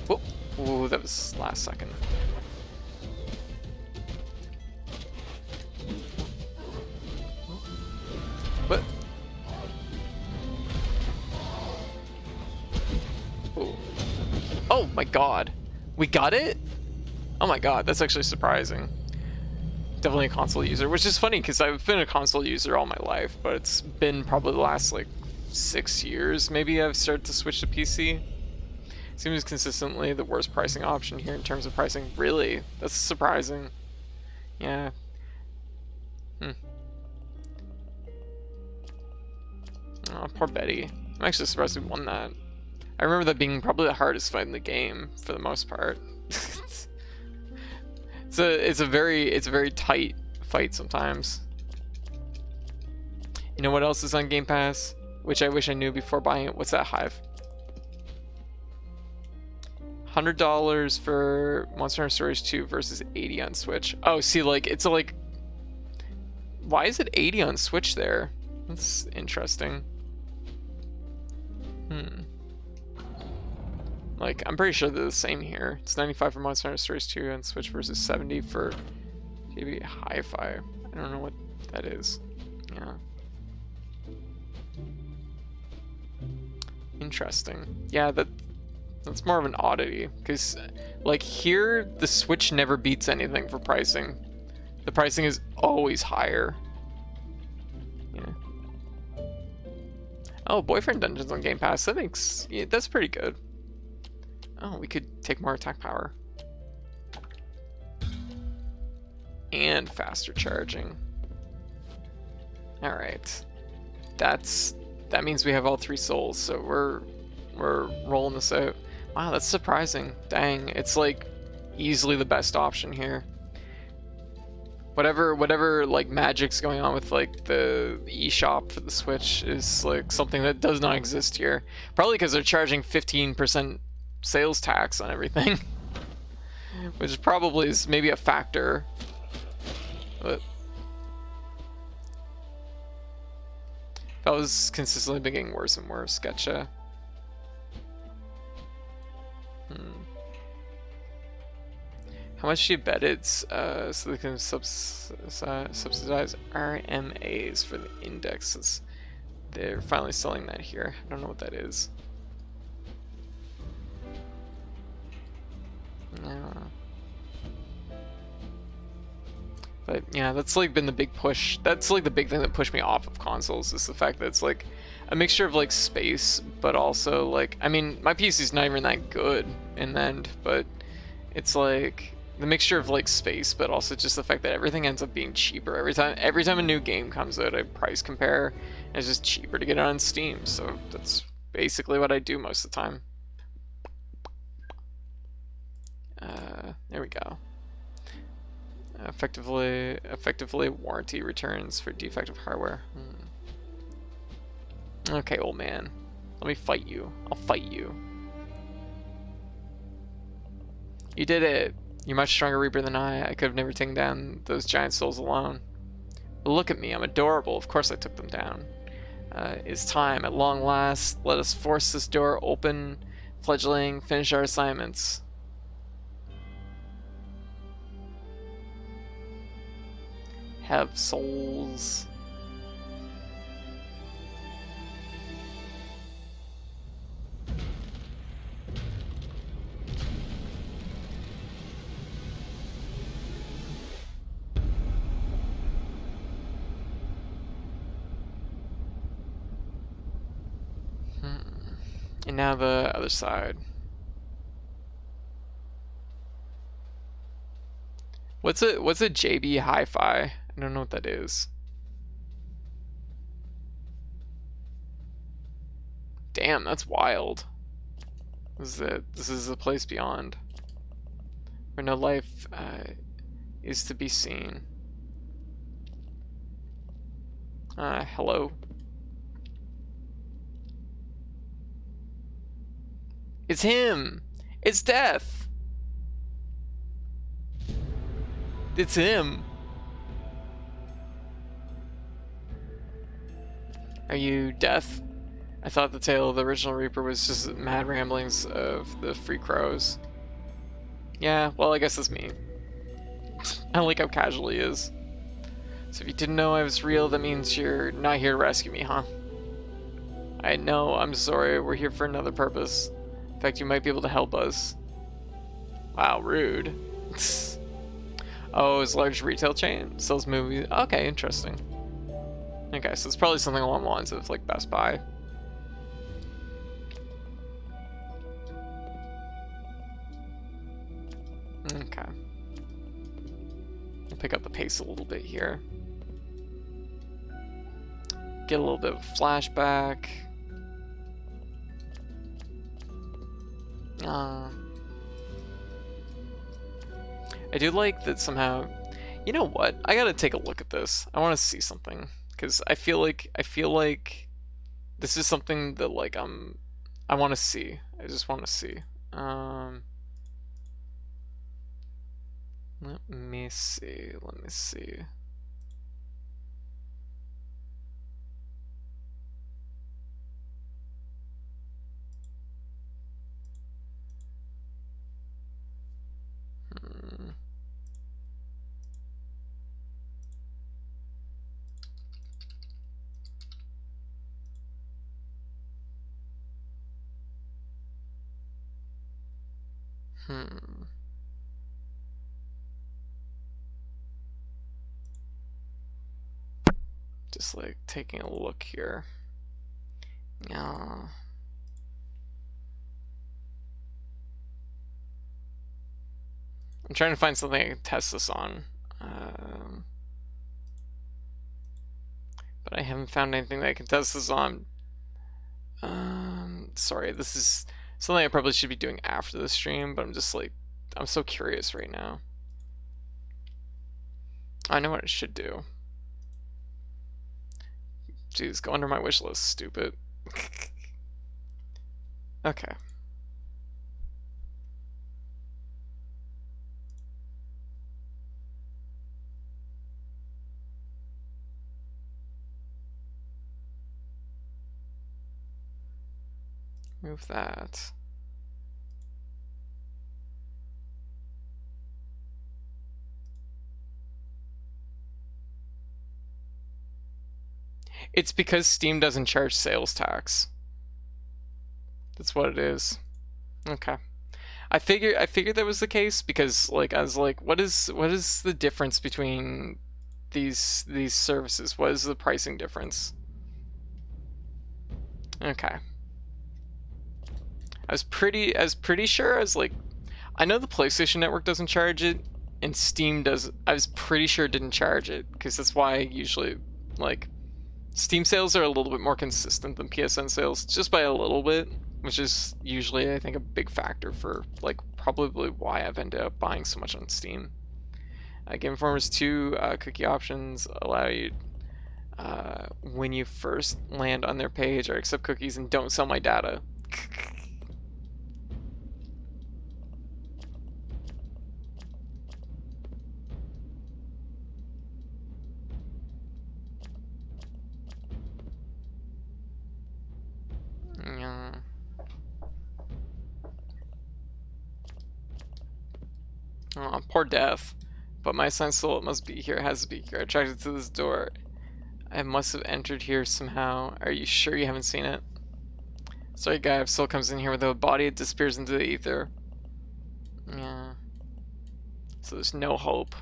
Speaker 1: Whoop. Ooh, that was last second. What? Ooh. Oh my god. We got it? Oh my god, that's actually surprising. Definitely a console user, which is funny because I've been a console user all my life, but it's been probably the last 6 years maybe I've started to switch to PC. Seems consistently the worst pricing option here in terms of pricing. Really? That's surprising. Yeah. Oh, poor Betty. I'm actually surprised we won that. I remember that being probably the hardest fight in the game for the most part. it's a very tight fight sometimes. You know what else is on Game Pass? Which I wish I knew before buying it. What's that, Hive? $100 for Monster Hunter Stories 2 versus 80 on Switch. Oh, see, like, it's like... Why is it 80 on Switch there? That's interesting. Like, I'm pretty sure they're the same here. It's 95 for Monster Hunter Stories 2 on Switch versus 70 for maybe Hi-Fi. I don't know what that is. Yeah. Interesting. Yeah, that's more of an oddity, because like here the Switch never beats anything for pricing. The pricing is always higher. Yeah. Oh, Boyfriend Dungeons on Game Pass. That makes, yeah, that's pretty good. Oh, we could take more attack power and faster charging. All right, that means we have all 3 souls, so we're rolling this out. Wow, that's surprising. Dang, it's like easily the best option here. Whatever like magic's going on with like the eShop for the Switch is like something that does not exist here. Probably because they're charging 15% sales tax on everything, which probably is maybe a factor. But that was consistently been getting worse and worse. Gotcha. How much do you bet it's so they can subsidize RMAs for the indexes? They're finally selling that here. I don't know what that is. No. But yeah, that's like been the big push. That's like the big thing that pushed me off of consoles, is the fact that it's like a mixture of like space, but also like, I mean, my PC's not even that good in the end, but it's like the mixture of like space, but also just the fact that everything ends up being cheaper every time a new game comes out. I price compare, and it's just cheaper to get it on Steam. So that's basically what I do most of the time. There we go. Effectively warranty returns for defective hardware. Okay, old man, let me fight you. I'll fight you. You did it. You're much stronger Reaper than I. I could have never taken down those giant souls alone. But look at me, I'm adorable. Of course I took them down. It's time, at long last. Let us force this door open. Fledgling, finish our assignments. Have souls. And now the other side. What's a JB Hi-Fi? I don't know what that is. Damn, that's wild. This is it. This is a place beyond, where no life is to be seen. Hello. It's him! It's Death! It's him! Are you Death? I thought the tale of the original Reaper was just mad ramblings of the Free Crows. Yeah, well, I guess that's me. I like how casual he is. So if you didn't know I was real, that means you're not here to rescue me, huh? I know, I'm sorry, we're here for another purpose. In fact, you might be able to help us. Wow, rude. Oh, his large retail chain sells movies. Okay, interesting. Okay, so it's probably something along the lines of like Best Buy. Okay. I'll pick up the pace a little bit here. Get a little bit of a flashback. I do like that somehow. You know what? I gotta take a look at this. I want to see something because I feel like this is something that like I want to see. I just want to see. Let me see. Let me see. Just like taking a look here. Yeah. I'm trying to find something I can test this on. But I haven't found anything that I can test this on. Sorry, this is something I probably should be doing after the stream, but I'm just like, I'm so curious right now. I know what I should do. Jeez, go under my wish list, stupid. Okay. Move that. It's because Steam doesn't charge sales tax. That's what it is. Okay. I figured that was the case because like I was like, what is the difference between these services? What is the pricing difference? Okay. I was pretty sure. I was like, I know the PlayStation Network doesn't charge it, and Steam does. I was pretty sure it didn't charge it because that's why usually like Steam sales are a little bit more consistent than PSN sales, just by a little bit, which is usually I think a big factor for like probably why I've ended up buying so much on Steam. Game Informer's 2 cookie options allow you when you first land on their page or accept cookies and don't sell my data. Yeah. Oh, poor Death. But my assigned soul, it must be here, it has to be here. Attracted to this door. I must have entered here somehow. Are you sure you haven't seen it? Sorry, guy, if soul comes in here without a body, it disappears into the ether. Yeah. So there's no hope.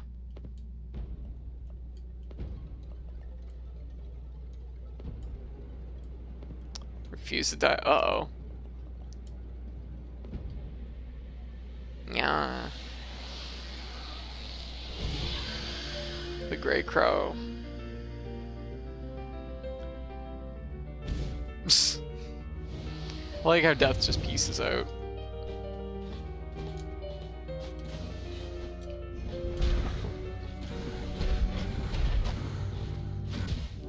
Speaker 1: Refuse to die. Uh-oh. Yeah. The Grey Crow. I like how Death just pieces out.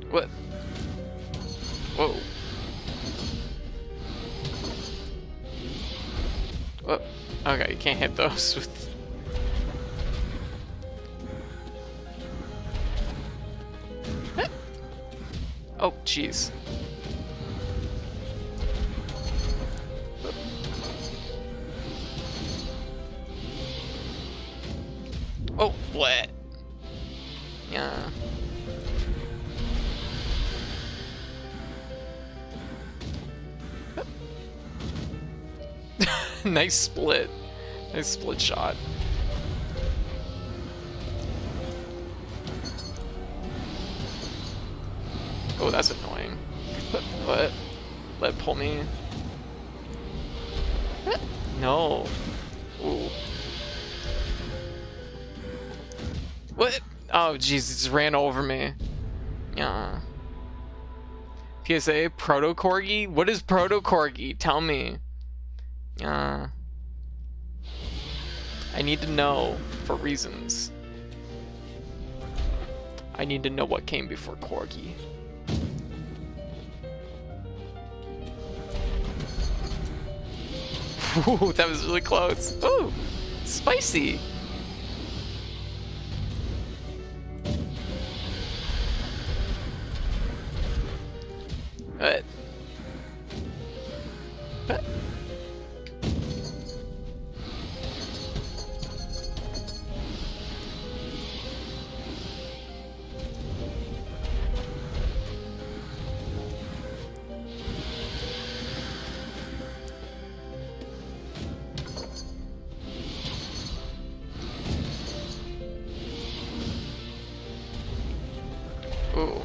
Speaker 1: What? Whoa. What? Okay, you can't hit those with... Oh, jeez. Oh, what? Yeah. Nice split. Nice split shot. Oh, that's annoying. What? Let pull me. No. Ooh. What? Oh, jeez, it just ran over me. Yeah. PSA, Proto Corgi? What is Proto Corgi? Tell me. I need to know for reasons. I need to know what came before Corgi. Ooh, that was really close. Ooh, spicy. What? What? Ooh.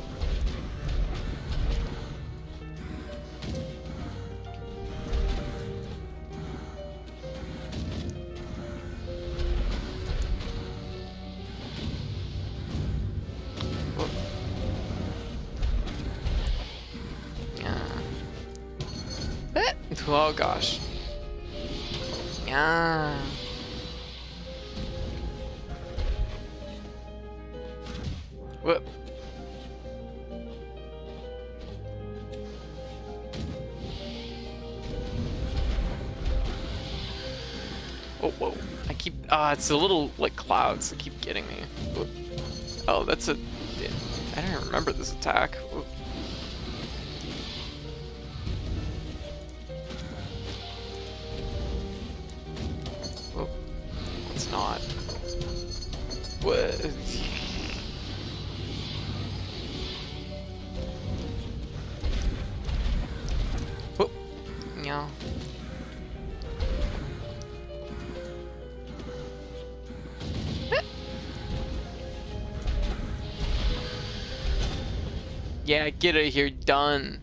Speaker 1: Oh gosh. Yeah. Whoop. Oh, whoa. I keep, it's the little, like, clouds that keep getting me. Whoop. Oh, that's a, I don't remember this attack. Whoop. Whoop. It's not. What? Whoop. Yeah. Yeah, get it here, done.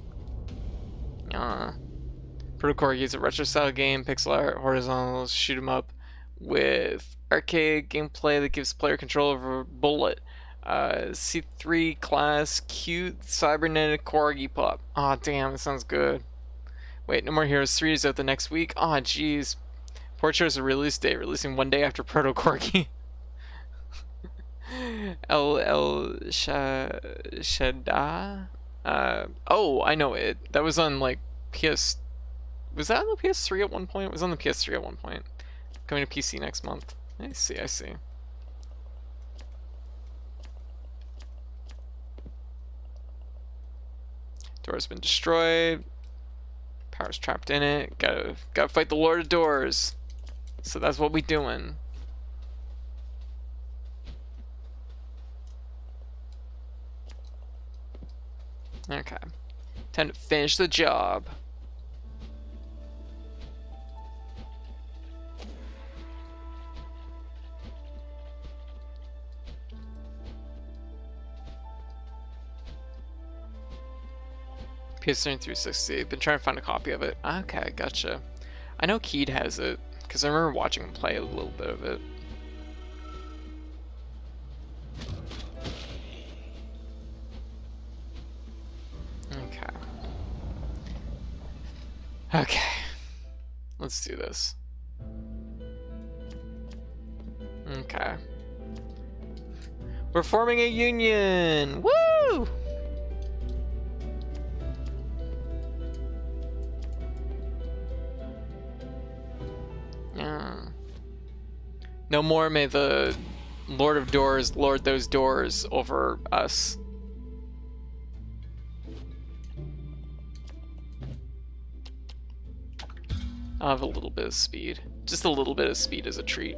Speaker 1: Protocore is a retro style game, pixel art, horizontal shoot 'em up with arcade gameplay that gives player control over a bullet. C3 class, cute cybernetic corgi pup. Aw, damn, it sounds good. Wait, No More Heroes 3 is out the next week. Aw, jeez. Port shows a release date, releasing one day after Proto Corgi. El Shaddai? Oh, I know it. That was on like PS. Was that on the PS3 at one point? It was on the PS3 at one point. Coming to PC next month. I see, I see. Door's been destroyed. Power's trapped in it. Gotta fight the Lord of Doors. So that's what we doing. Okay. Time to finish the job. PS3 360. Been trying to find a copy of it. Okay, gotcha. I know Keed has it, because I remember watching him play a little bit of it. Okay. Okay. Let's do this. Okay. We're forming a union! Woo! No more may the Lord of Doors lord those doors over us. I'll have a little bit of speed. Just a little bit of speed as a treat.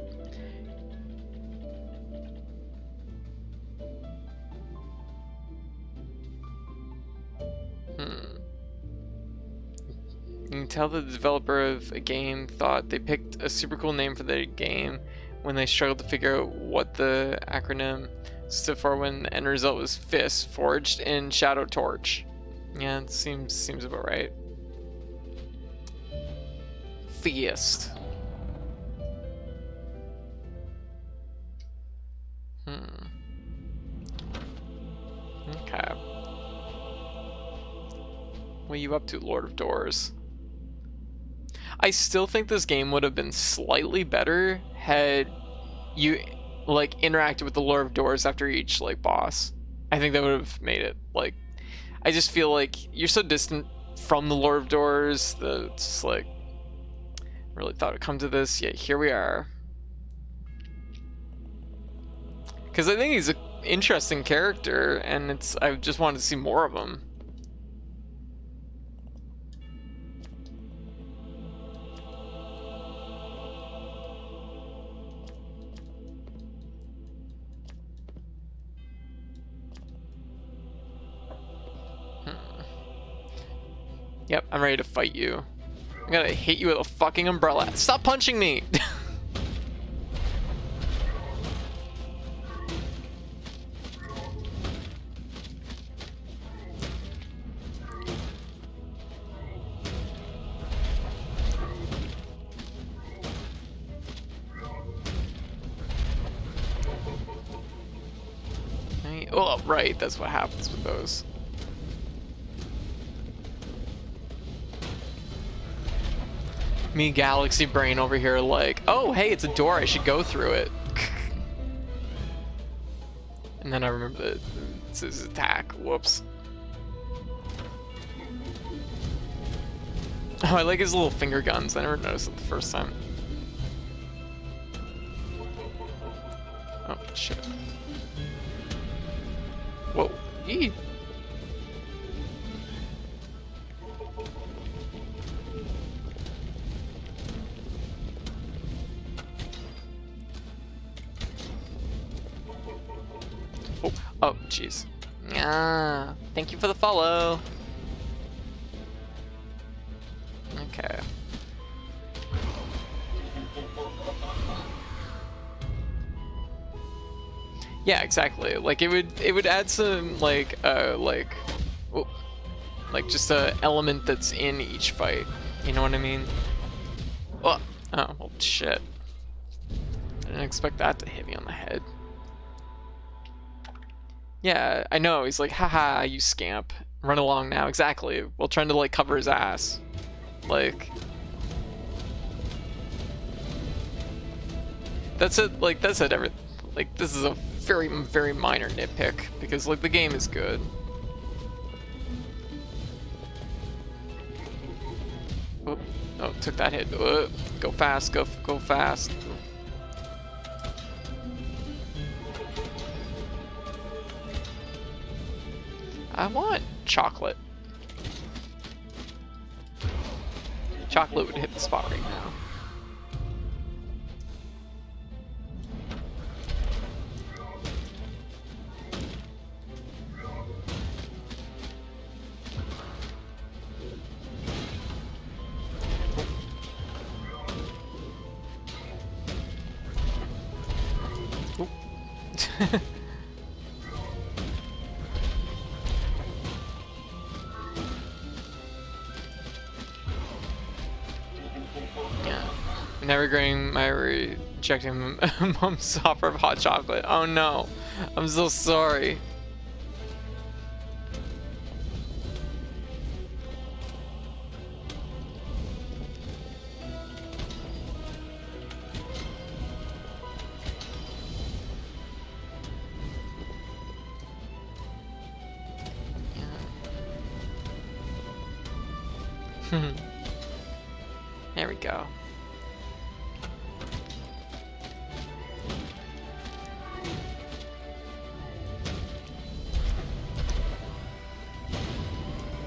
Speaker 1: You can tell that the developer of a game thought they picked a super cool name for their game when they struggled to figure out what the acronym stood for when the end result was FIST, Forged in Shadow Torch. Yeah, it seems about right. Fist. Okay. What are you up to, Lord of Doors? I still think this game would have been slightly better had you like interacted with the Lord of Doors after each like boss. I think that would have made it like. I just feel like you're so distant from the Lord of Doors that it's just like. Really thought it'd come to this. Yeah, here we are. Because I think he's an interesting character, and I just wanted to see more of him. Yep, I'm ready to fight you. I'm gonna hit you with a fucking umbrella. Stop punching me! Oh, right, that's what happens with those. Me, Galaxy Brain over here like, oh, hey, it's a door, I should go through it. And then I remember that it's his attack. Whoops. Oh, I like his little finger guns. I never noticed it the first time. Oh, shit. Whoa. Yee. Oh, jeez. Ah, thank you for the follow. Okay. Yeah, exactly. Like it would add some like just a element that's in each fight. You know what I mean? Oh, well, shit. I didn't expect that to hit me on the head. Yeah, I know. He's like, haha, you scamp. Run along now. Exactly. While trying to like cover his ass. Like, that's it. Like, that's it. Like, this is a very, very minor nitpick because like the game is good. Oh, took that hit. Go fast. Go fast. I want chocolate. Chocolate would hit the spot right now. Yeah. Never regretting my rejecting mom's offer of hot chocolate. Oh no. I'm so sorry. There we go.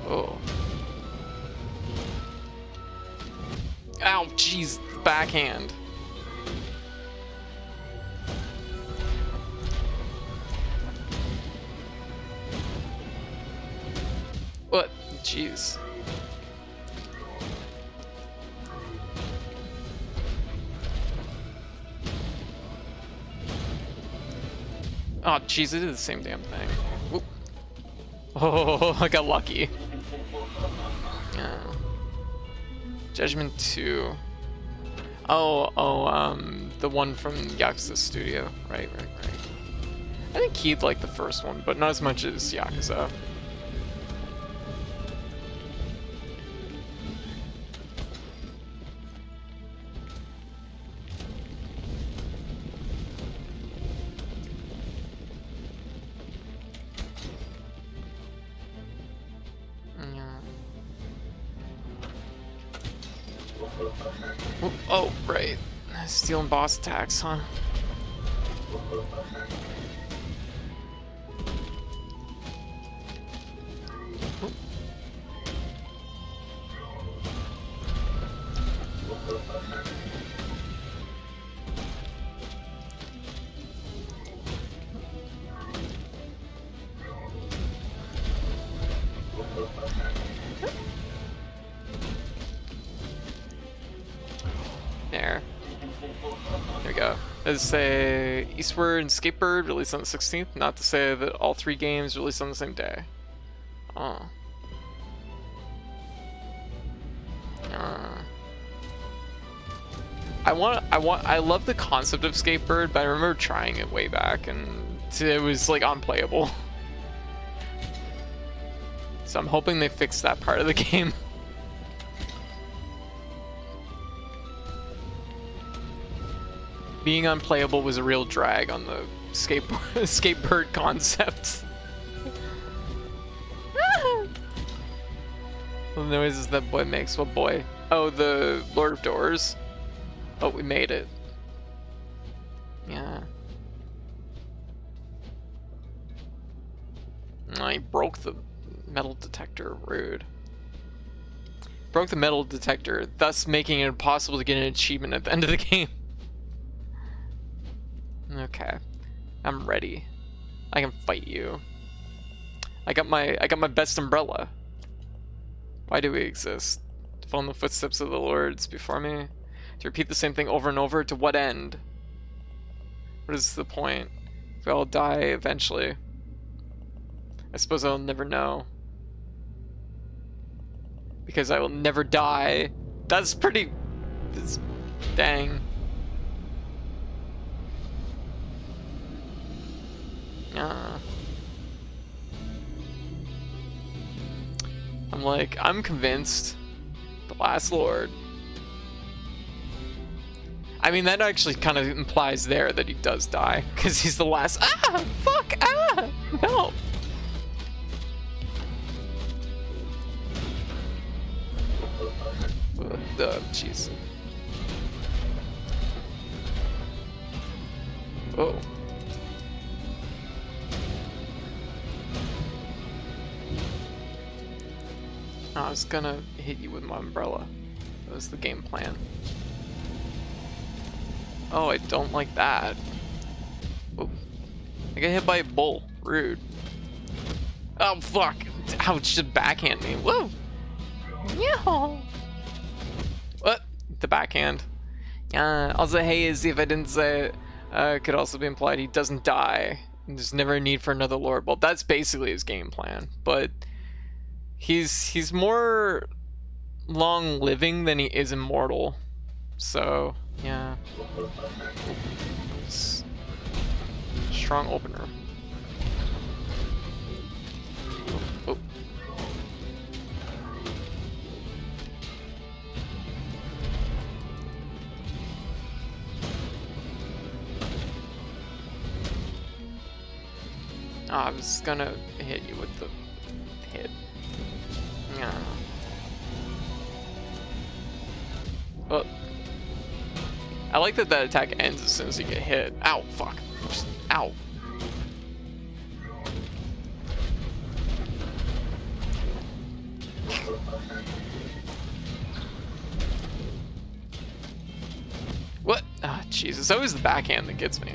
Speaker 1: Oh. Ow, jeez, backhand. What? Jeez. Oh, jeez, it did the same damn thing. Oop. Oh, I got lucky. Yeah. Judgment 2. Oh, the one from Yakuza Studio. Right. I think he'd like the first one, but not as much as Yakuza. Oh, right. Stealing boss attacks, huh? There. There we go. Let's say Eastward and Skatebird released on the 16th, not to say that all 3 games released on the same day. Oh. I love the concept of Skatebird, but I remember trying it way back and it was like unplayable. So I'm hoping they fix that part of the game. Being unplayable was a real drag on the skateboard concept. The noises that boy makes. What boy? Oh, the Lord of Doors. Oh, we made it. Yeah. I broke the metal detector. Rude. Broke the metal detector, thus making it impossible to get an achievement at the end of the game. Okay, I'm ready. I can fight you. I got my best umbrella. Why do we exist? To follow in the footsteps of the lords before me? To repeat the same thing over and over? To what end? What is the point? If we all die eventually. I suppose I'll never know. Because I will never die. That's pretty... dang. I'm convinced the last lord. I mean, that actually kind of implies there that he does die, because he's the last. Ah, fuck, ah, no. Jeez. Oh. I was gonna hit you with my umbrella. That was the game plan. Oh, I don't like that. Oh. I got hit by a bull. Rude. Oh, fuck. Ouch, just backhand me. Whoa. Yeah. What? The backhand. Also, hey, as if I didn't say it, could also be implied he doesn't die. There's never a need for another lord. Well, that's basically his game plan, but he's more long-living than he is immortal. So, yeah. Strong opener. Oh. I was gonna hit you with the hit. Yeah. Oh. I like that attack ends as soon as you get hit. Ow, fuck. Just, ow. What? Ah, Jesus. It's always the backhand that gets me.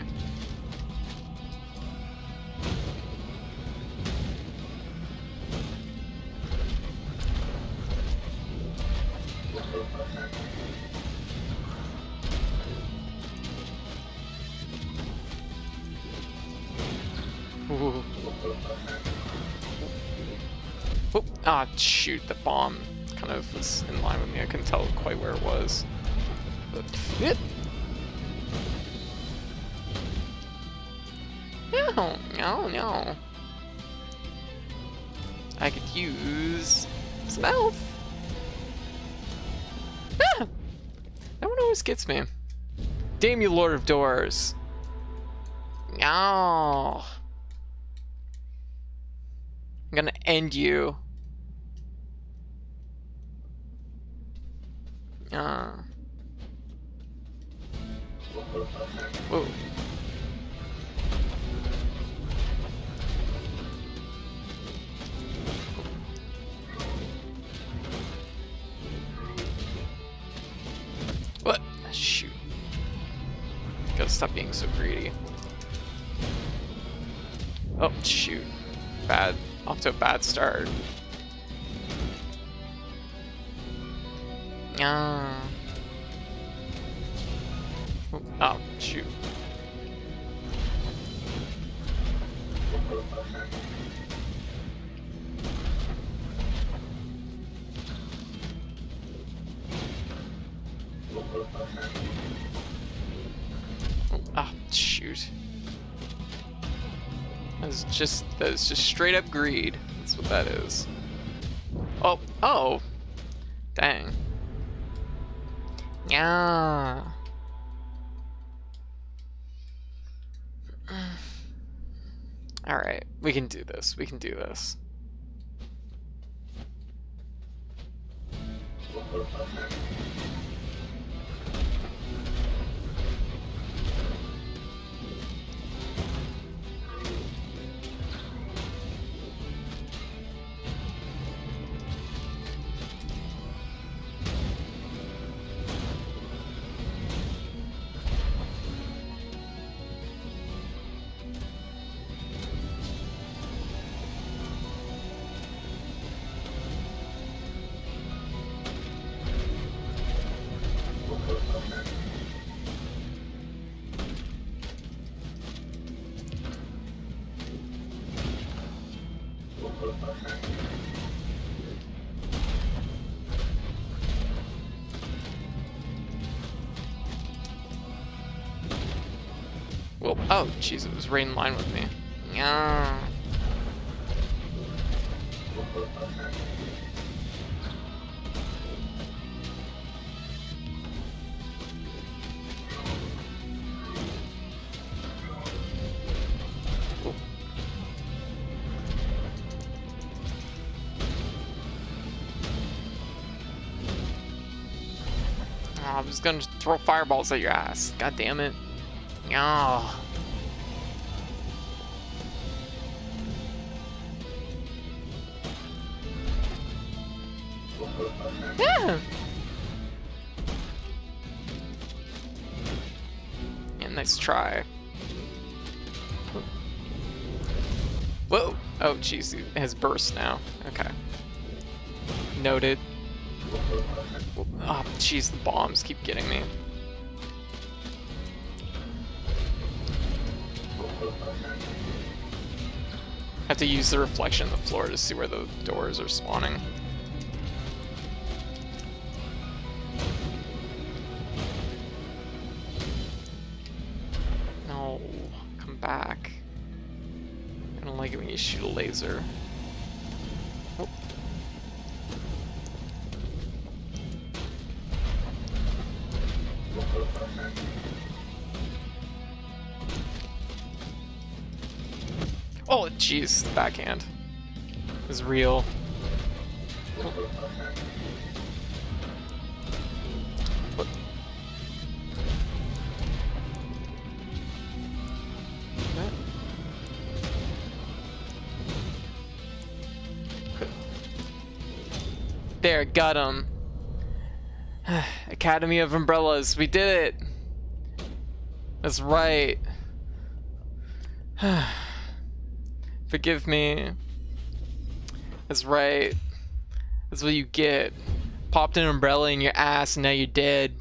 Speaker 1: Ah, shoot, the bomb kind of was in line with me. I couldn't tell quite where it was. But it. Oh no. I could use some health. Ah! That one always gets me. Damn you, Lord of Doors. No. I'm gonna end you. Whoa. What? Shoot. Gotta stop being so greedy. Oh, shoot. Bad. Off to a bad start. Oh, shoot. Ah, shoot. That's just straight up greed. That's what that is. Oh. Dang. Yeah. All right, we can do this. We can do this. Well, oh, jeez, it was right in line with me. Yeah. Oh, I'm just gonna throw fireballs at your ass. God damn it. Yeah. Yeah. Yeah, nice try. Whoa. Oh, jeez, it has burst now. Okay. Noted. Oh, jeez, the bombs keep getting me. Have to use the reflection of the floor to see where the doors are spawning. No, come back. I don't like it when you shoot a laser. Oh. Oh, jeez, the backhand is real. What? There, got him. Academy of Umbrellas, we did it. That's right. Forgive me. That's right. That's what you get. Popped an umbrella in your ass and now you're dead.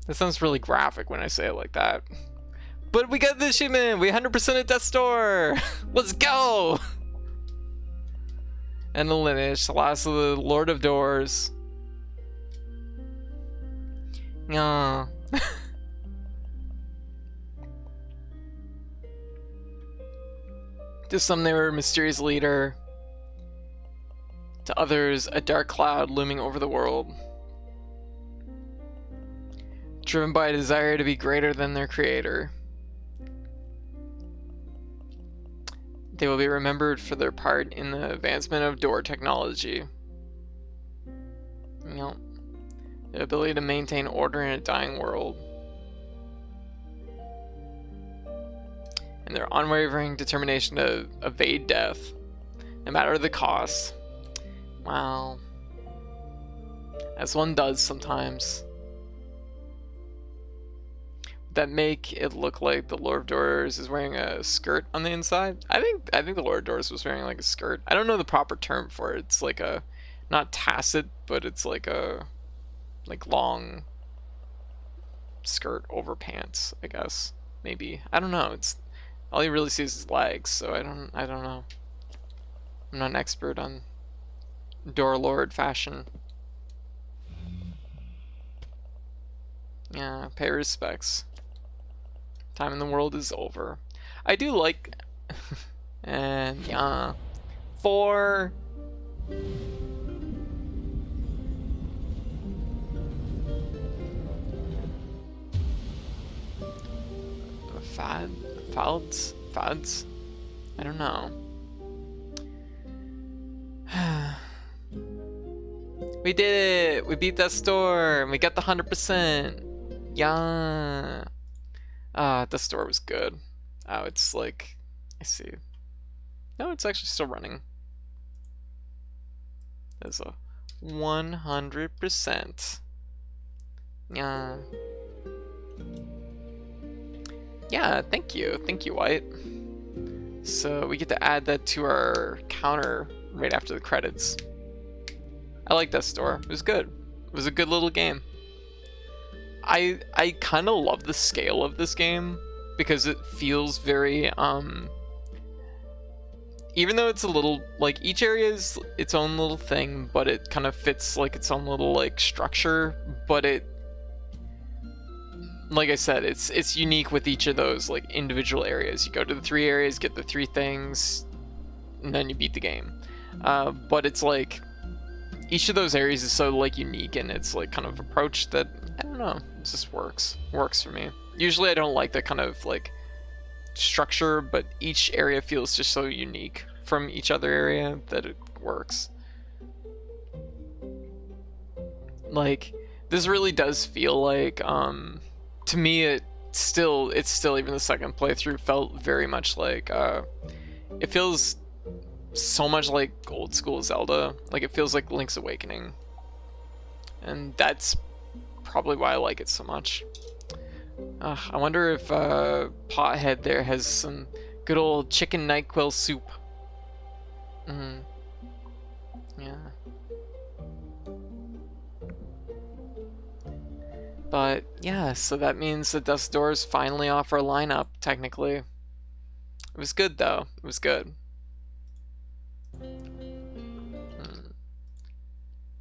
Speaker 1: That sounds really graphic when I say it like that. But we got the achievement! We 100% at Death Store! Let's go! And the lineage, the last of the Lord of Doors. Aww. To some, they were a mysterious leader. To others, a dark cloud looming over the world. Driven by a desire to be greater than their creator. They will be remembered for their part in the advancement of door technology. You know, the ability to maintain order in a dying world. And their unwavering determination to evade death, no matter the cost. Wow. As one does sometimes. That make it look like the Lord of Doors is wearing a skirt on the inside. I think the Lord of Doors was wearing like a skirt. I don't know the proper term for it. It's like a, not tacit, but it's like a long skirt over pants, I guess. Maybe. I don't know. It's all you really see is his legs, so I don't know. I'm not an expert on Door Lord fashion. Yeah, pay respects. Time in the world is over. I do like and yeah. 4 fads? I don't know. We did it! We beat that storm! We got the 100%! Yeah! The store was good. Oh, it's like, I see. No, it's actually still running. There's a 100%. Yeah. Yeah, thank you, White. So we get to add that to our counter right after the credits. I like that store. It was good. It was a good little game. I kind of love the scale of this game because it feels very even though it's a little like each area is its own little thing, but it kind of fits like its own little like structure, but it, like I said, it's unique with each of those like individual areas. You go to the 3 areas, get the 3 things, and then you beat the game. But it's like each of those areas is so like unique in its like kind of approach that I don't know, it just works for me. Usually I don't like that kind of like structure, but each area feels just so unique from each other area that it works. Like this really does feel like to me it's still even the second playthrough felt very much like it feels so much like old school Zelda. Like it feels like Link's Awakening, and that's probably why I like it so much. I wonder if Pothead there has some good old chicken NyQuil soup. Yeah. But yeah, so that means the Dust Doors finally off our lineup, technically. It was good though. It was good.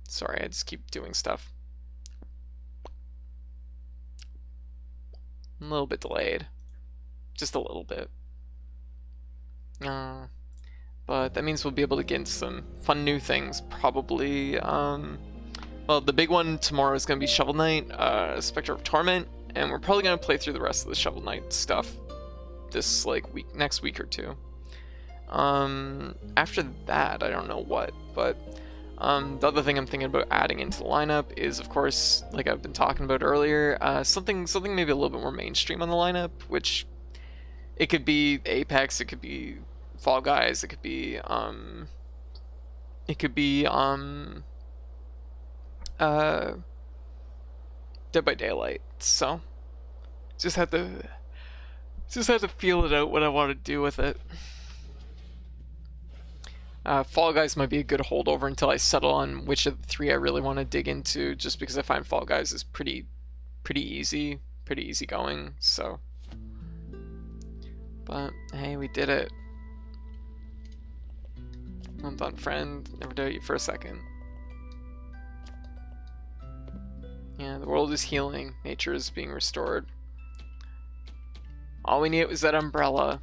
Speaker 1: Sorry, I just keep doing stuff. A little bit delayed. Just a little bit. But that means we'll be able to get into some fun new things. Probably, well, the big one tomorrow is going to be Shovel Knight, Spectre of Torment, and we're probably going to play through the rest of the Shovel Knight stuff this like next week or two. After that, I don't know what, but the other thing I'm thinking about adding into the lineup is, of course, like I've been talking about earlier, something maybe a little bit more mainstream on the lineup, which it could be Apex, it could be Fall Guys, it could be Dead by Daylight. So just had to feel it out what I want to do with it. Fall Guys might be a good holdover until I settle on which of the 3 I really want to dig into, just because I find Fall Guys is pretty easy going. So, but hey, we did it. Well done, friend. Never doubt you for a second. Yeah, the world is healing. Nature is being restored. All we needed was that umbrella.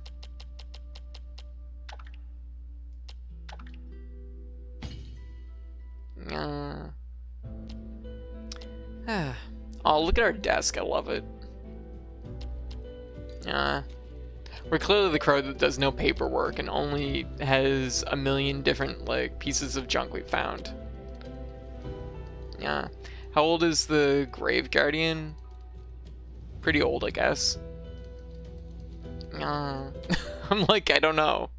Speaker 1: Oh, look at our desk. I love it. We're clearly the crow that does no paperwork and only has a million different like pieces of junk we found. Yeah. How old is the Grave Guardian? Pretty old, I guess. I'm like, I don't know.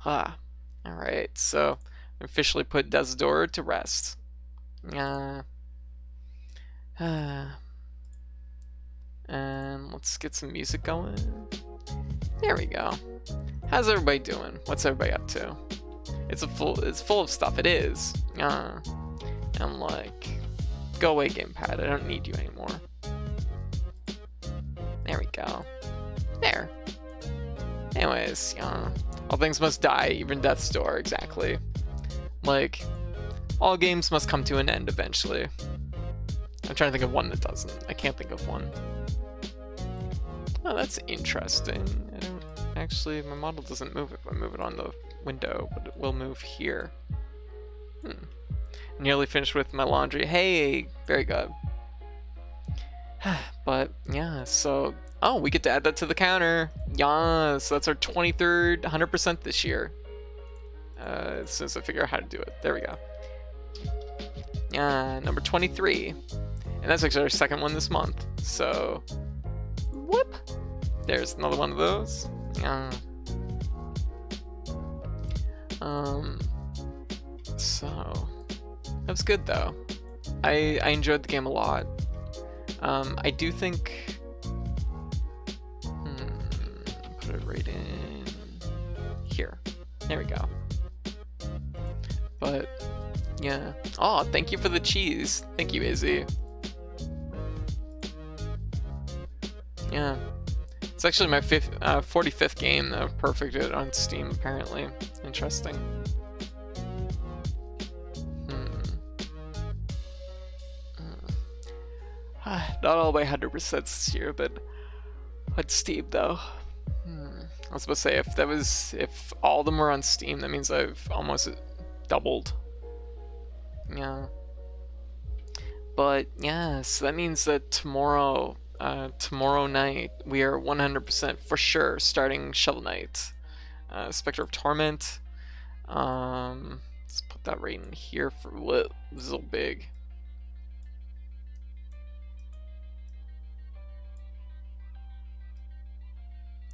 Speaker 1: Alright, so officially put Desidor to rest. And let's get some music going. There we go. How's everybody doing? What's everybody up to? It's full of stuff. It is. I'm like, go away, gamepad. I don't need you anymore. There we go. There. Anyways, all things must die, even death's door. Exactly. Like, all games must come to an end eventually. I'm trying to think of one that doesn't. I can't think of one. Oh, that's interesting. I don't actually, my model doesn't move if I move it on the window, but it will move here. Nearly finished with my laundry. Hey, very good. But yeah, so we get to add that to the counter. Yeah, so that's our 23rd 100% this year. As soon as I figure out how to do it. There we go. Yeah, number 23. And that's actually our second one this month. So, whoop. There's another one of those. Yeah. So that was good though. I enjoyed the game a lot. I do think put it right in here. There we go. But yeah. Oh, thank you for the cheese. Thank you, Izzy. Yeah. It's actually my 45th game that I've perfected on Steam, apparently. Interesting. Not all by 100% this year, but on Steam, though. I was supposed to say, if all of them were on Steam, that means I've almost doubled. Yeah. But, yeah, so that means that tomorrow night, we are 100% for sure starting Shovel Knight. Spectre of Torment. Let's put that right in here for this is a little big.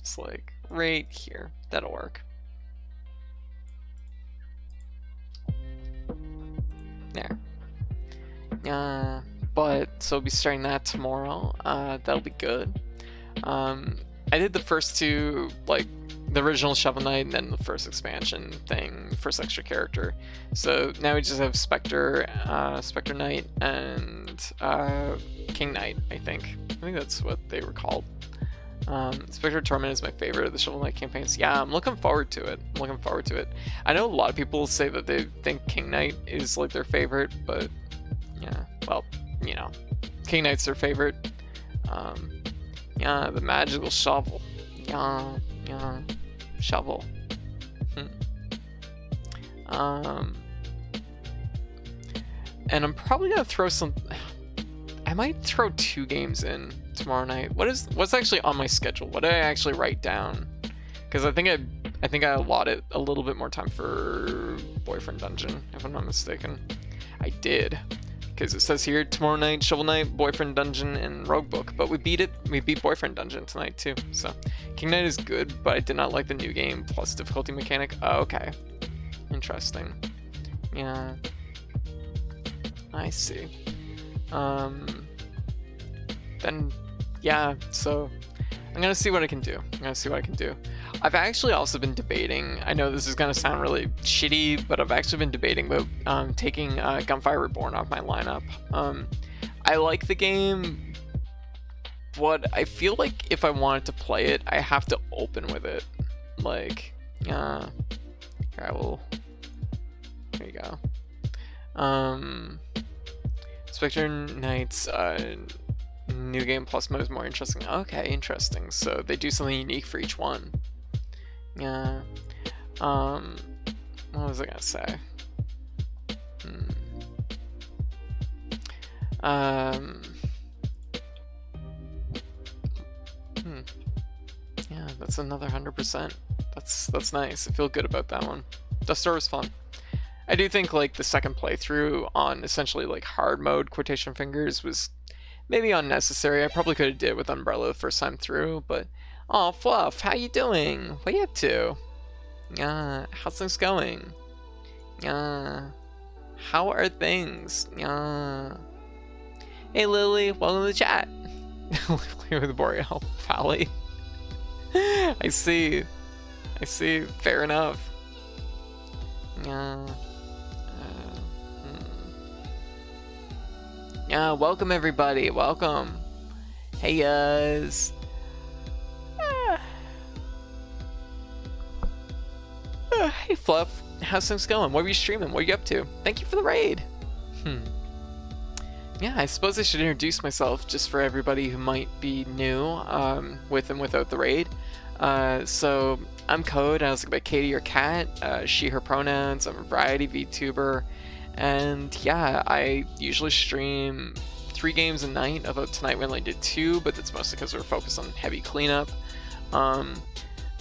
Speaker 1: Just like right here. That'll work. There. But so we'll be starting that tomorrow. That'll be good. I did the first two, like the original Shovel Knight and then the first expansion thing, first extra character. So now we just have Spectre Knight, and King Knight, I think. I think that's what they were called. Spectre Torment is my favorite of the Shovel Knight campaigns. Yeah, I'm looking forward to it. I know a lot of people say that they think King Knight is like their favorite, but yeah, well, you know, King Knight's their favorite. Yeah, the magical shovel. Yeah, shovel. And I'm probably gonna throw I might throw 2 games in tomorrow night. What's actually on my schedule? What did I actually write down? Because I think I allotted a little bit more time for Boyfriend Dungeon, if I'm not mistaken. I did, because it says here tomorrow night, Shovel Knight, Boyfriend Dungeon, and Rogue Book. But we beat it. We beat Boyfriend Dungeon tonight too. So King Knight is good, but I did not like the new game plus difficulty mechanic. Oh, okay, interesting. Yeah, I see. Then yeah, so I'm gonna see what I can do. I've actually also been debating, I know this is gonna sound really shitty, but I've actually been debating about taking Gunfire Reborn off my lineup. I like the game, but I feel like if I wanted to play it, I have to open with it. Like, here I will, there you go. Spectre Knight's new game plus mode is more interesting. Okay, interesting. So they do something unique for each one. Yeah. What was I gonna say? Um, yeah, that's another 100%. That's nice. I feel good about that one. Dust Door was fun. I do think like the second playthrough on essentially like hard mode quotation fingers was maybe unnecessary. I probably could have did it with Umbrella the first time through, but oh, Fluff, how you doing? What you up to? How's things going? How are things? Hey Lily, welcome to the chat. Lily with Boreal Valley. I see. Fair enough. Welcome everybody. Welcome. Hey guys. Hey Fluff. How's things going? What are you streaming? What are you up to? Thank you for the raid. Yeah, I suppose I should introduce myself just for everybody who might be new, with and without the raid. So I'm Code. I was like by Katie or Cat, she, her pronouns. I'm a variety VTuber, and yeah, I usually stream 3 games a night. Although tonight we only did 2, but that's mostly because we're focused on heavy cleanup.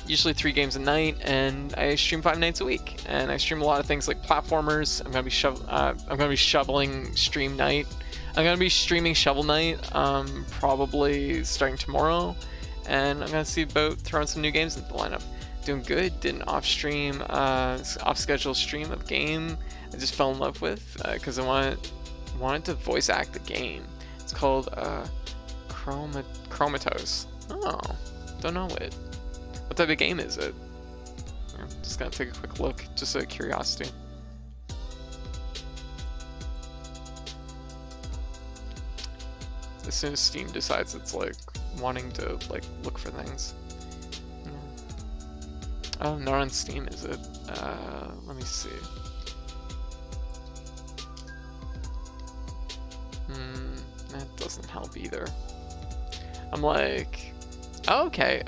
Speaker 1: Usually 3 games a night, and I stream 5 nights a week. And I stream a lot of things like platformers. I'm gonna be shoveling stream night. I'm gonna be streaming Shovel Knight, probably starting tomorrow, and I'm gonna see about throwing some new games into the lineup. Doing good. Did an off-schedule stream of a game I just fell in love with because I wanted to voice act the game. It's called Chromatos. Oh, don't know it. What type of game is it? I'm just gonna take a quick look, just out of curiosity. As soon as Steam decides it's like wanting to like look for things. Yeah. Oh, not on Steam, is it? Let me see. That doesn't help either. I'm like, oh, okay.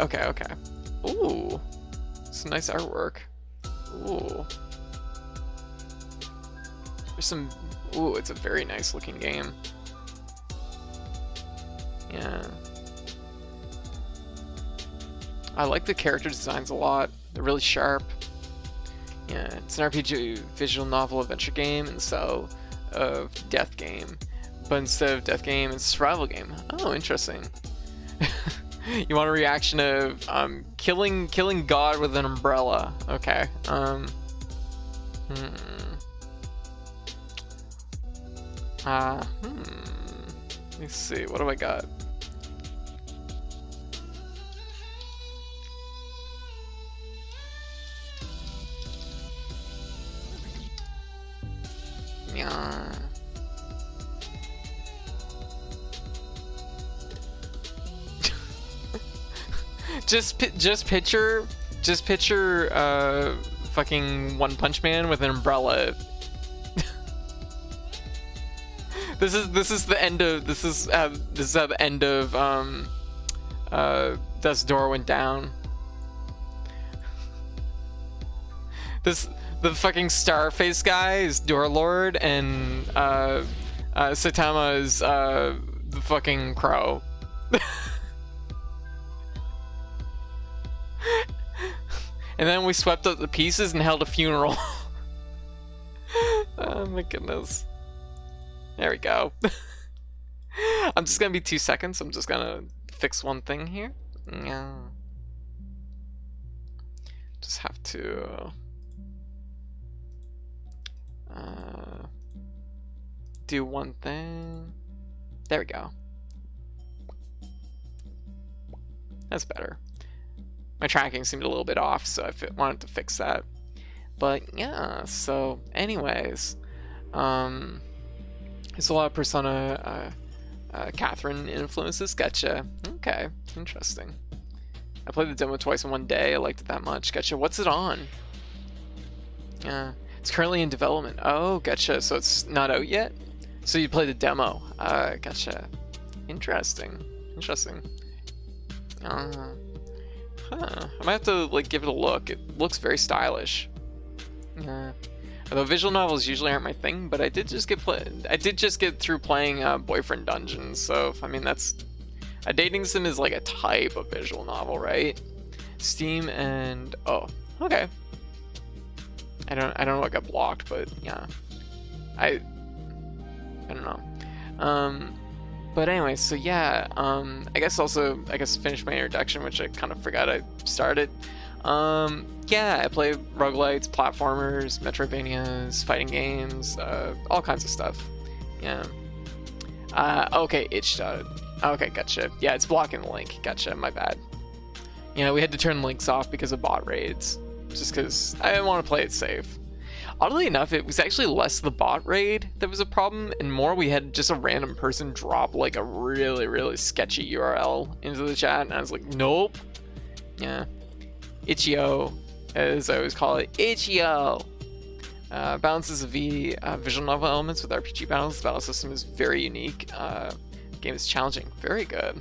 Speaker 1: Ooh, some nice artwork. Ooh, there's some. Ooh, it's a very nice looking game. Yeah. I like the character designs a lot. They're really sharp. Yeah, it's an RPG visual novel adventure game instead of death game. But instead of death game, it's a survival game. Oh, interesting. You want a reaction of killing God with an umbrella. Okay. Let's see, what do I got? Yeah. just picture fucking One Punch Man with an umbrella. This is the end of how the end of Death's Door went down. The fucking Starface guy is Door Lord, and Saitama is the fucking Crow. And then we swept up the pieces and held a funeral. Oh my goodness. There we go. I'm just gonna be 2 seconds. I'm just gonna fix one thing here. Yeah. Just have to do one thing. There we go. That's better. My tracking seemed a little bit off, so I wanted to fix that. But yeah, so anyways, there's a lot of Persona Catherine influences. Gotcha. Okay, interesting. I played the demo twice in one day. I liked it that much. Gotcha. What's it on? Yeah, it's currently in development. Oh, gotcha. So it's not out yet? So you played the demo. Gotcha. Interesting. I might have to like give it a look. It looks very stylish. Yeah. Although visual novels usually aren't my thing, but I did just get through playing Boyfriend Dungeons. So I mean, that's a dating sim is like a type of visual novel, right? Steam and oh, okay. I don't know what got blocked, but yeah, I don't know. But anyway, so yeah, I guess finish my introduction, which I kind of forgot I started. Yeah, I play roguelites, platformers, Metroidvanias, fighting games, all kinds of stuff. Yeah. Okay, itch.io. Okay, gotcha. Yeah, it's blocking the link. Gotcha, my bad. Yeah, we had to turn links off because of bot raids, just because I didn't want to play it safe. Oddly enough, it was actually less the bot raid that was a problem, and more we had just a random person drop like a really, really sketchy URL into the chat, and I was like, nope. Yeah. Itch.io, as I always call it, Itch.io. Balances the visual novel elements with RPG battles. The battle system is very unique. The game is challenging. Very good.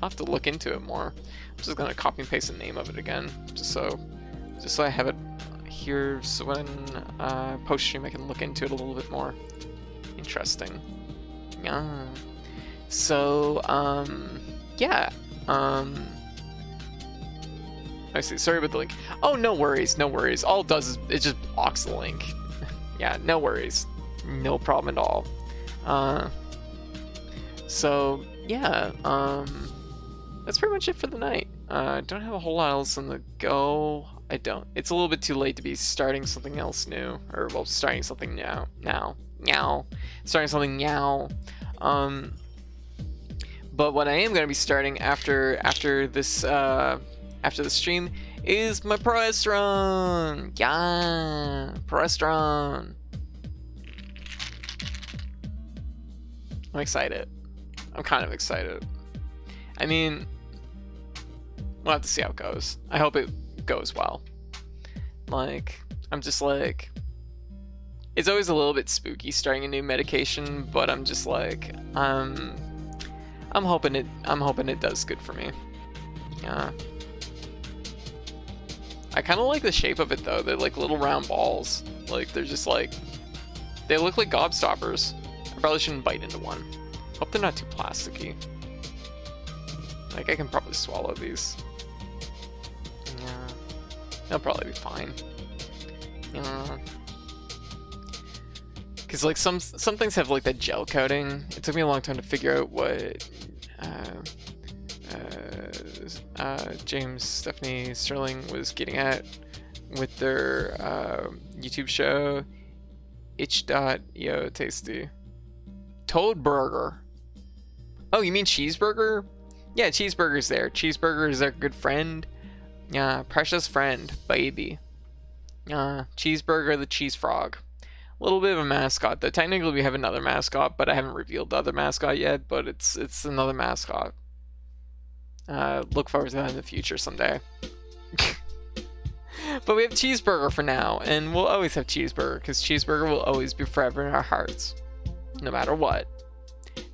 Speaker 1: I'll have to look into it more. I'm just gonna copy and paste the name of it again, just so I have it here, so when post stream I can look into it a little bit more. Interesting. Yeah. So yeah. I see. Sorry about the link. Oh, no worries, no worries. All it does is it just blocks the link. Yeah, no worries, no problem at all. So yeah, that's pretty much it for the night. Don't have a whole lot else on the go. I don't. It's a little bit too late to be starting something else new, or well, starting something now. Starting something now. But what I am going to be starting after this after the stream is my pro restaurant. Yeah, pro restaurant. I'm excited. I'm kind of excited. I mean, we'll have to see how it goes. I hope it goes well. Like, I'm just like, it's always a little bit spooky starting a new medication, but I'm just like, I'm hoping it does good for me. Yeah. I kind of like the shape of it though. They're like little round balls. Like they're just like, they look like gobstoppers. I probably shouldn't bite into one. Hope they're not too plasticky. Like I can probably swallow these. Yeah, they'll probably be fine. Yeah. Cause like some things have like that gel coating. It took me a long time to figure out what James Stephanie Sterling was getting at with their YouTube show itch.io tasty. Toad burger. Oh, you mean cheeseburger? Yeah, cheeseburger's there. Cheeseburger is our good friend. Yeah, precious friend, baby. Cheeseburger the cheese frog. A little bit of a mascot though. Technically we have another mascot, but I haven't revealed the other mascot yet, but it's another mascot. Look forward to that in the future someday. But we have cheeseburger for now, and we'll always have cheeseburger, because cheeseburger will always be forever in our hearts. No matter what.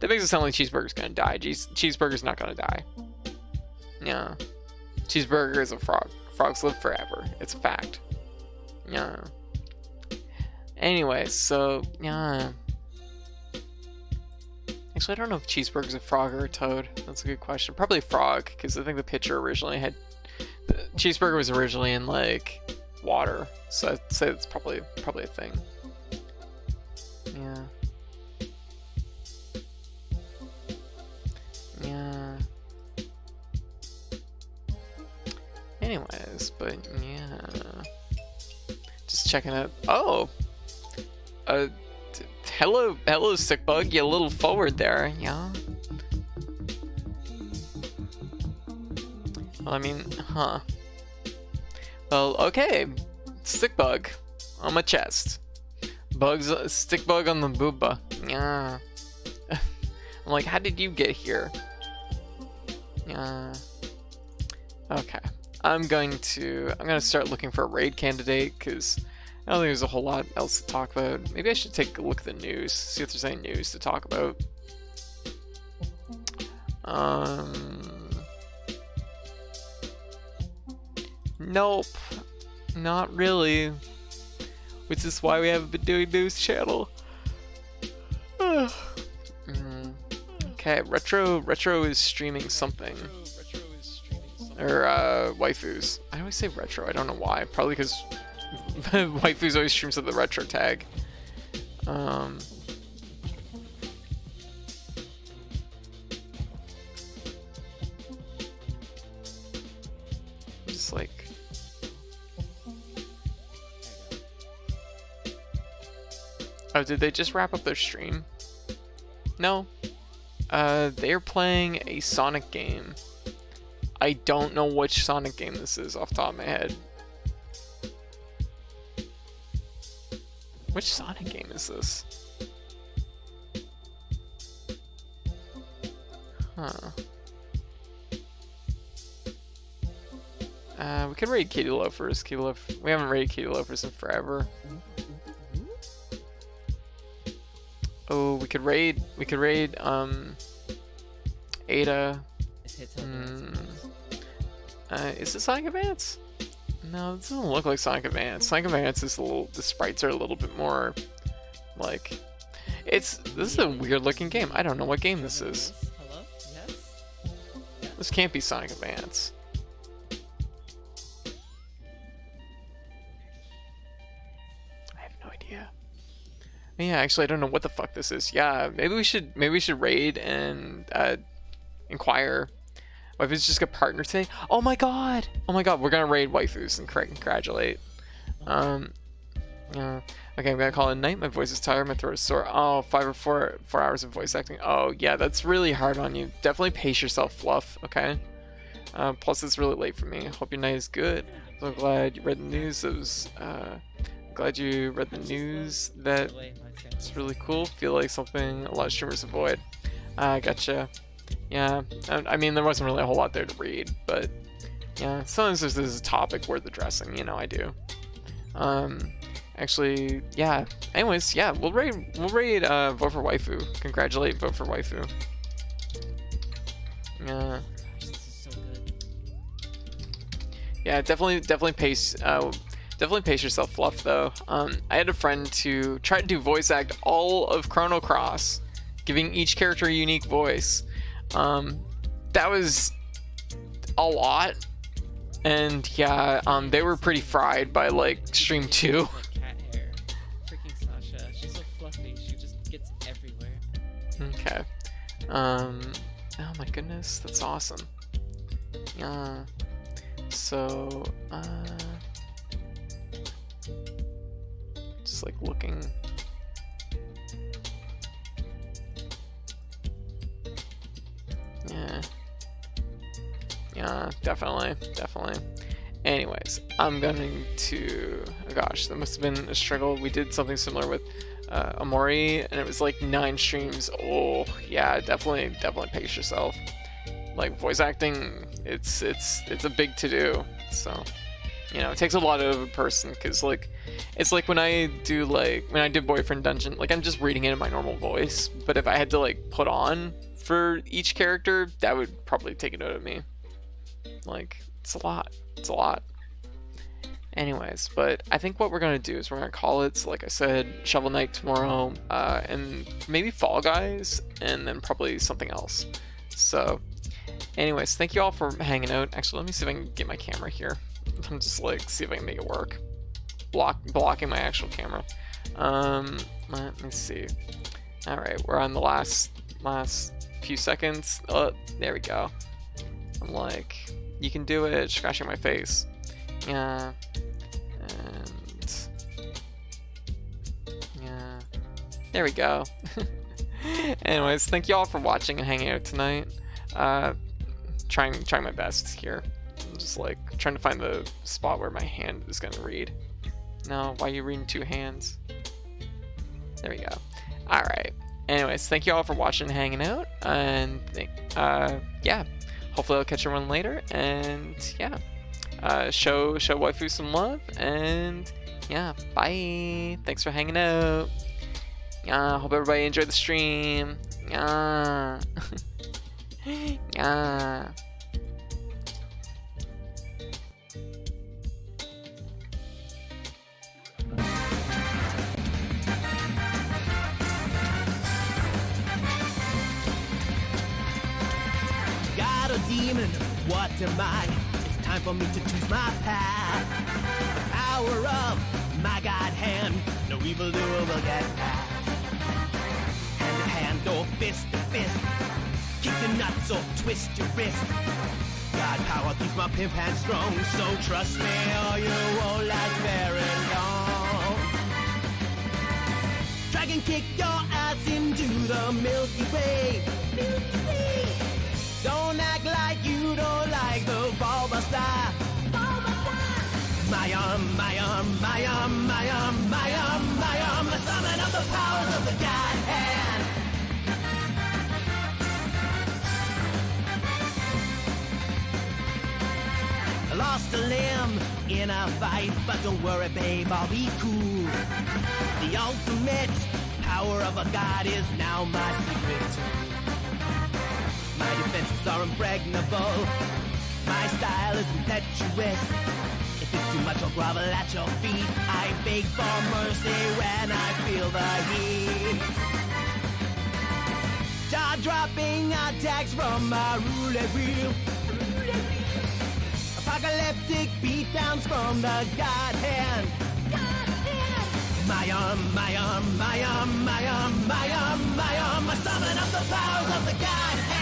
Speaker 1: That makes it sound like cheeseburger's gonna die. Cheeseburger's not gonna die. Yeah. Cheeseburger is a frog. Frogs live forever. It's a fact. Yeah. Anyway, so, yeah. Actually, I don't know if cheeseburger's a frog or a toad. That's a good question. Probably a frog, because I think the picture originally had... cheeseburger was originally in, like, water. So I'd say it's probably a thing. Yeah. Yeah. Anyways, but, yeah. Just checking out... Oh! Hello, sick bug. You a little forward there, yeah. Well, I mean, huh. Well, okay. Stick bug on my chest. Stick bug on the booba. Yeah. I'm like, how did you get here? Yeah. Okay. I'm gonna start looking for a raid candidate, because I don't think there's a whole lot else to talk about. Maybe I should take a look at the news, see if there's any news to talk about. Nope. Not really. which is why we haven't been doing news channel. Okay, Retro is streaming something. Or waifus. I always say retro, I don't know why. Probably because waifus always streams with the retro tag. Just like, oh, did they just wrap up their stream? No. They're playing a Sonic game. I don't know which Sonic game this is off the top of my head. Which Sonic game is this? Huh. We could raid Katie Loafers. We haven't raided Katie Loafers in forever. Oh, we could raid Ada. Is it Sonic Advance? No, this doesn't look like Sonic Advance. Sonic Advance is the sprites are a little bit more like, this is a weird looking game. I don't know what game this is.
Speaker 2: Hello? Yes?
Speaker 1: This can't be Sonic Advance. I have no idea. Yeah, actually I don't know what the fuck this is. Yeah, maybe we should raid and inquire. Waifus just got partnered today. Oh my god, we're gonna raid waifus and congratulate. Yeah. Okay, I'm gonna call it night. My voice is tired, my throat is sore. Oh, 4 hours of voice acting. Oh yeah, that's really hard on you. Definitely pace yourself, Fluff. Okay. Plus it's really late for me. Hope your night is good. So glad you read the news. Glad you read the news. It's really cool. Feel like something a lot of streamers avoid. Gotcha. Yeah, I mean, there wasn't really a whole lot there to read, but yeah, sometimes there's a topic worth addressing, you know, I do. Actually, yeah, anyways, yeah, we'll raid Vote for Waifu. Congratulate Vote for Waifu. Yeah.
Speaker 2: This is so good.
Speaker 1: Yeah, definitely pace yourself, Fluff, though. I had a friend to try to do voice act all of Chrono Cross, giving each character a unique voice. That was a lot, and yeah, they were pretty fried by like stream 2.
Speaker 2: Cat hair. Freaking Sasha, she's so fluffy. She just gets everywhere.
Speaker 1: Okay. Oh my goodness, that's awesome. Yeah. So, just like looking. Yeah, definitely. Anyways, I'm going to, oh gosh, that must have been a struggle. We did something similar with Amori, and it was like 9 streams. Oh yeah, definitely pace yourself. Like voice acting, it's a big to do. So, you know, it takes a lot out of a person, because like, it's like when I did Boyfriend Dungeon, like I'm just reading it in my normal voice, but if I had to like put on for each character, that would probably take it out of me. Like, it's a lot. Anyways, but I think what we're gonna do is we're gonna call it, so like I said, Shovel Knight tomorrow, and maybe Fall Guys, and then probably something else. So anyways, thank you all for hanging out. Actually, let me see if I can get my camera here. I'm just like, see if I can make it work. Blocking my actual camera. Let me see. All right, we're on the last few seconds. Oh, there we go. I'm like, you can do it, scratching my face. Yeah. And yeah. There we go. Anyways, thank you all for watching and hanging out tonight. Trying my best here. I'm just like trying to find the spot where my hand is gonna read. No, why are you reading 2 hands? There we go. Alright. Anyways, thank you all for watching and hanging out. And yeah. Hopefully I'll catch everyone later. And yeah. Show waifu some love. And yeah, bye. Thanks for hanging out. Yeah, hope everybody enjoyed the stream. Yeah. Yeah.
Speaker 3: am I? It's time for me to choose my path. The power of my God hand, no evildoer will get past. Hand to hand or fist to fist, kick the nuts or twist your wrist. God power keeps my pimp hand strong, so trust me or you won't last very long. Dragon kick your ass into the Milky Way. Milky Way. Don't act like you don't like the Bulbasaur. My arm, my arm, my arm, my arm, my arm, my arm, the summon of the powers of the God hand. I lost a limb in a fight, but don't worry, babe, I'll be cool. The ultimate power of a god is now my secret tool. My defenses are impregnable. My style is impetuous. If it's too much, I'll grovel at your feet. I beg for mercy when I feel the heat. Jaw-dropping attacks from my roulette wheel. Apocalyptic beatdowns from the God hand. My arm, my arm, my arm, my arm, my arm, my arm, I summon up the powers of the God hand.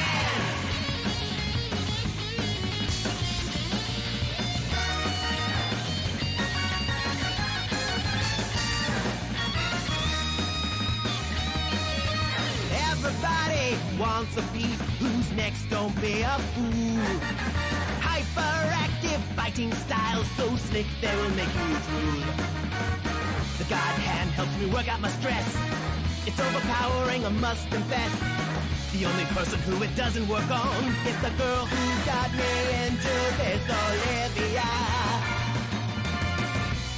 Speaker 3: Everybody wants a piece, who's next, don't be a fool. Hyperactive fighting styles, so slick they will make you drool. The God hand helps me work out my stress. It's overpowering, I must confess. The only person who it doesn't work on is the girl who got me into this, Olivia.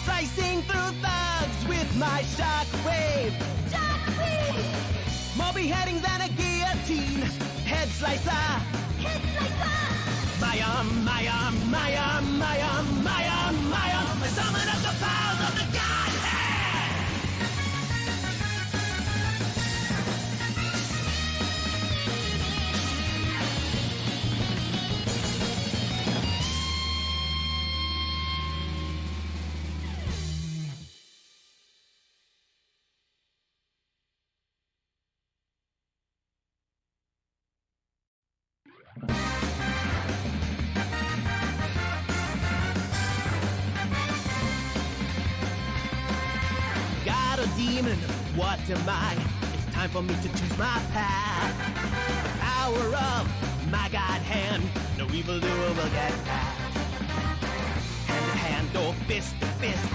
Speaker 3: Slicing through thugs with my shockwave. Shockwave! More beheading than a guillotine. Head slicer. Head slicer! My arm, my arm, my arm, my arm, my arm, my arm, I summon up the powers of the God hand! Demon, what am I? It's time for me to choose my path. The power of my God hand, no evildoer will get past. Hand to hand or fist to fist,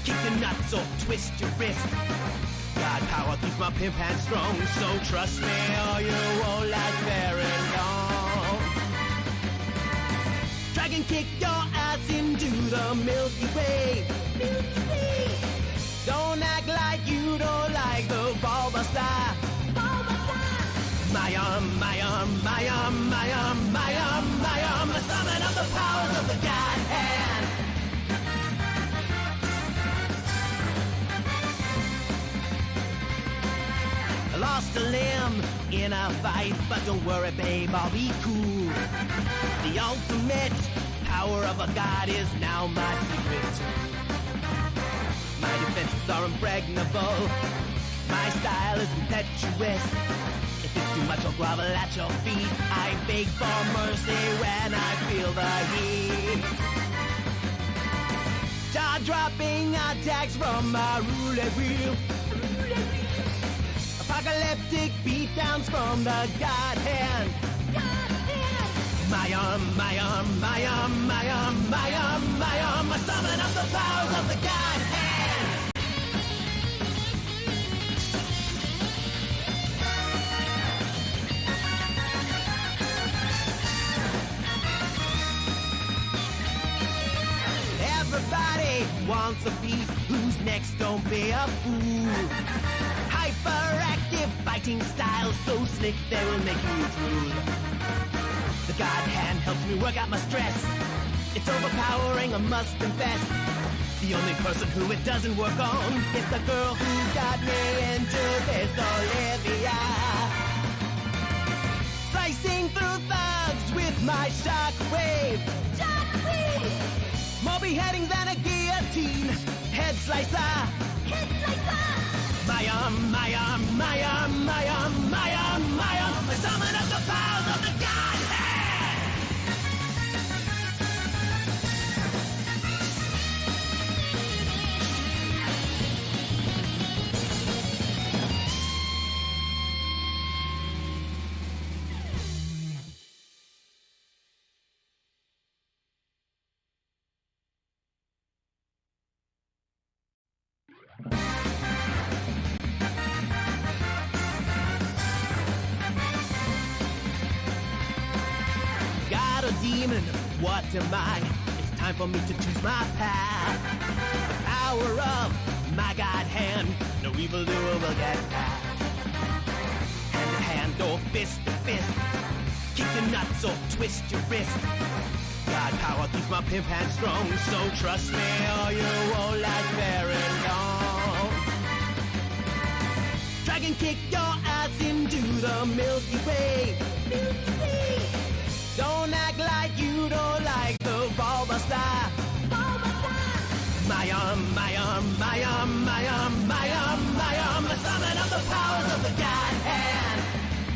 Speaker 3: kick the nuts or twist your wrist. God power keeps my pimp hand strong, so trust me or you won't last very long. Dragon kick your ass into the Milky Way. Milky Way. Don't act like you don't like the Bulbasaur. Bulbasaur! My arm, my arm, my arm, my arm, my arm, my arm, the summon of the powers of the God hand. I lost a limb in a fight, but don't worry, babe, I'll be cool. The ultimate power of a god is now my secret tool. My defenses are impregnable. My style is impetuous. If it's too much, I'll grovel at your feet. I beg for mercy when I feel the heat. Jaw-dropping attacks from my roulette wheel. Apocalyptic beatdowns from the God hand. My arm, my arm, my arm, my arm, my arm, my arm, I summon up the powers of the God hand. Everybody wants a piece, who's next, don't be a fool. Hyperactive fighting styles, so slick they will make you drool. The God hand helps me work out my stress. It's overpowering, I must confess. The only person who it doesn't work on is the girl who got me into this, Olivia. Slicing through thugs with my shockwave. More beheading than a guillotine. Head slicer. My arm, my arm, my arm, my arm, my arm, my arm. I summon up the powers of the Godhead. God or demon, what am I? It's time for me to choose my path. The power of my God hand, no evildoer will get past. Hand to hand or fist to fist, kick your nuts or twist your wrist. God power keeps my pimp hand strong, so trust me or you won't last very long. Dragon kick your ass into the Milky Way.